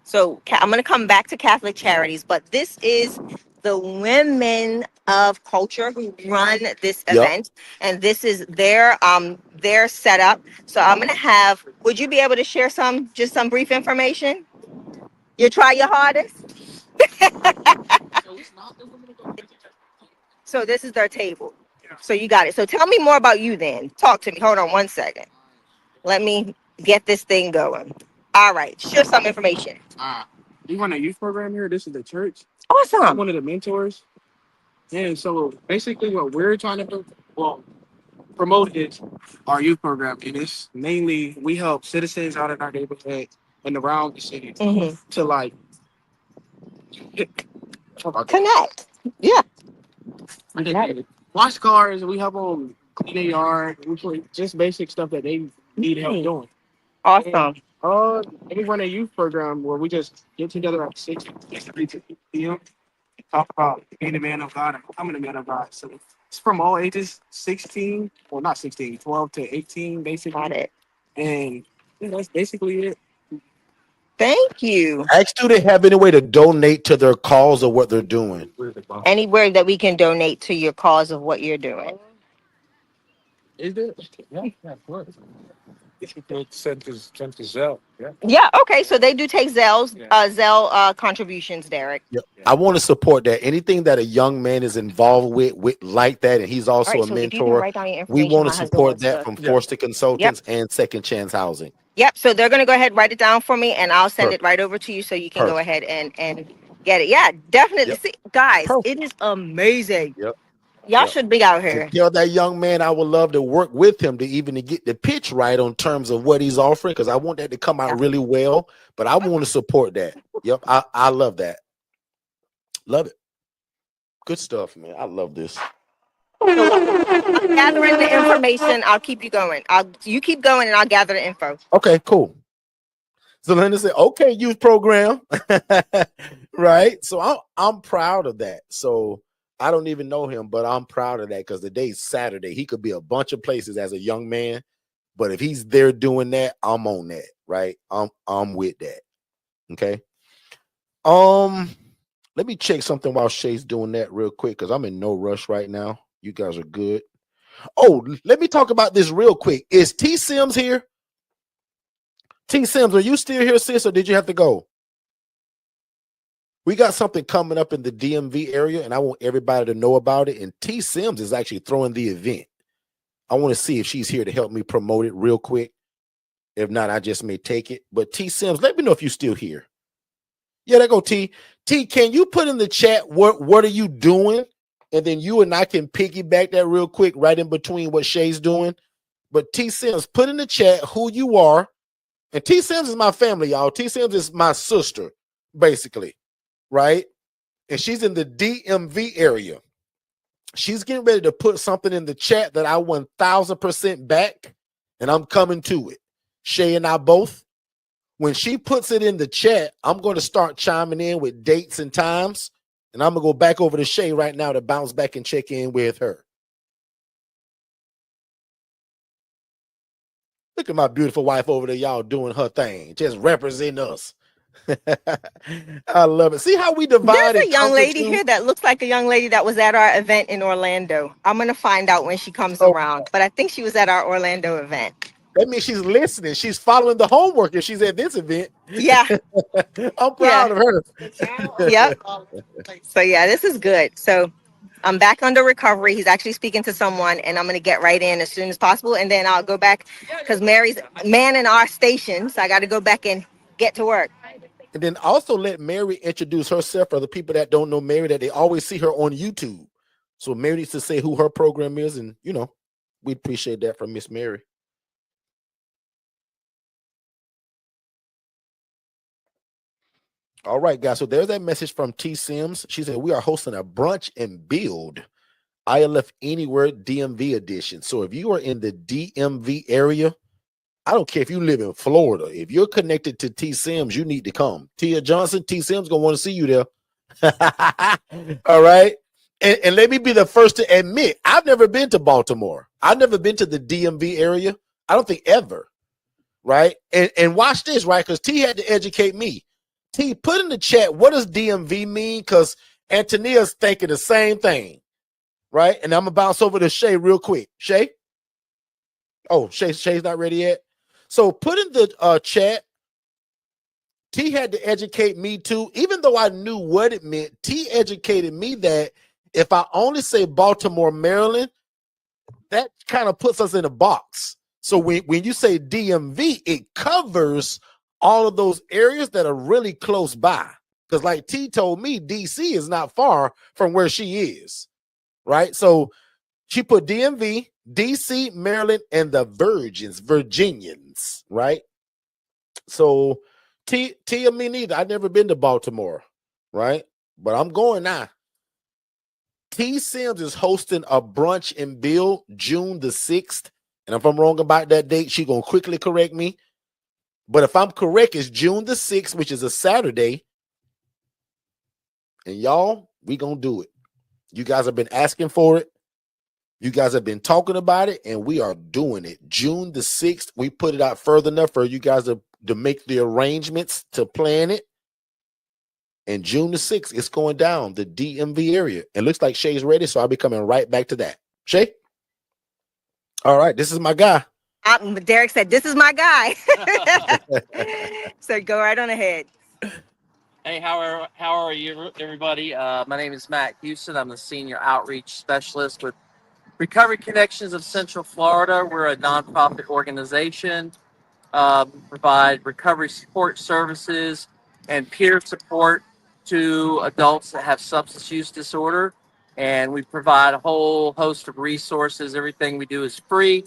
So I'm going to come back to Catholic Charities, but this is the women of culture who run this event, and this is their setup. So I'm going to have, would you be able to share some brief information? You try your hardest. So this is their table. So you got it. So tell me more about you then. Talk to me. Hold on one second. Let me get this thing going. All right. Share some information. We run a youth program here. This is the church. Awesome. I'm one of the mentors. And so basically what we're trying to do, promote is our youth program. And it's mainly, we help citizens out in our neighborhood and around the city to like connect. Yeah. Wash cars. We help them clean their yard. We put just basic stuff that they need help doing. Awesome. And we run a youth program where we just get together at 6 p.m. talk about being a man of God and becoming a man of God. So it's from all ages, 12 to 18, basically. Got it. And that's basically it. Thank you. Ask, do they have any way to donate to their cause or what they're doing? Anywhere that we can donate to your cause of what you're doing. Is there? Yeah, of course. Send to Zelle. Yeah, okay. So they do take Zelle contributions, Derrick. Yep. I want to support that. Anything that a young man is involved with like that, and he's also a mentor. We want to support that from Forston Consultants and Second Chance Housing. Yep. So they're going to go ahead and write it down for me, and I'll send it right over to you so you can go ahead and get it. Yeah, definitely. See, guys, it is amazing. Yep. Y'all should be out here. Tell that young man I would love to work with him to get the pitch right on terms of what he's offering, because I want that to come out really well. But I want to support that. Yep, I love that. Love it. Good stuff, man. I love this. I'm gathering the information. I'll keep you going. You keep going, and I'll gather the info. Okay, cool. So Linda said, "Okay, youth program." Right. So I'm proud of that. So. I don't even know him, but I'm proud of that because the day's Saturday. He could be a bunch of places as a young man, but if he's there doing that, I'm on that, right? I'm with that. Okay. Let me check something while Shay's doing that real quick because I'm in no rush right now. You guys are good. Oh, let me talk about this real quick. Is T Sims here? T Sims, are you still here, sis, or did you have to go? We got something coming up in the DMV area, and I want everybody to know about it. And T Sims is actually throwing the event. I want to see if she's here to help me promote it real quick. If not, I just may take it. But T Sims, let me know if you're still here. Yeah, there go T. T, can you put in the chat what are you doing? And then you and I can piggyback that real quick right in between what Shay's doing. But T Sims, put in the chat who you are. And T Sims is my family, y'all. T Sims is my sister, basically, right? And she's in the DMV area. She's getting ready to put something in the chat that I 1000% back, and I'm coming to it. Shay and I both. When she puts it in the chat, I'm going to start chiming in with dates and times, and I'm going to go back over to Shay right now to bounce back and check in with her. Look at my beautiful wife over there, y'all doing her thing, just representing us. I love it. See how we divide. There's a young lady here that looks like a young lady that was at our event in Orlando. I'm going to find out when she comes around, but I think she was at our Orlando event. That means she's listening. She's following the homework if she's at this event. Yeah. I'm proud of her. Yep. So yeah, this is good. So I'm back under recovery. He's actually speaking to someone, and I'm going to get right in as soon as possible. And then I'll go back because Mary's manning our station. So I got to go back and get to work. And then also let Mary introduce herself for the people that don't know Mary, that they always see her on YouTube. So Mary needs to say who her program is. And, you know, we appreciate that from Miss Mary. All right, guys. So there's that message from T Sims. She said, we are hosting a brunch and build ILF Anywhere DMV edition. So if you are in the DMV area, I don't care if you live in Florida. If you're connected to T Sims, you need to come. Tia Johnson, T Sims gonna want to see you there. All right. And let me be the first to admit, I've never been to Baltimore. I've never been to the DMV area. I don't think ever. Right. And watch this, right? Because T had to educate me. T, put in the chat, what does DMV mean? Because Antonia's thinking the same thing. Right. And I'm gonna bounce over to Shay real quick. Shay? Oh, Shay's not ready yet. So put in the chat, T had to educate me too. Even though I knew what it meant, T educated me that if I only say Baltimore, Maryland, that kind of puts us in a box. So when you say DMV, it covers all of those areas that are really close by. Because like T told me, DC is not far from where she is, right? So she put DMV, DC, Maryland, and the Virginians, right? So Tia, me neither. I've never been to Baltimore, right? But I'm going now. T Sims is hosting a brunch and build June the 6th. And if I'm wrong about that date, she's going to quickly correct me. But if I'm correct, it's June the 6th, which is a Saturday. And y'all, we going to do it. You guys have been asking for it. You guys have been talking about it, and we are doing it. June the 6th, we put it out further enough for you guys to make the arrangements to plan it. And June the 6th, it's going down the DMV area. It looks like Shay's ready, so I'll be coming right back to that. Shay? All right, this is my guy. Derrick said, this is my guy. So go right on ahead. Hey, how are you, everybody? My name is Matt Houston. I'm the Senior Outreach Specialist with Recovery Connections of Central Florida. We're a nonprofit organization. Provide recovery support services and peer support to adults that have substance use disorder. And we provide a whole host of resources. Everything we do is free.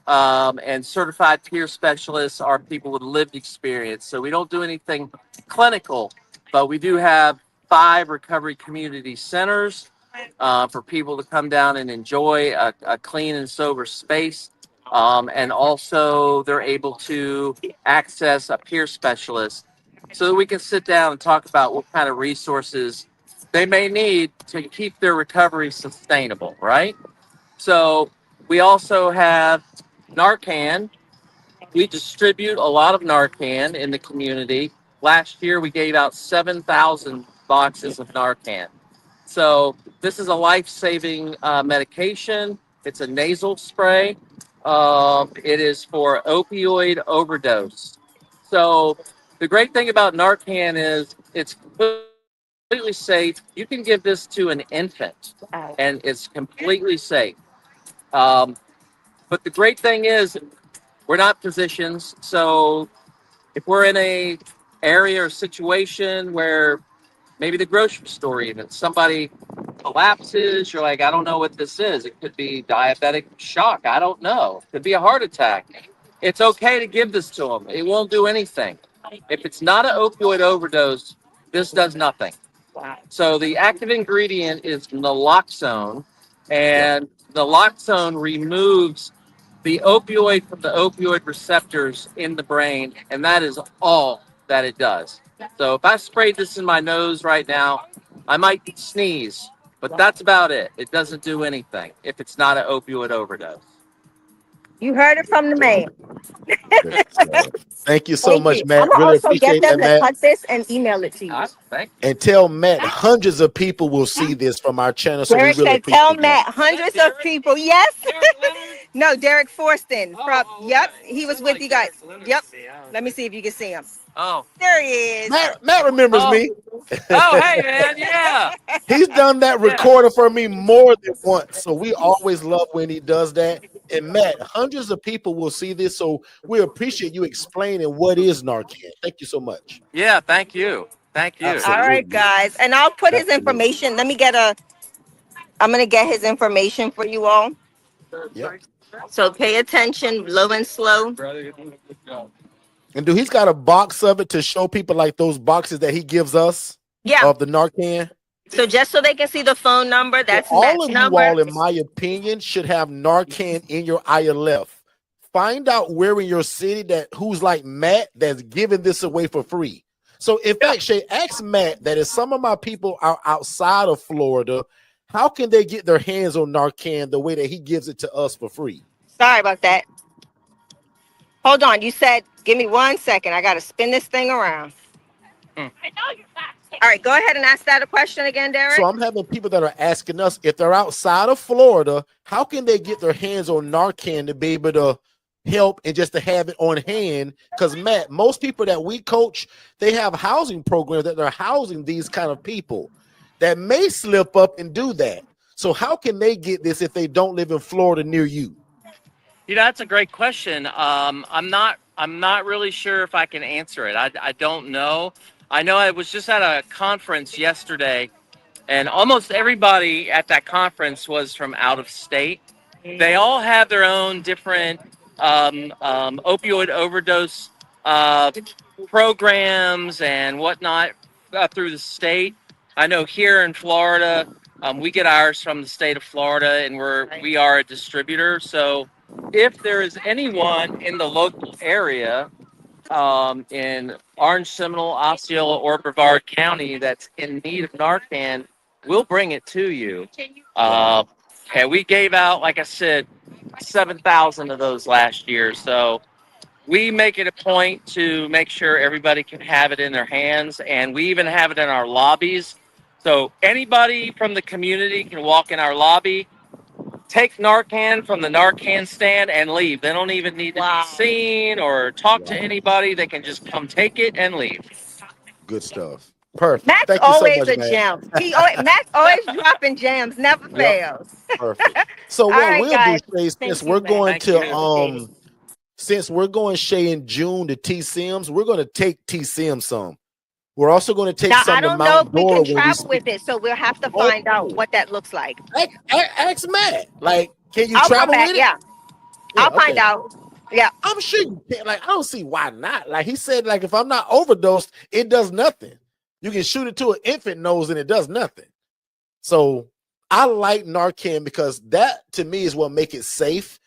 And certified peer specialists are people with lived experience. So we don't do anything clinical, but we do have 5 recovery community centers for people to come down and enjoy a clean and sober space. And also they're able to access a peer specialist so that we can sit down and talk about what kind of resources they may need to keep their recovery sustainable, right? So we also have Narcan. We distribute a lot of Narcan in the community. Last year, we gave out 7,000 boxes of Narcan. So this is a life-saving medication. It's a nasal spray. It is for opioid overdose. So the great thing about Narcan is it's completely safe. You can give this to an infant, and it's completely safe. Um, but the great thing is, we're not physicians, so if we're in a area or situation where maybe the grocery store, even somebody collapses, you're like, I don't know what this is. It could be diabetic shock. I don't know. It could be a heart attack. It's okay to give this to them. It won't do anything. If it's not an opioid overdose, this does nothing. So the active ingredient is naloxone, and naloxone removes the opioid from the opioid receptors in the brain, and that is all that it does. So if I sprayed this in my nose right now, I might sneeze, but that's about it. It doesn't do anything if it's not an opioid overdose. You heard it from the man. Thank you so Thank much, you. I'm Matt. gonna Really also get appreciate them that, to Matt. cut this and email it to you. Thank And tell Matt hundreds of people will see this from our channel, so we Derrick really said, "Tell appreciate that. Matt, hundreds of people." Yes. No, Derrick Forston. From yep, he was with you guys. Yep. Let me see if you can see him. Oh, There he is. Matt remembers oh, me. oh, hey man, yeah, He's done that yeah. recording for me more than once, so we always love when he does that. And Matt, hundreds of people will see this, so we appreciate you explaining what is Narcan. Thank you so much. Yeah, thank you. Thank you. All right, Absolutely. guys, and I'll put his Absolutely. information. Let me get a. I'm gonna get his information for you all. Yep. So pay attention, low and slow. And he's got a box of it to show people, like those boxes that he gives us Yeah. of the Narcan. So just so they can see the phone number, that's So all Matt's of you number. all, in my opinion, should have Narcan in your ILF. Find out where in your city that who's like Matt that's giving this away for free. So in fact, Shay, ask Matt that if some of my people are outside of Florida, how can they get their hands on Narcan the way that he gives it to us for free? Sorry about that. Hold on. You said, give me 1 second. I got to spin this thing around. All right. Go ahead and ask that a question again, Derrick. So I'm having people that are asking us if they're outside of Florida, how can they get their hands on Narcan to be able to help and just to have it on hand? Because Matt, most people that we coach, they have housing programs that they're housing these kind of people that may slip up and do that. So how can they get this if they don't live in Florida near you? You know, that's a great question. I'm not really sure if I can answer it. I don't know. I know I was just at a conference yesterday, and almost everybody at that conference was from out of state. They all have their own different opioid overdose programs and whatnot through the state. I know here in Florida, we get ours from the state of Florida, and we are a distributor. So if there is anyone in the local area in Orange, Seminole, Osceola, or Brevard County that's in need of Narcan, we'll bring it to you. And we gave out, like I said, 7,000 of those last year. So we make it a point to make sure everybody can have it in their hands, and we even have it in our lobbies. So anybody from the community can walk in our lobby, take Narcan from the Narcan stand, and leave. They don't even need to be seen or talk to anybody. They can just come take it and leave. Good stuff. Perfect. Matt's Thank you so always much, a Matt. gem. Matt's always dropping gems, never fails. Perfect. So All what right, we'll guys. do, Shay, Thank since you, we're Matt. going Thank you. to since we're going, Shay, in June to T Sims, we're going to take T Sims some. We're also going to take Now, some I to don't know Mount if we Dora can when we travel with it, so we'll have to Oh. find out what that looks like. Ask Matt. Like, can you I'll come travel back. with it? Yeah, I'll find out. Yeah. I'm sure you can. Like, I don't see why not. Like he said, like if I'm not overdosed, it does nothing. You can shoot it to an infant nose and it does nothing. So I like Narcan because that to me is what makes it safe.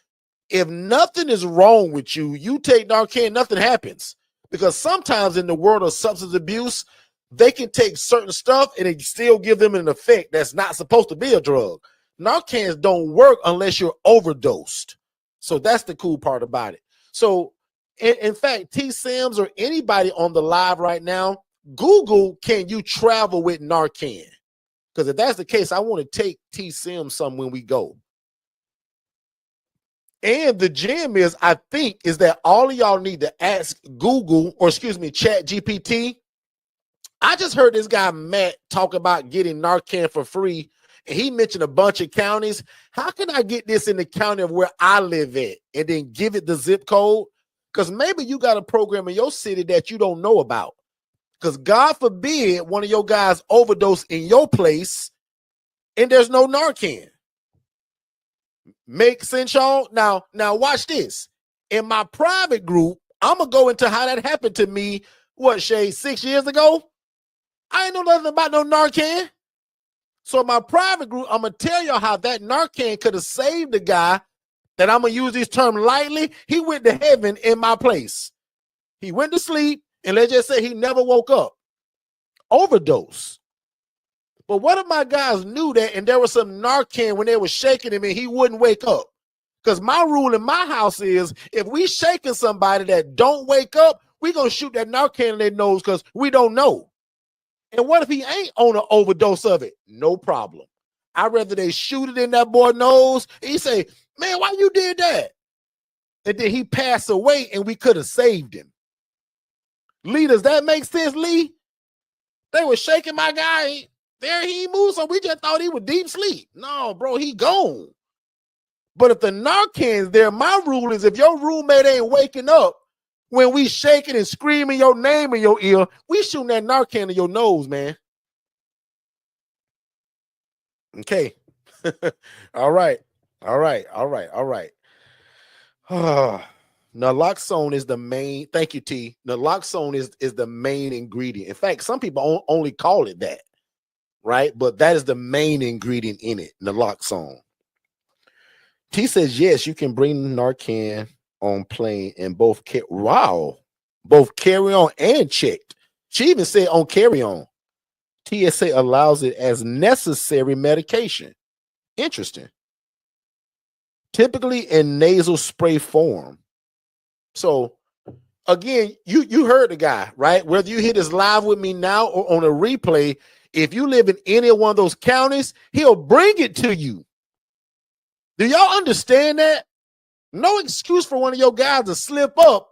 If nothing is wrong with you, you take Narcan, nothing happens. Because sometimes in the world of substance abuse, they can take certain stuff and it still give them an effect that's not supposed to be a drug. Narcans don't work unless you're overdosed. So that's the cool part about it. So in fact, T Sims or anybody on the live right now, Google, can you travel with Narcan? Because if that's the case, I want to take T Sims some when we go. And the gem is, I think, is that all of y'all need to ask Google, or excuse me, Chat GPT, I just heard this guy Matt talk about getting Narcan for free, and he mentioned a bunch of counties. How can I get this in the county of where I live at and then give it the zip code? Because maybe you got a program in your city that you don't know about. Because God forbid one of your guys overdose in your place and there's no Narcan. Make sense, y'all? Now watch this. In my private group, I'm going to go into how that happened to me, what, Shay, 6 years ago? I ain't know nothing about no Narcan. So in my private group, I'm going to tell y'all how that Narcan could have saved the guy that I'm going to use this term lightly. He went to heaven in my place. He went to sleep, and let's just say he never woke up. Overdose. But what if my guys knew that and there was some Narcan when they were shaking him and he wouldn't wake up? Because my rule in my house is if we shaking somebody that don't wake up, we going to shoot that Narcan in their nose because we don't know. And what if he ain't on an overdose of it? No problem. I'd rather they shoot it in that boy's nose and he say, man, why you did that? And then he passed away and we could have saved him. Lee, does that make sense, Lee? They were shaking my guy. There he moved, so we just thought he was deep sleep. No, bro, he gone. But if the Narcan's there, my rule is if your roommate ain't waking up when we shaking and screaming your name in your ear, we shooting that Narcan in your nose, man. Okay. All right. Naloxone is the main. Thank you, T. Naloxone is the main ingredient. In fact, some people only call it that, right? But that is the main ingredient in it, naloxone. T says, yes, you can bring Narcan on plane and both carry on and checked. She even said on carry on. TSA allows it as necessary medication. Interesting. Typically in nasal spray form. So again, you heard the guy, right? Whether you hear this live with me now or on a replay, if you live in any one of those counties, he'll bring it to you. Do y'all understand that? No excuse for one of your guys to slip up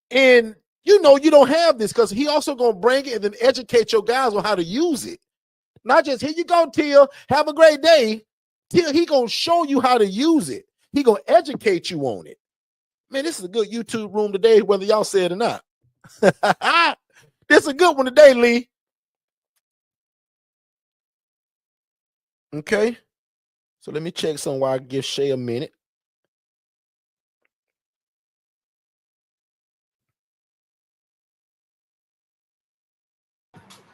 and you don't have this because he also going to bring it and then educate your guys on how to use it. Not just, here you go, Tia, have a great day. Tia, he going to show you how to use it. He going to educate you on it. Man, this is a good YouTube room today, whether y'all say it or not. This is a good one today, Lee. Okay. So let me check some while I give Shay a minute.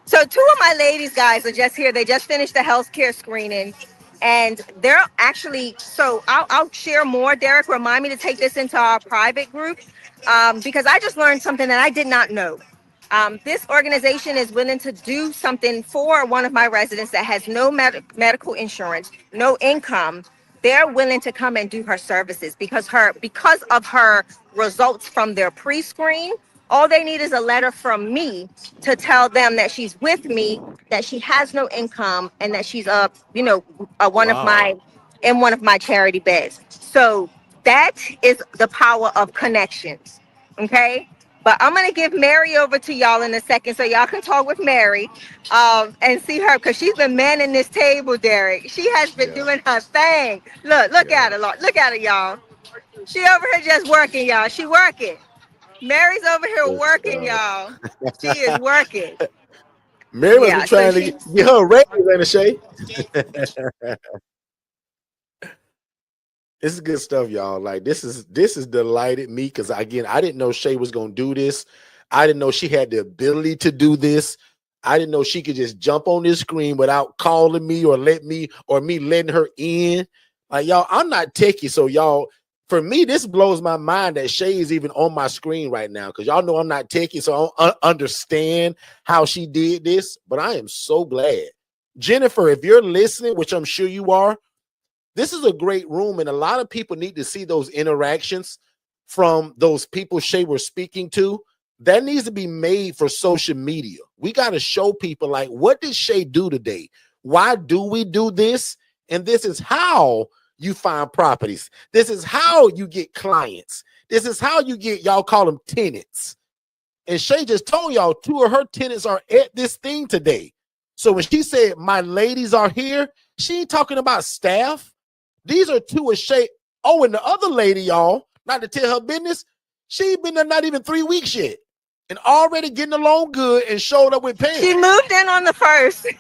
So two of my ladies, guys, are just here. They just finished the healthcare screening. And they're actually, so I'll share more. Derrick, remind me to take this into our private group because I just learned something that I did not know. This organization is willing to do something for one of my residents that has no medical insurance, no income. They're willing to come and do her services because of her results from their pre-screen. All they need is a letter from me to tell them that she's with me, that she has no income, and that she's one of my charity beds. So that is the power of connections. Okay. But I'm going to give Mary over to y'all in a second so y'all can talk with Mary and see her because she's been manning this table, Derrick. She has been doing her thing. Look at her. Look at her, y'all. She over here just working, y'all. She working. Mary's over here working, y'all. She is working. Mary must be trying to get her a raise, ain't it, Shay? This is good stuff, y'all. Like this is delighted me because again, I didn't know Shay was gonna do this. I didn't know she had the ability to do this. I didn't know she could just jump on this screen without calling me or me letting her in. Like y'all, I'm not techie, so y'all, for me, this blows my mind that Shay is even on my screen right now because y'all know I'm not techie, so I don't understand how she did this. But I am so glad, Jennifer, if you're listening, which I'm sure you are. This is a great room, and a lot of people need to see those interactions from those people Shay was speaking to. That needs to be made for social media. We got to show people, like, what did Shay do today? Why do we do this? And this is how you find properties. This is how you get clients. This is how you get, y'all call them tenants. And Shay just told y'all 2 of her tenants are at this thing today. So when she said my ladies are here, she ain't talking about staff. These are 2 of Shay. Oh, and the other lady, y'all, not to tell her business, she ain't been there not even 3 weeks yet. And already getting along good and showed up with Pam. She moved in on the 1st.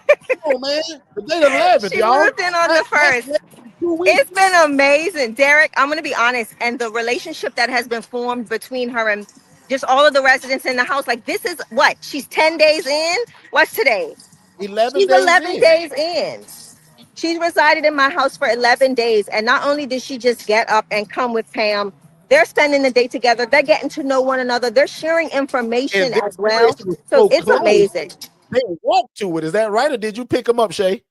Oh man, the day the 11th, She y'all. moved in on the 1st. It's been amazing, Derrick. I'm going to be honest. And the relationship that has been formed between her and just all of the residents in the house, like this is what? She's 10 days in? What's today? 11 She's days 11 in. days in. She's resided in my house for 11 days. And not only did she just get up and come with Pam, they're spending the day together. They're getting to know one another. They're sharing information And this as well. place was So so it's close. amazing. They walked to it. Is that right? Or did you pick them up, Shay?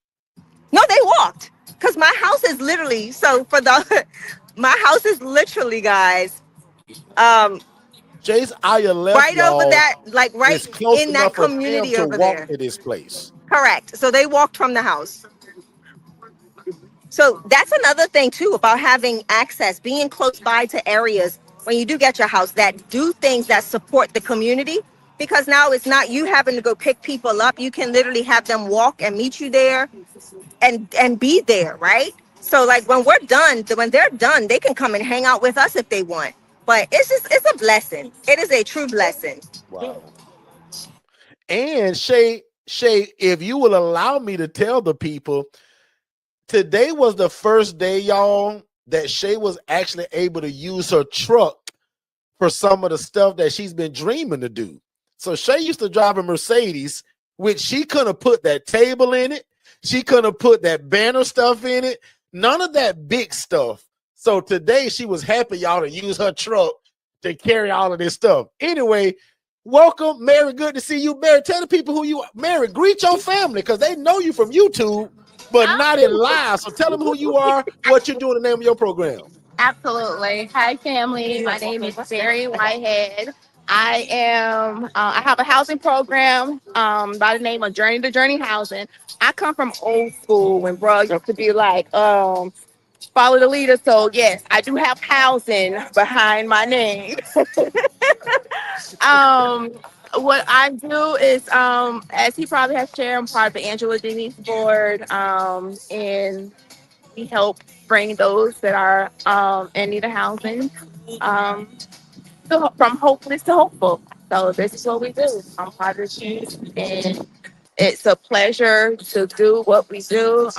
No, they walked. Because my house is literally, so for the, my house is literally, guys, Shay's ILF, right over y'all, that, like right is close in that enough for Pam community to over walk there. to this place. Correct. So they walked from the house. So that's another thing too about having access, being close by to areas when you do get your house that do things that support the community. Because now it's not you having to go pick people up. You can literally have them walk and meet you there and be there, right? So like when they're done, they can come and hang out with us if they want. But it's a blessing. It is a true blessing. Wow. And Shay, if you will allow me to tell the people, today was the first day, y'all, that Shay was actually able to use her truck for some of the stuff that she's been dreaming to do. So Shay used to drive a Mercedes, which she couldn't have put that table in it. She couldn't have put that banner stuff in it. None of that big stuff. So today she was happy, y'all, to use her truck to carry all of this stuff. Anyway, welcome, Mary. Good to see you, Mary. Tell the people who you are. Mary, greet your family because they know you from YouTube, but not in live. So tell them who you are, what you're doing, the name of your program. Absolutely. Hi, family. My name is Derrick Whitehead. I have a housing program by the name of Journey to Journey Housing. I come from old school when bro used to be like, follow the leader. So yes, I do have housing behind my name. um, what I do is, as he probably has shared, I'm part of the Angela Denise board, and we help bring those that are in need of housing from hopeless to hopeful. So this is what we do. I'm part of the team, and it's a pleasure to do what we do.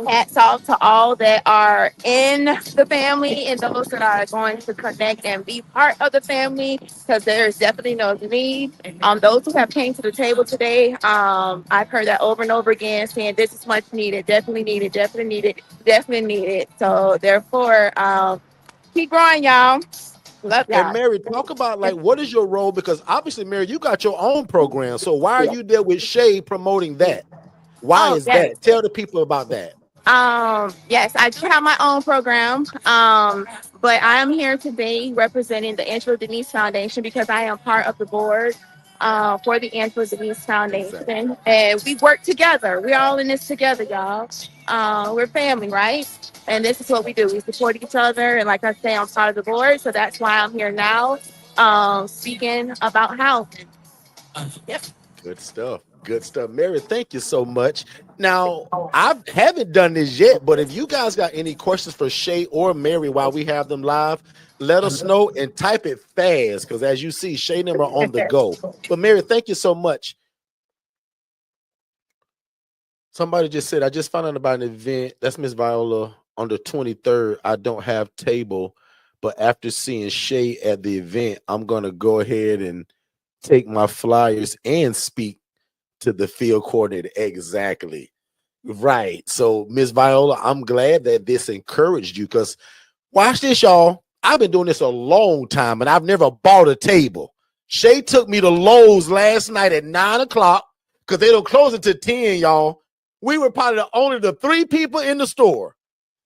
Hats off to all that are in the family and those that are going to connect and be part of the family, because there is definitely no need. Those who have came to the table today, I've heard that over and over again, saying this is much needed, definitely needed, definitely needed, definitely needed. So therefore, keep growing, y'all. Love y'all. And Mary, talk about like what is your role? Because obviously, Mary, you got your own program. So why are you there with Shay promoting that? Why is yes. that? Tell the people about that. Yes, I do have my own program. But I am here today representing the Angela Denise Foundation because I am part of the board for the Angela Denise Foundation. Exactly. And we work together. We're all in this together, y'all. We're family, right? And this is what we do. We support each other. And like I say, I'm part of the board. So that's why I'm here now speaking about housing. Yep. Good stuff. Good stuff. Mary, thank you so much. Now, I haven't done this yet, but if you guys got any questions for Shay or Mary while we have them live, let us know and type it fast because as you see, Shay and them are on the go. But Mary, thank you so much. Somebody just said, I just found out about an event. That's Miss Viola on the 23rd. I don't have table, but after seeing Shay at the event, I'm going to go ahead and take my flyers and speak to the field coordinator. Exactly. Right. So, Miss Viola, I'm glad that this encouraged you because watch this, y'all. I've been doing this a long time and I've never bought a table. Shay took me to Lowe's last night at 9 o'clock because they don't close until 10, y'all. We were probably only the 3 people in the store.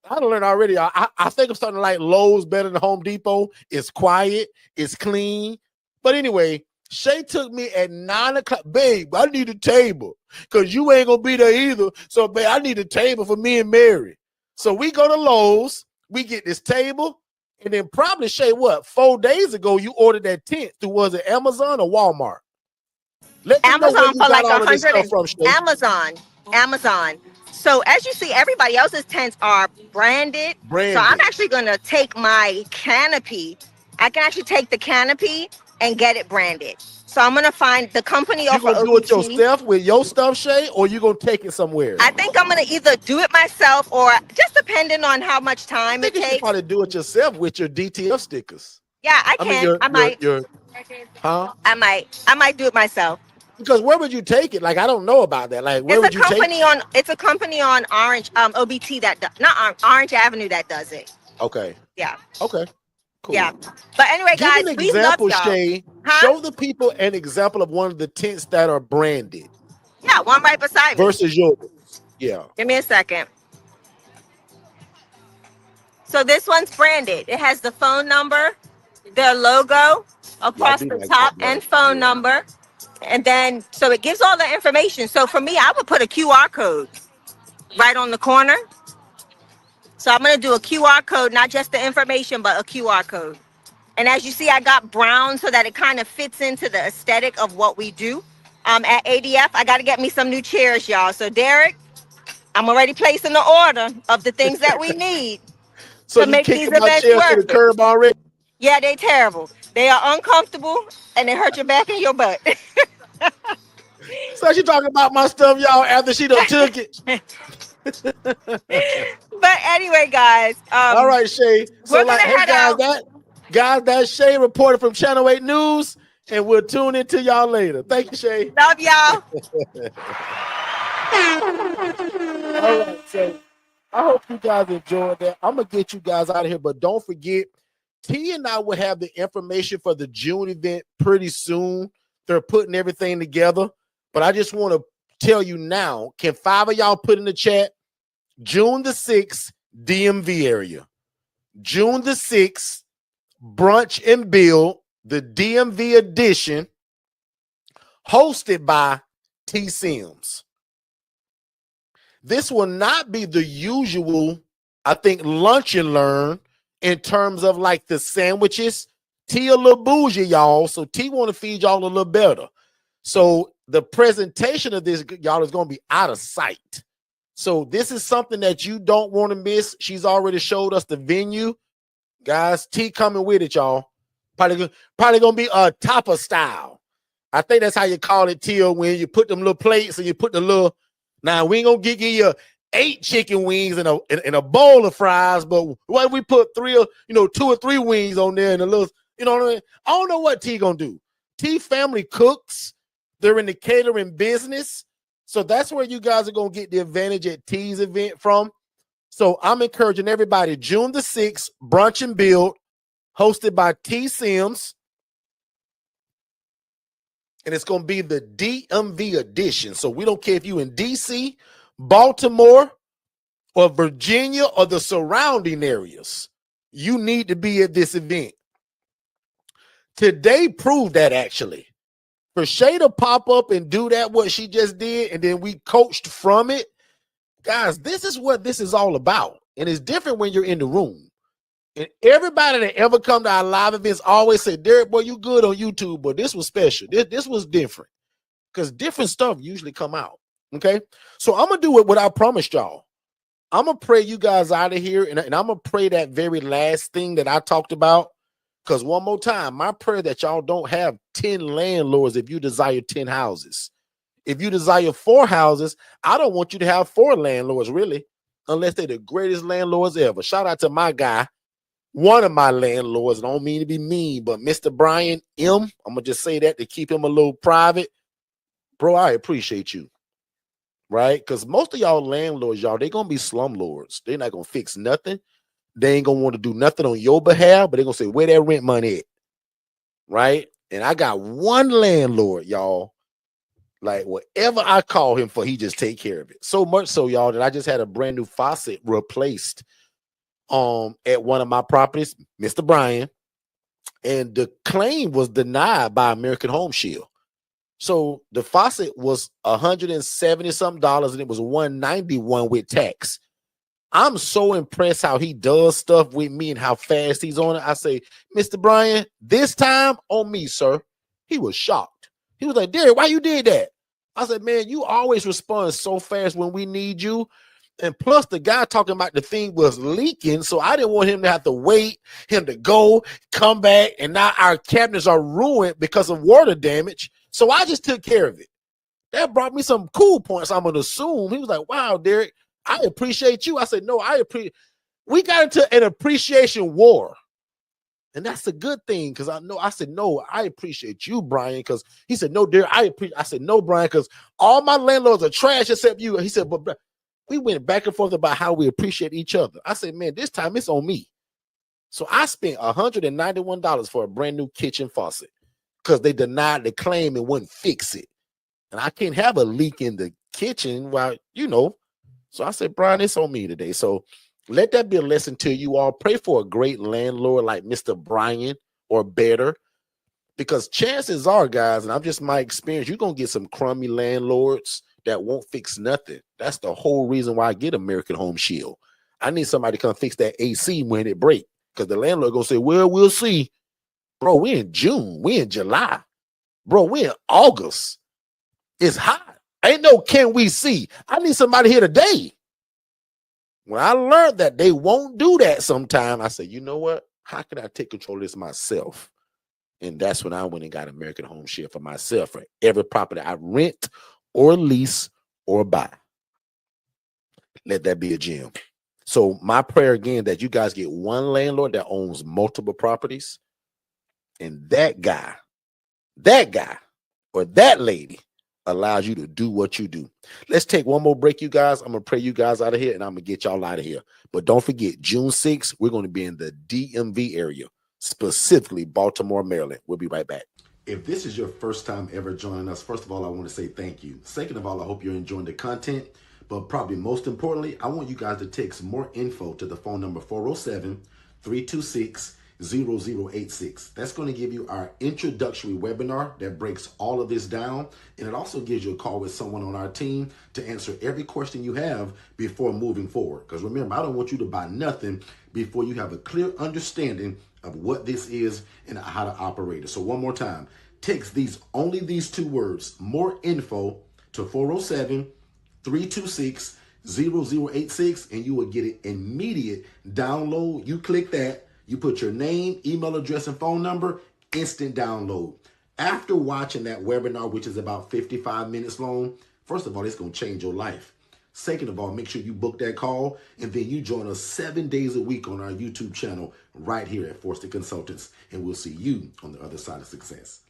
I don't learn already. I think I'm starting to like Lowe's better than Home Depot. It's quiet. It's clean. But anyway, Shay took me at 9 o'clock. Babe, I need a table because you ain't going to be there either. So, babe, I need a table for me and Mary. So we go to Lowe's. We get this table. And then probably, Shay, what, 4 days ago, you ordered that tent through, was it Amazon or Walmart? Let them know where Amazon you for got like all of this 100 stuff from, Shay. Amazon. So as you see, everybody else's tents are branded. So I'm actually gonna take my canopy. I can actually take the canopy and get it branded. So I'm gonna find the company You off of gonna do it OPT. yourself with your stuff, Shay, or you gonna take it somewhere? I think I'm gonna either do it myself or just depending on how much time I it think you should takes. probably do it yourself with your DTF stickers. Yeah, I I mean, can. I might. huh? I might do it myself. Because where would you take it? Like, I don't know about that. Like, where It's a would you take company it? on. It's a company on Orange, OBT that not Orange Avenue that does it. Okay. Yeah. Okay. Cool. Yeah. But anyway, Give guys, an we love example, y'all. Shay. Show the people an example of one of the tents that are branded. Yeah, one right beside me. Versus yours. Yeah. Give me a second. So this one's branded. It has the phone number, their logo across the top, and phone number. And then, so it gives all the information. So for me, I would put a QR code right on the corner. So I'm going to do a QR code, not just the information, but a QR code. And as you see, I got brown so that it kind of fits into the aesthetic of what we do. At ADF, I got to get me some new chairs, y'all. So Derrick, I'm already placing the order of the things that we need So to you make kicking these my events chairs to the work. curb already? Yeah, they terrible. They are uncomfortable and they hurt your back and your butt. So she talking about my stuff, y'all, after she done took it. But anyway, guys. All right, Shay. So we're like, gonna hey head guys, out. that's Shay reported from Channel 8 News, and we'll tune into y'all later. Thank you, Shay. Love y'all. All right, so I hope you guys enjoyed that. I'm gonna get you guys out of here, but don't forget, T and I will have the information for the June event pretty soon. They're putting everything together, but I just want to tell you now. Can 5 of y'all put in the chat June the 6th, DMV area? June the 6th, Brunch and Build, the DMV edition, hosted by T Sims. This will not be the usual, I think, lunch and learn in terms of like the sandwiches. T a little bougie, y'all. So T want to feed y'all a little better. So the presentation of this, y'all, is going to be out of sight. So this is something that you don't want to miss. She's already showed us the venue. Guys, T coming with it, y'all. Probably going to be a topper style. I think that's how you call it, T, when you put them little plates and you put the little. Now, we ain't going to give you 8 chicken wings and a bowl of fries, but what if we put 2 or 3 wings on there and a little, you know what I mean? I don't know what T going to do. T family cooks. They're in the catering business. So that's where you guys are going to get the advantage at T's event from. So I'm encouraging everybody, June the 6th, Brunch and Build, hosted by T Sims. And it's going to be the DMV edition. So we don't care if you in DC, Baltimore, or Virginia, or the surrounding areas. You need to be at this event. Today proved that, actually. For Shay to pop up and do that, what she just did, and then we coached from it. Guys, this is what this is all about. And it's different when you're in the room. And everybody that ever come to our live events always say, Derrick, boy, you good on YouTube, but this was special. This was different. Because different stuff usually come out. Okay? So I'm going to do what I promised y'all. I'm going to pray you guys out of here, and I'm going to pray that very last thing that I talked about. Because one more time, my prayer that y'all don't have 10 landlords if you desire 10 houses. If you desire 4 houses, I don't want you to have 4 landlords, really, unless they're the greatest landlords ever. Shout out to my guy, one of my landlords. I don't mean to be mean, but Mr. Brian M., I'm going to just say that to keep him a little private. Bro, I appreciate you, right? Because most of y'all landlords, y'all, they're going to be slumlords. They're not going to fix nothing. They ain't going to want to do nothing on your behalf, but they're going to say, where that rent money at, right? And I got one landlord, y'all, like whatever I call him for, he just take care of it. So much so, y'all, that I just had a brand new faucet replaced at one of my properties, Mr. Brian, and the claim was denied by American Home Shield. So the faucet was $170 something, and it was $191 with tax. I'm so impressed how he does stuff with me and how fast he's on it. I say, Mr. Brian, this time on me, sir. He was shocked. He was like, Derrick, why you did that? I said, man, you always respond so fast when we need you. And plus, the guy talking about the thing was leaking, so I didn't want him to have to wait, him to go, come back, and now our cabinets are ruined because of water damage. So I just took care of it. That brought me some cool points, I'm going to assume. He was like, wow, Derrick, I appreciate you. I said, no, we got into an appreciation war. And that's a good thing because I said, no, I appreciate you, Brian. Because he said, no, Derrick, I said, no, Brian, because all my landlords are trash except you. He said, but we went back and forth about how we appreciate each other. I said, man, this time it's on me. So I spent $191 for a brand new kitchen faucet because they denied the claim and wouldn't fix it. And I can't have a leak in the kitchen while, So I said, Brian, it's on me today. So let that be a lesson to you all. Pray for a great landlord like Mr. Brian or better, because chances are, guys, and I'm just my experience, you're going to get some crummy landlords that won't fix nothing. That's the whole reason why I get American Home Shield. I need somebody to come fix that AC when it breaks, because the landlord going to say, well, we'll see. Bro, we in June. We in July. Bro, we in August. It's hot. Ain't no can we see. I need somebody here today. When I learned that they won't do that sometime, I said, you know what? How can I take control of this myself? And that's when I went and got American Home Shield for myself for every property I rent or lease or buy. Let that be a gem. So my prayer again, that you guys get one landlord that owns multiple properties, and that guy or that lady allows you to do what you do. Let's take one more break, you guys. I'm going to pray you guys out of here, and I'm going to get y'all out of here. But don't forget, June 6th, we're going to be in the DMV area, specifically Baltimore, Maryland. We'll be right back. If this is your first time ever joining us, first of all, I want to say thank you. Second of all, I hope you're enjoying the content. But probably most importantly, I want you guys to text more info to the phone number 407-326-0086. That's going to give you our introductory webinar that breaks all of this down. And it also gives you a call with someone on our team to answer every question you have before moving forward. Because remember, I don't want you to buy nothing before you have a clear understanding of what this is and how to operate it. So one more time, text only these two words, more info, to 407-326-0086, and you will get an immediate download. You click that, you put your name, email address, and phone number, instant download. After watching that webinar, which is about 55 minutes long, first of all, it's going to change your life. Second of all, make sure you book that call, and then you join us 7 days a week on our YouTube channel right here at Forston Consultants, and we'll see you on the other side of success.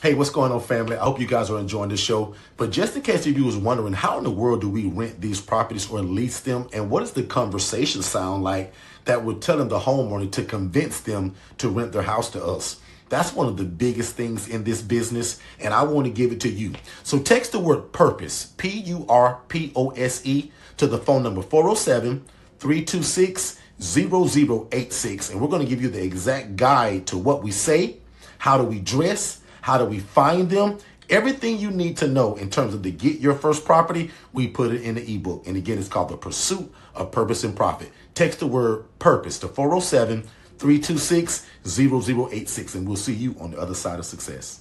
Hey, what's going on, family? I hope you guys are enjoying this show. But just in case you was wondering, how in the world do we rent these properties or lease them? And what does the conversation sound like that we're telling the homeowner to convince them to rent their house to us? That's one of the biggest things in this business, and I want to give it to you. So text the word PURPOSE, PURPOSE, to the phone number 407-326-0086. And we're going to give you the exact guide to what we say, how do we dress, how do we find them, everything you need to know in terms of to get your first property. We put it in the ebook. And again, it's called The Pursuit of Purpose and Profit. Text the word PURPOSE to 407-326-0086, and we'll see you on the other side of success.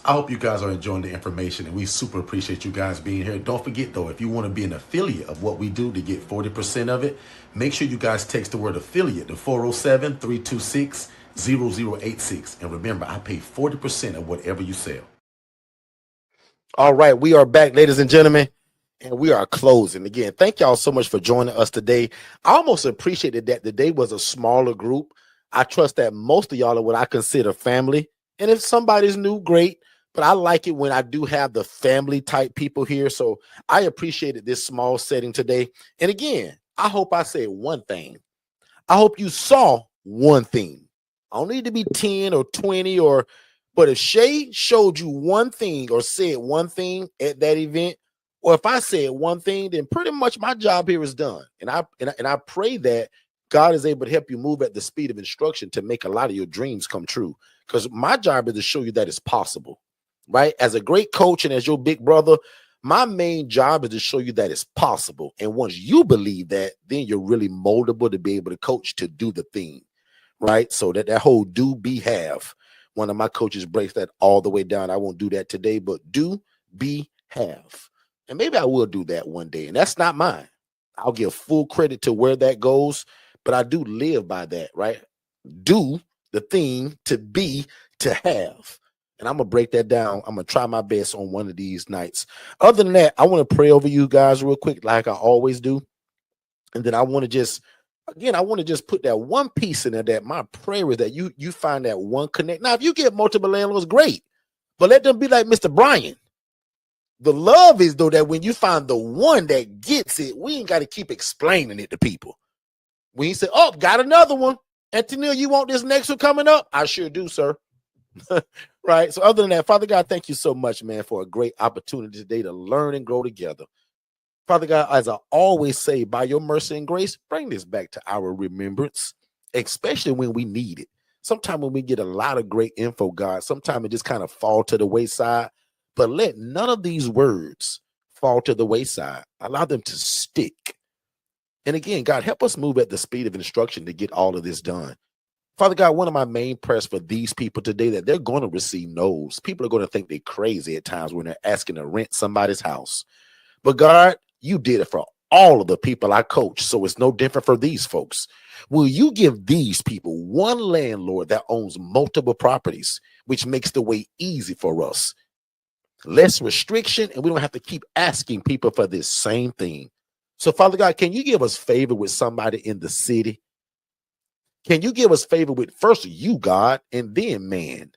I hope you guys are enjoying the information, and we super appreciate you guys being here. Don't forget, though, if you want to be an affiliate of what we do to get 40% of it, make sure you guys text the word affiliate to 407-326-0086. And remember, I pay 40% of whatever you sell. All right, we are back, ladies and gentlemen, and we are closing. Again, thank y'all so much for joining us today. I almost appreciated that today was a smaller group. I trust that most of y'all are what I consider family. And if somebody's new, great. But I like it when I do have the family type people here. So I appreciated this small setting today. And again, I hope I said one thing. I hope you saw one thing. I don't need to be 10 or 20 but if Shay showed you one thing or said one thing at that event, or if I said one thing, then pretty much my job here is done. And I pray that God is able to help you move at the speed of instruction to make a lot of your dreams come true. Because my job is to show you that it's possible, right? As a great coach and as your big brother, My main job is to show you that it's possible. And once you believe that, then you're really moldable to be able to coach to do the thing, right? So that whole do, be, have. One of my coaches breaks that all the way down. I won't do that today, but do, be, have. And maybe I will do that one day. And that's not mine. I'll give full credit to where that goes, but I do live by that, right? Do the thing, to be, to have. And I'm going to break that down. I'm going to try my best on one of these nights. Other than that, I want to pray over you guys real quick, like I always do. And then I want to just put that one piece in there, that my prayer is that you find that one connect. Now, if you get multiple landlords, great. But let them be like Mr. Brian. The love is, though, that when you find the one that gets it, we ain't got to keep explaining it to people. When you say, oh, got another one. Antonio, you want this next one coming up? I sure do, sir. Right. So other than that, Father God, thank you so much, man, for a great opportunity today to learn and grow together. Father God, as I always say, by your mercy and grace, bring this back to our remembrance, especially when we need it. Sometimes when we get a lot of great info, God, sometimes it just kind of fall to the wayside. But let none of these words fall to the wayside. Allow them to stick. And again, God, help us move at the speed of instruction to get all of this done. Father God, one of my main prayers for these people today, that they're going to receive no's. People are going to think they're crazy at times when they're asking to rent somebody's house. But God, you did it for all of the people I coach, so it's no different for these folks. Will you give these people one landlord that owns multiple properties, which makes the way easy for us? Less restriction, and we don't have to keep asking people for this same thing. So, Father God, can you give us favor with somebody in the city? Can you give us favor with first you, God, and then man?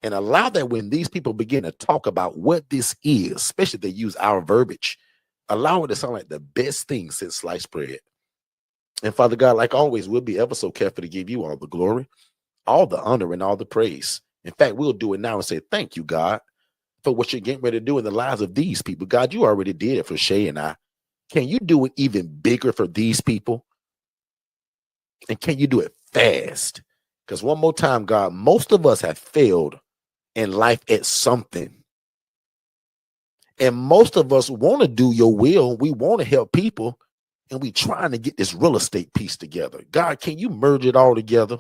And allow that when these people begin to talk about what this is, especially if they use our verbiage, allow it to sound like the best thing since sliced bread. And Father God, like always, we'll be ever so careful to give you all the glory, all the honor, and all the praise. In fact, we'll do it now and say, thank you, God, for what you're getting ready to do in the lives of these people. God, you already did it for Shay and I. Can you do it even bigger for these people? And can you do it fast? Because one more time, God, most of us have failed in life at something. And most of us want to do your will. We want to help people. And we trying to get this real estate piece together. God, can you merge it all together?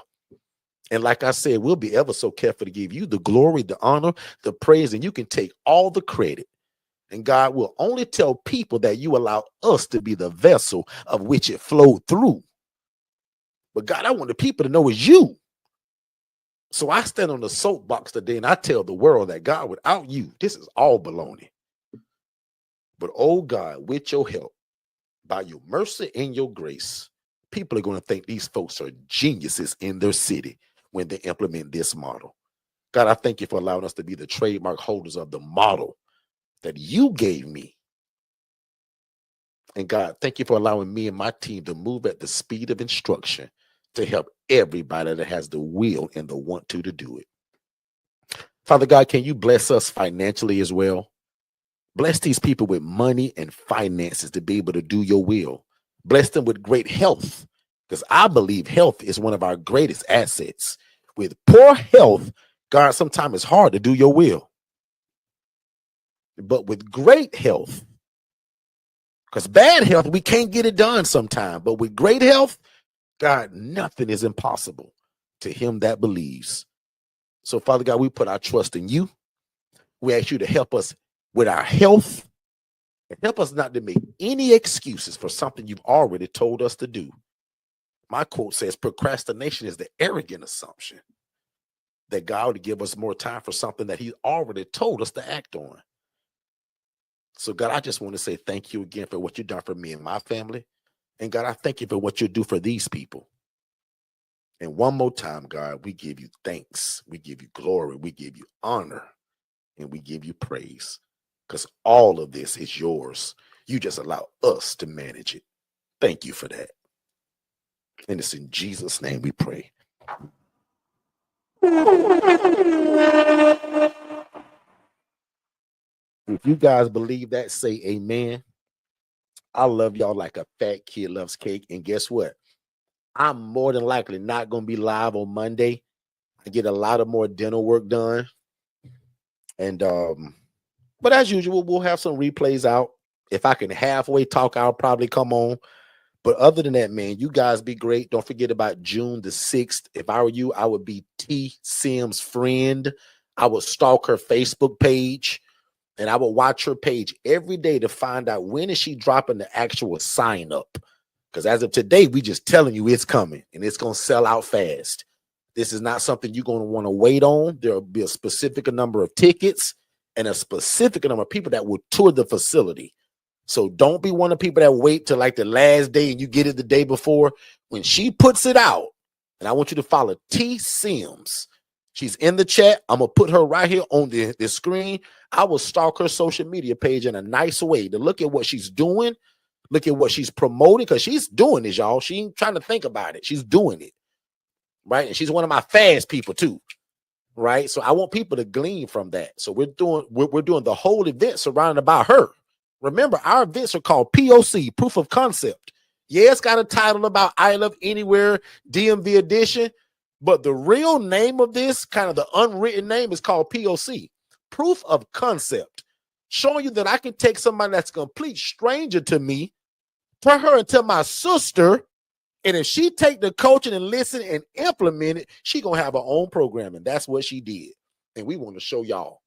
And like I said, we'll be ever so careful to give you the glory, the honor, the praise, and you can take all the credit. And God will only tell people that you allow us to be the vessel of which it flowed through. But God, I want the people to know it's you. So I stand on the soapbox today and I tell the world that God, without you, this is all baloney. But oh God, with your help, by your mercy and your grace, people are going to think these folks are geniuses in their city when they implement this model. God, I thank you for allowing us to be the trademark holders of the model that you gave me. And God, thank you for allowing me and my team to move at the speed of instruction to help everybody that has the will and the want to do it. Father God, can you bless us financially as well? Bless these people with money and finances to be able to do your will. Bless them with great health, because I believe health is one of our greatest assets. With poor health, God, sometimes it's hard to do your will. But with great health, because bad health, we can't get it done sometimes. But with great health, God, nothing is impossible to him that believes. So, Father God, we put our trust in you. We ask you to help us with our health and help us not to make any excuses for something you've already told us to do. My quote says, procrastination is the arrogant assumption that God would give us more time for something that he already told us to act on. So, God, I just want to say thank you again for what you've done for me and my family. And God, I thank you for what you do for these people. And one more time, God, we give you thanks. We give you glory. We give you honor. And we give you praise. Because all of this is yours. You just allow us to manage it. Thank you for that. And it's in Jesus' name we pray. If you guys believe that, say amen. I love y'all like a fat kid loves cake. And guess what? I'm more than likely not going to be live on Monday. I get a lot of more dental work done. And But as usual, we'll have some replays out. If I can halfway talk, I'll probably come on. But other than that, man, you guys be great. Don't forget about June the 6th. If I were you, I would be T. Sims' friend. I would stalk her Facebook page, and I would watch her page every day to find out when is she dropping the actual sign up. Because as of today, we just telling you it's coming, and it's going to sell out fast. This is not something you're going to want to wait on. There will be a specific number of tickets and a specific number of people that will tour the facility. So don't be one of the people that wait till like the last day and you get it the day before. When she puts it out, and I want you to follow T. Sims. She's in the chat. I'm going to put her right here on the screen. I will stalk her social media page in a nice way to look at what she's doing, look at what she's promoting, because she's doing this, y'all. She ain't trying to think about it. She's doing it, right? And she's one of my fast people too, right? So I want people to glean from that. So we're doing the whole event surrounded about her. Remember, our events are called POC, Proof of Concept. Yeah, it's got a title about ILF Anywhere DMV edition, but the real name of this, kind of the unwritten name, is called POC, Proof of Concept, showing you that I can take somebody that's a complete stranger to me, turn her into my sister, and if she take the coaching and listen and implement it, she going to have her own program, and that's what she did, and we want to show y'all.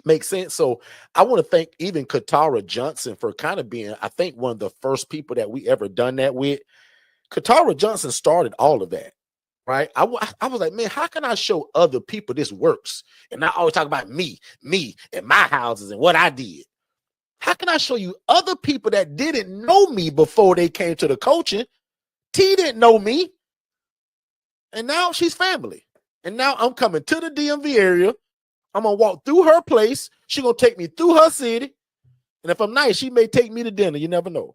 Make sense? So I want to thank even Katara Johnson for kind of being, I think, one of the first people that we ever done that with. Katara Johnson started all of that, right? I was like, man, how can I show other people this works? And not always talk about me, and my houses and what I did. How can I show you other people that didn't know me before they came to the coaching? T didn't know me. And now she's family. And now I'm coming to the DMV area. I'm going to walk through her place. She's going to take me through her city. And if I'm nice, she may take me to dinner. You never know.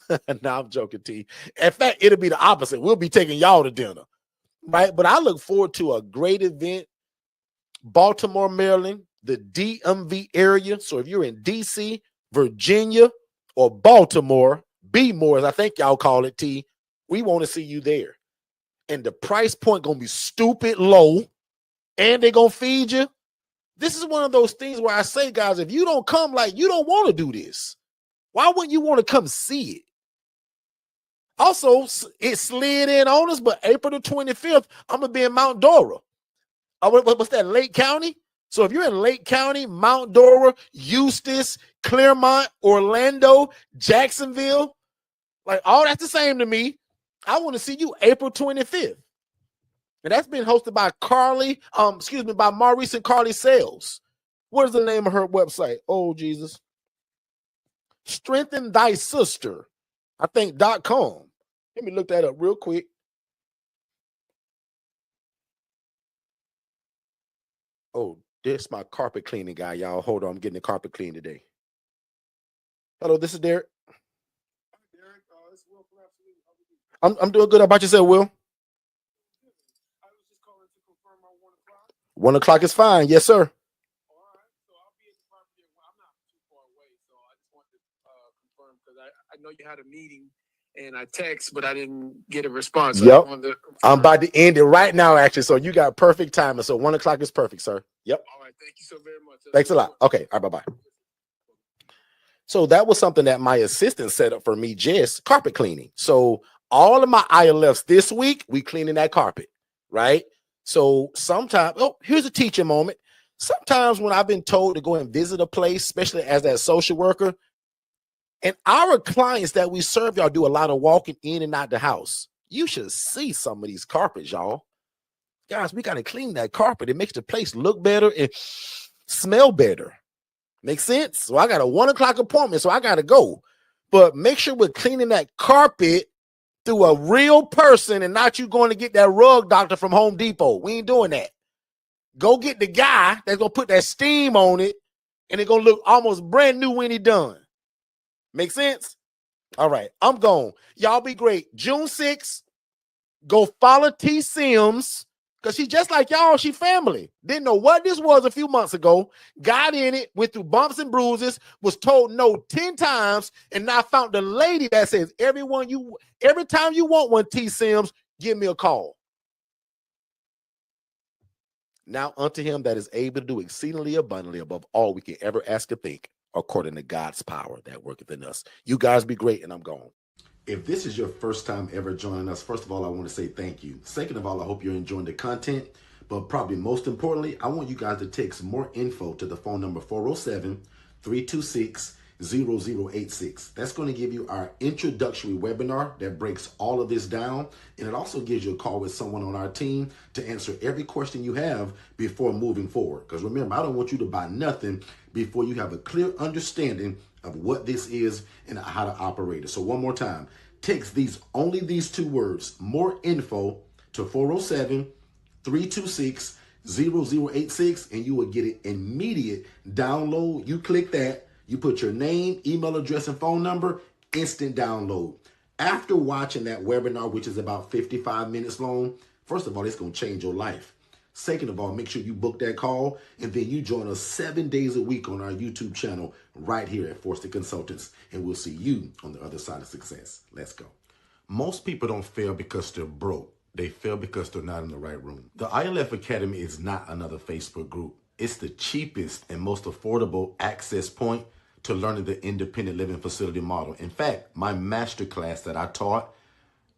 No, I'm joking, T. In fact, it'll be the opposite. We'll be taking y'all to dinner, right? But I look forward to a great event. Baltimore, Maryland, the DMV area. So if you're in D.C., Virginia, or Baltimore, B-more, as I think y'all call it, T, we want to see you there. And the price point going to be stupid low, and they're going to feed you. This is one of those things where I say, guys, if you don't come, like, you don't want to do this. Why wouldn't you want to come see it? Also, it slid in on us, but April the 25th, I'm going to be in Mount Dora. What's that, Lake County? So if you're in Lake County, Mount Dora, Eustis, Claremont, Orlando, Jacksonville, like, all that's the same to me. I want to see you April 25th. And that's been hosted by by Maurice and Carly Sales. What is the name of her website? Oh, Jesus. Strengthen Thy Sister, I think, .com. Let me look that up real quick. Oh, this is my carpet cleaning guy, y'all. Hold on, I'm getting the carpet clean today. Hello, this is Derrick. Hi, Derrick. This is Will from Absolute. I'm doing good. How about yourself, Will? 1 o'clock is fine. Yes, sir. All right. So I'll be at the property. I'm not too far away, so I just wanted to confirm because I know you had a meeting and I text, but I didn't get a response. So yep. I'm about to end it right now, actually. So you got perfect timing. So 1 o'clock is perfect, sir. Yep. All right. Thank you so very much. Thanks a lot. Okay. All right. Bye-bye. So that was something that my assistant set up for me, Jess, carpet cleaning. So all of my ILFs this week, we cleaning that carpet, right? So sometimes, here's a teaching moment. Sometimes when I've been told to go and visit a place, especially as that social worker, and our clients that we serve, y'all do a lot of walking in and out the house. You should see some of these carpets, y'all. Guys, we got to clean that carpet. It makes the place look better and smell better. Make sense? So I got a 1 o'clock appointment, so I got to go. But make sure we're cleaning that carpet through a real person and not you going to get that rug doctor from Home Depot. We ain't doing that. Go get the guy that's going to put that steam on it, and it's going to look almost brand new when he done. Make sense? All right, I'm gone. Y'all be great. June 6th, go follow T. Sims, because she's just like y'all. She family. Didn't know what this was a few months ago. Got in it, went through bumps and bruises, was told no 10 times, and now found the lady that says, every time you want one, T. Sims, give me a call. Now unto him that is able to do exceedingly abundantly above all we can ever ask or think, according to God's power that worketh in us. You guys be great, and I'm gone. If this is your first time ever joining us, first of all, I want to say thank you. Second of all, I hope you're enjoying the content. But probably most importantly, I want you guys to text more info to the phone number 407-326-0086. That's going to give you our introductory webinar that breaks all of this down. And it also gives you a call with someone on our team to answer every question you have before moving forward. Because remember, I don't want you to buy nothing before you have a clear understanding of what this is and how to operate it. So one more time, text only these two words, more info, to 407-326-0086, and you will get an immediate download. You click that, you put your name, email address, and phone number, instant download. After watching that webinar, which is about 55 minutes long, first of all, it's going to change your life. Second of all, make sure you book that call, and then you join us 7 days a week on our YouTube channel right here at Forston Consultants, and we'll see you on the other side of success. Let's go. Most people don't fail because they're broke. They fail because they're not in the right room. The ILF Academy is not another Facebook group. It's the cheapest and most affordable access point to learning the independent living facility model. In fact, my masterclass that I taught,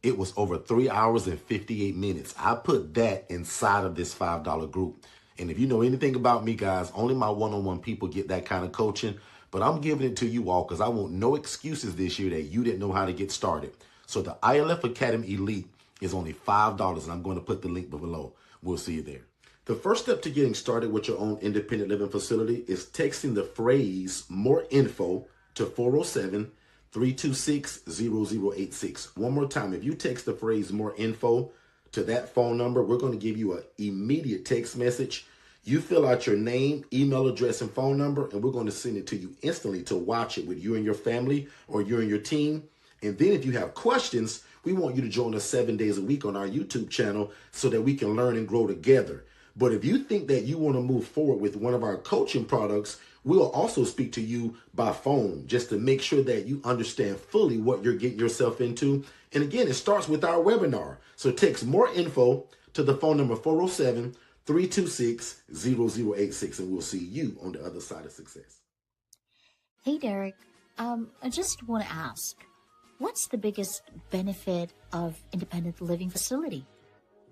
it was over 3 hours and 58 minutes. I put that inside of this $5 group. And if you know anything about me, guys, only my one-on-one people get that kind of coaching. But I'm giving it to you all because I want no excuses this year that you didn't know how to get started. So the ILF Academy Elite is only $5, and I'm going to put the link below. We'll see you there. The first step to getting started with your own independent living facility is texting the phrase more info to 407-326-0086. One more time, if you text the phrase more info to that phone number, we're going to give you an immediate text message. You fill out your name, email address, and phone number, and we're going to send it to you instantly to watch it with you and your family or you and your team. And then if you have questions, we want you to join us 7 days a week on our YouTube channel so that we can learn and grow together. But if you think that you want to move forward with one of our coaching products, we'll also speak to you by phone just to make sure that you understand fully what you're getting yourself into. And again, it starts with our webinar. So text more info to the phone number 407-326-0086, and we'll see you on the other side of success. Hey, Derrick. I just want to ask, what's the biggest benefit of independent living facility?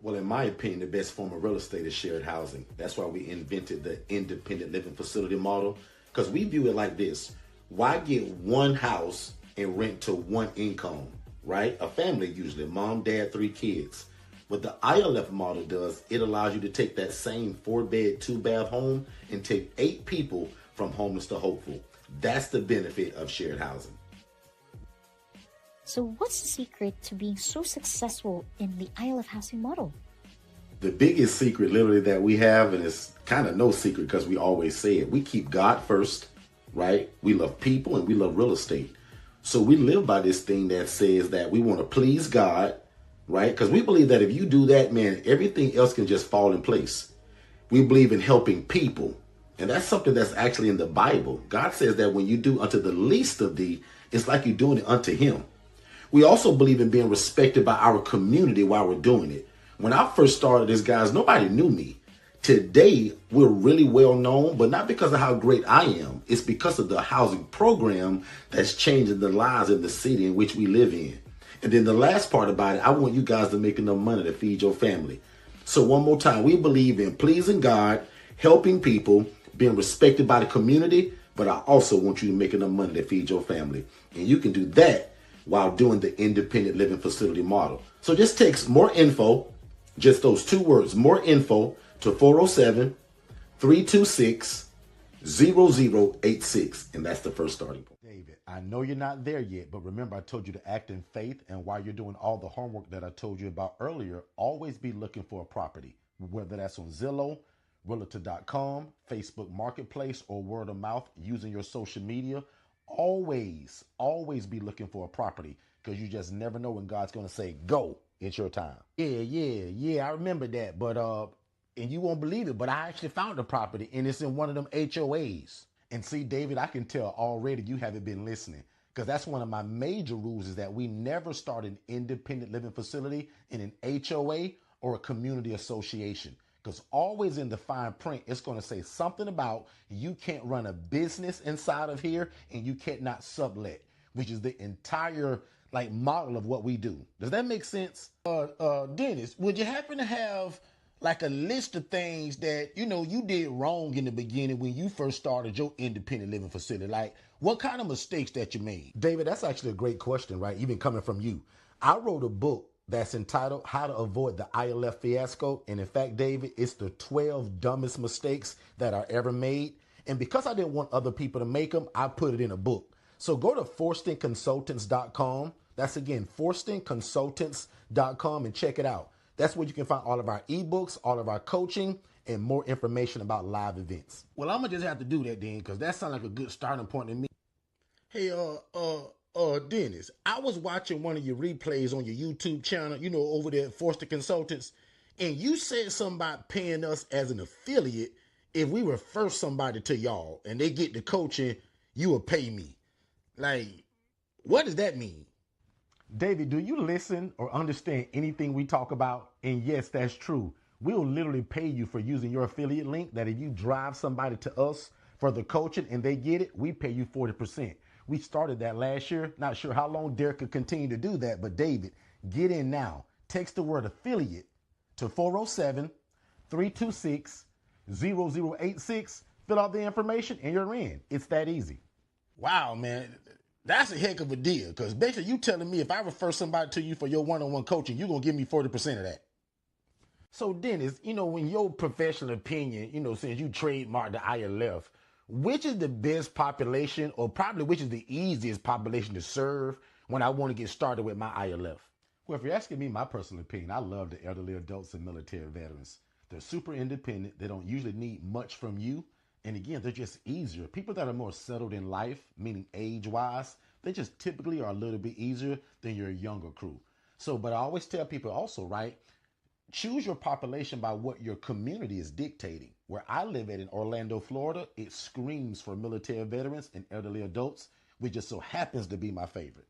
Well, in my opinion, the best form of real estate is shared housing. That's why we invented the independent living facility model, because we view it like this. Why get one house and rent to one income, right? A family usually, mom, dad, 3 kids. What the ILF model does, it allows you to take that same 4-bed, 2-bath home and take 8 people from homeless to hopeful. That's the benefit of shared housing. So what's the secret to being so successful in the ILF housing model? The biggest secret literally that we have, and it's kind of no secret because we always say it, we keep God first, right? We love people and we love real estate. So we live by this thing that says that we want to please God, right? Because we believe that if you do that, man, everything else can just fall in place. We believe in helping people. And that's something that's actually in the Bible. God says that when you do unto the least of thee, it's like you're doing it unto him. We also believe in being respected by our community while we're doing it. When I first started this, guys, nobody knew me. Today, we're really well known, but not because of how great I am. It's because of the housing program that's changing the lives in the city in which we live in. And then the last part about it, I want you guys to make enough money to feed your family. So one more time, we believe in pleasing God, helping people, being respected by the community, but I also want you to make enough money to feed your family. And you can do that while doing the independent living facility model. So just text more info, just those 2 words, more info, to 407-326-0086. And that's the first starting point. David, I know you're not there yet, but remember I told you to act in faith, and while you're doing all the homework that I told you about earlier, always be looking for a property, whether that's on Zillow, Realtor.com, Facebook Marketplace, or word of mouth using your social media. Always be looking for a property, because you just never know when God's going to say, go, it's your time. Yeah, I remember that. But, and you won't believe it, but I actually found the property, and it's in one of them HOAs. And see, David, I can tell already you haven't been listening, because that's one of my major rules, is that we never start an independent living facility in an HOA or a community association, Because always in the fine print, it's going to say something about you can't run a business inside of here and you can't not sublet, which is the entire like model of what we do. Does that make sense? Dennis, would you happen to have like a list of things that, you did wrong in the beginning when you first started your independent living facility? Like what kind of mistakes that you made? David, that's actually a great question, right? Even coming from you. I wrote a book that's entitled How to Avoid the ILF Fiasco. And in fact, David, it's the 12 dumbest mistakes that are ever made. And because I didn't want other people to make them, I put it in a book. So go to forstonconsultants.com. That's again, forstonconsultants.com and check it out. That's where you can find all of our ebooks, all of our coaching, and more information about live events. Well, I'm gonna just have to do that then, because that sounds like a good starting point to me. Hey, Dennis, I was watching one of your replays on your YouTube channel, over there at Forston Consultants, and you said something about paying us as an affiliate if we refer somebody to y'all and they get the coaching, you will pay me. Like, what does that mean? David, do you listen or understand anything we talk about? And yes, that's true. We'll literally pay you for using your affiliate link, that if you drive somebody to us for the coaching and they get it, we pay you 40%. We started that last year. Not sure how long Derrick could continue to do that, but David, get in now. Text the word affiliate to 407-326-0086. Fill out the information and you're in. It's that easy. Wow, man. That's a heck of a deal, because basically you telling me if I refer somebody to you for your one-on-one coaching, you're going to give me 40% of that. So Dennis, in your professional opinion, since you trademarked the ILF, which is the best population, or probably which is the easiest population to serve when I want to get started with my ILF? Well, if you're asking me my personal opinion, I love the elderly adults and military veterans. They're super independent. They don't usually need much from you. And again, they're just easier. People that are more settled in life, meaning age-wise, they just typically are a little bit easier than your younger crew. So, but I always tell people also, right, choose your population by what your community is dictating. Where I live at in Orlando, Florida, it screams for military veterans and elderly adults, which just so happens to be my favorite.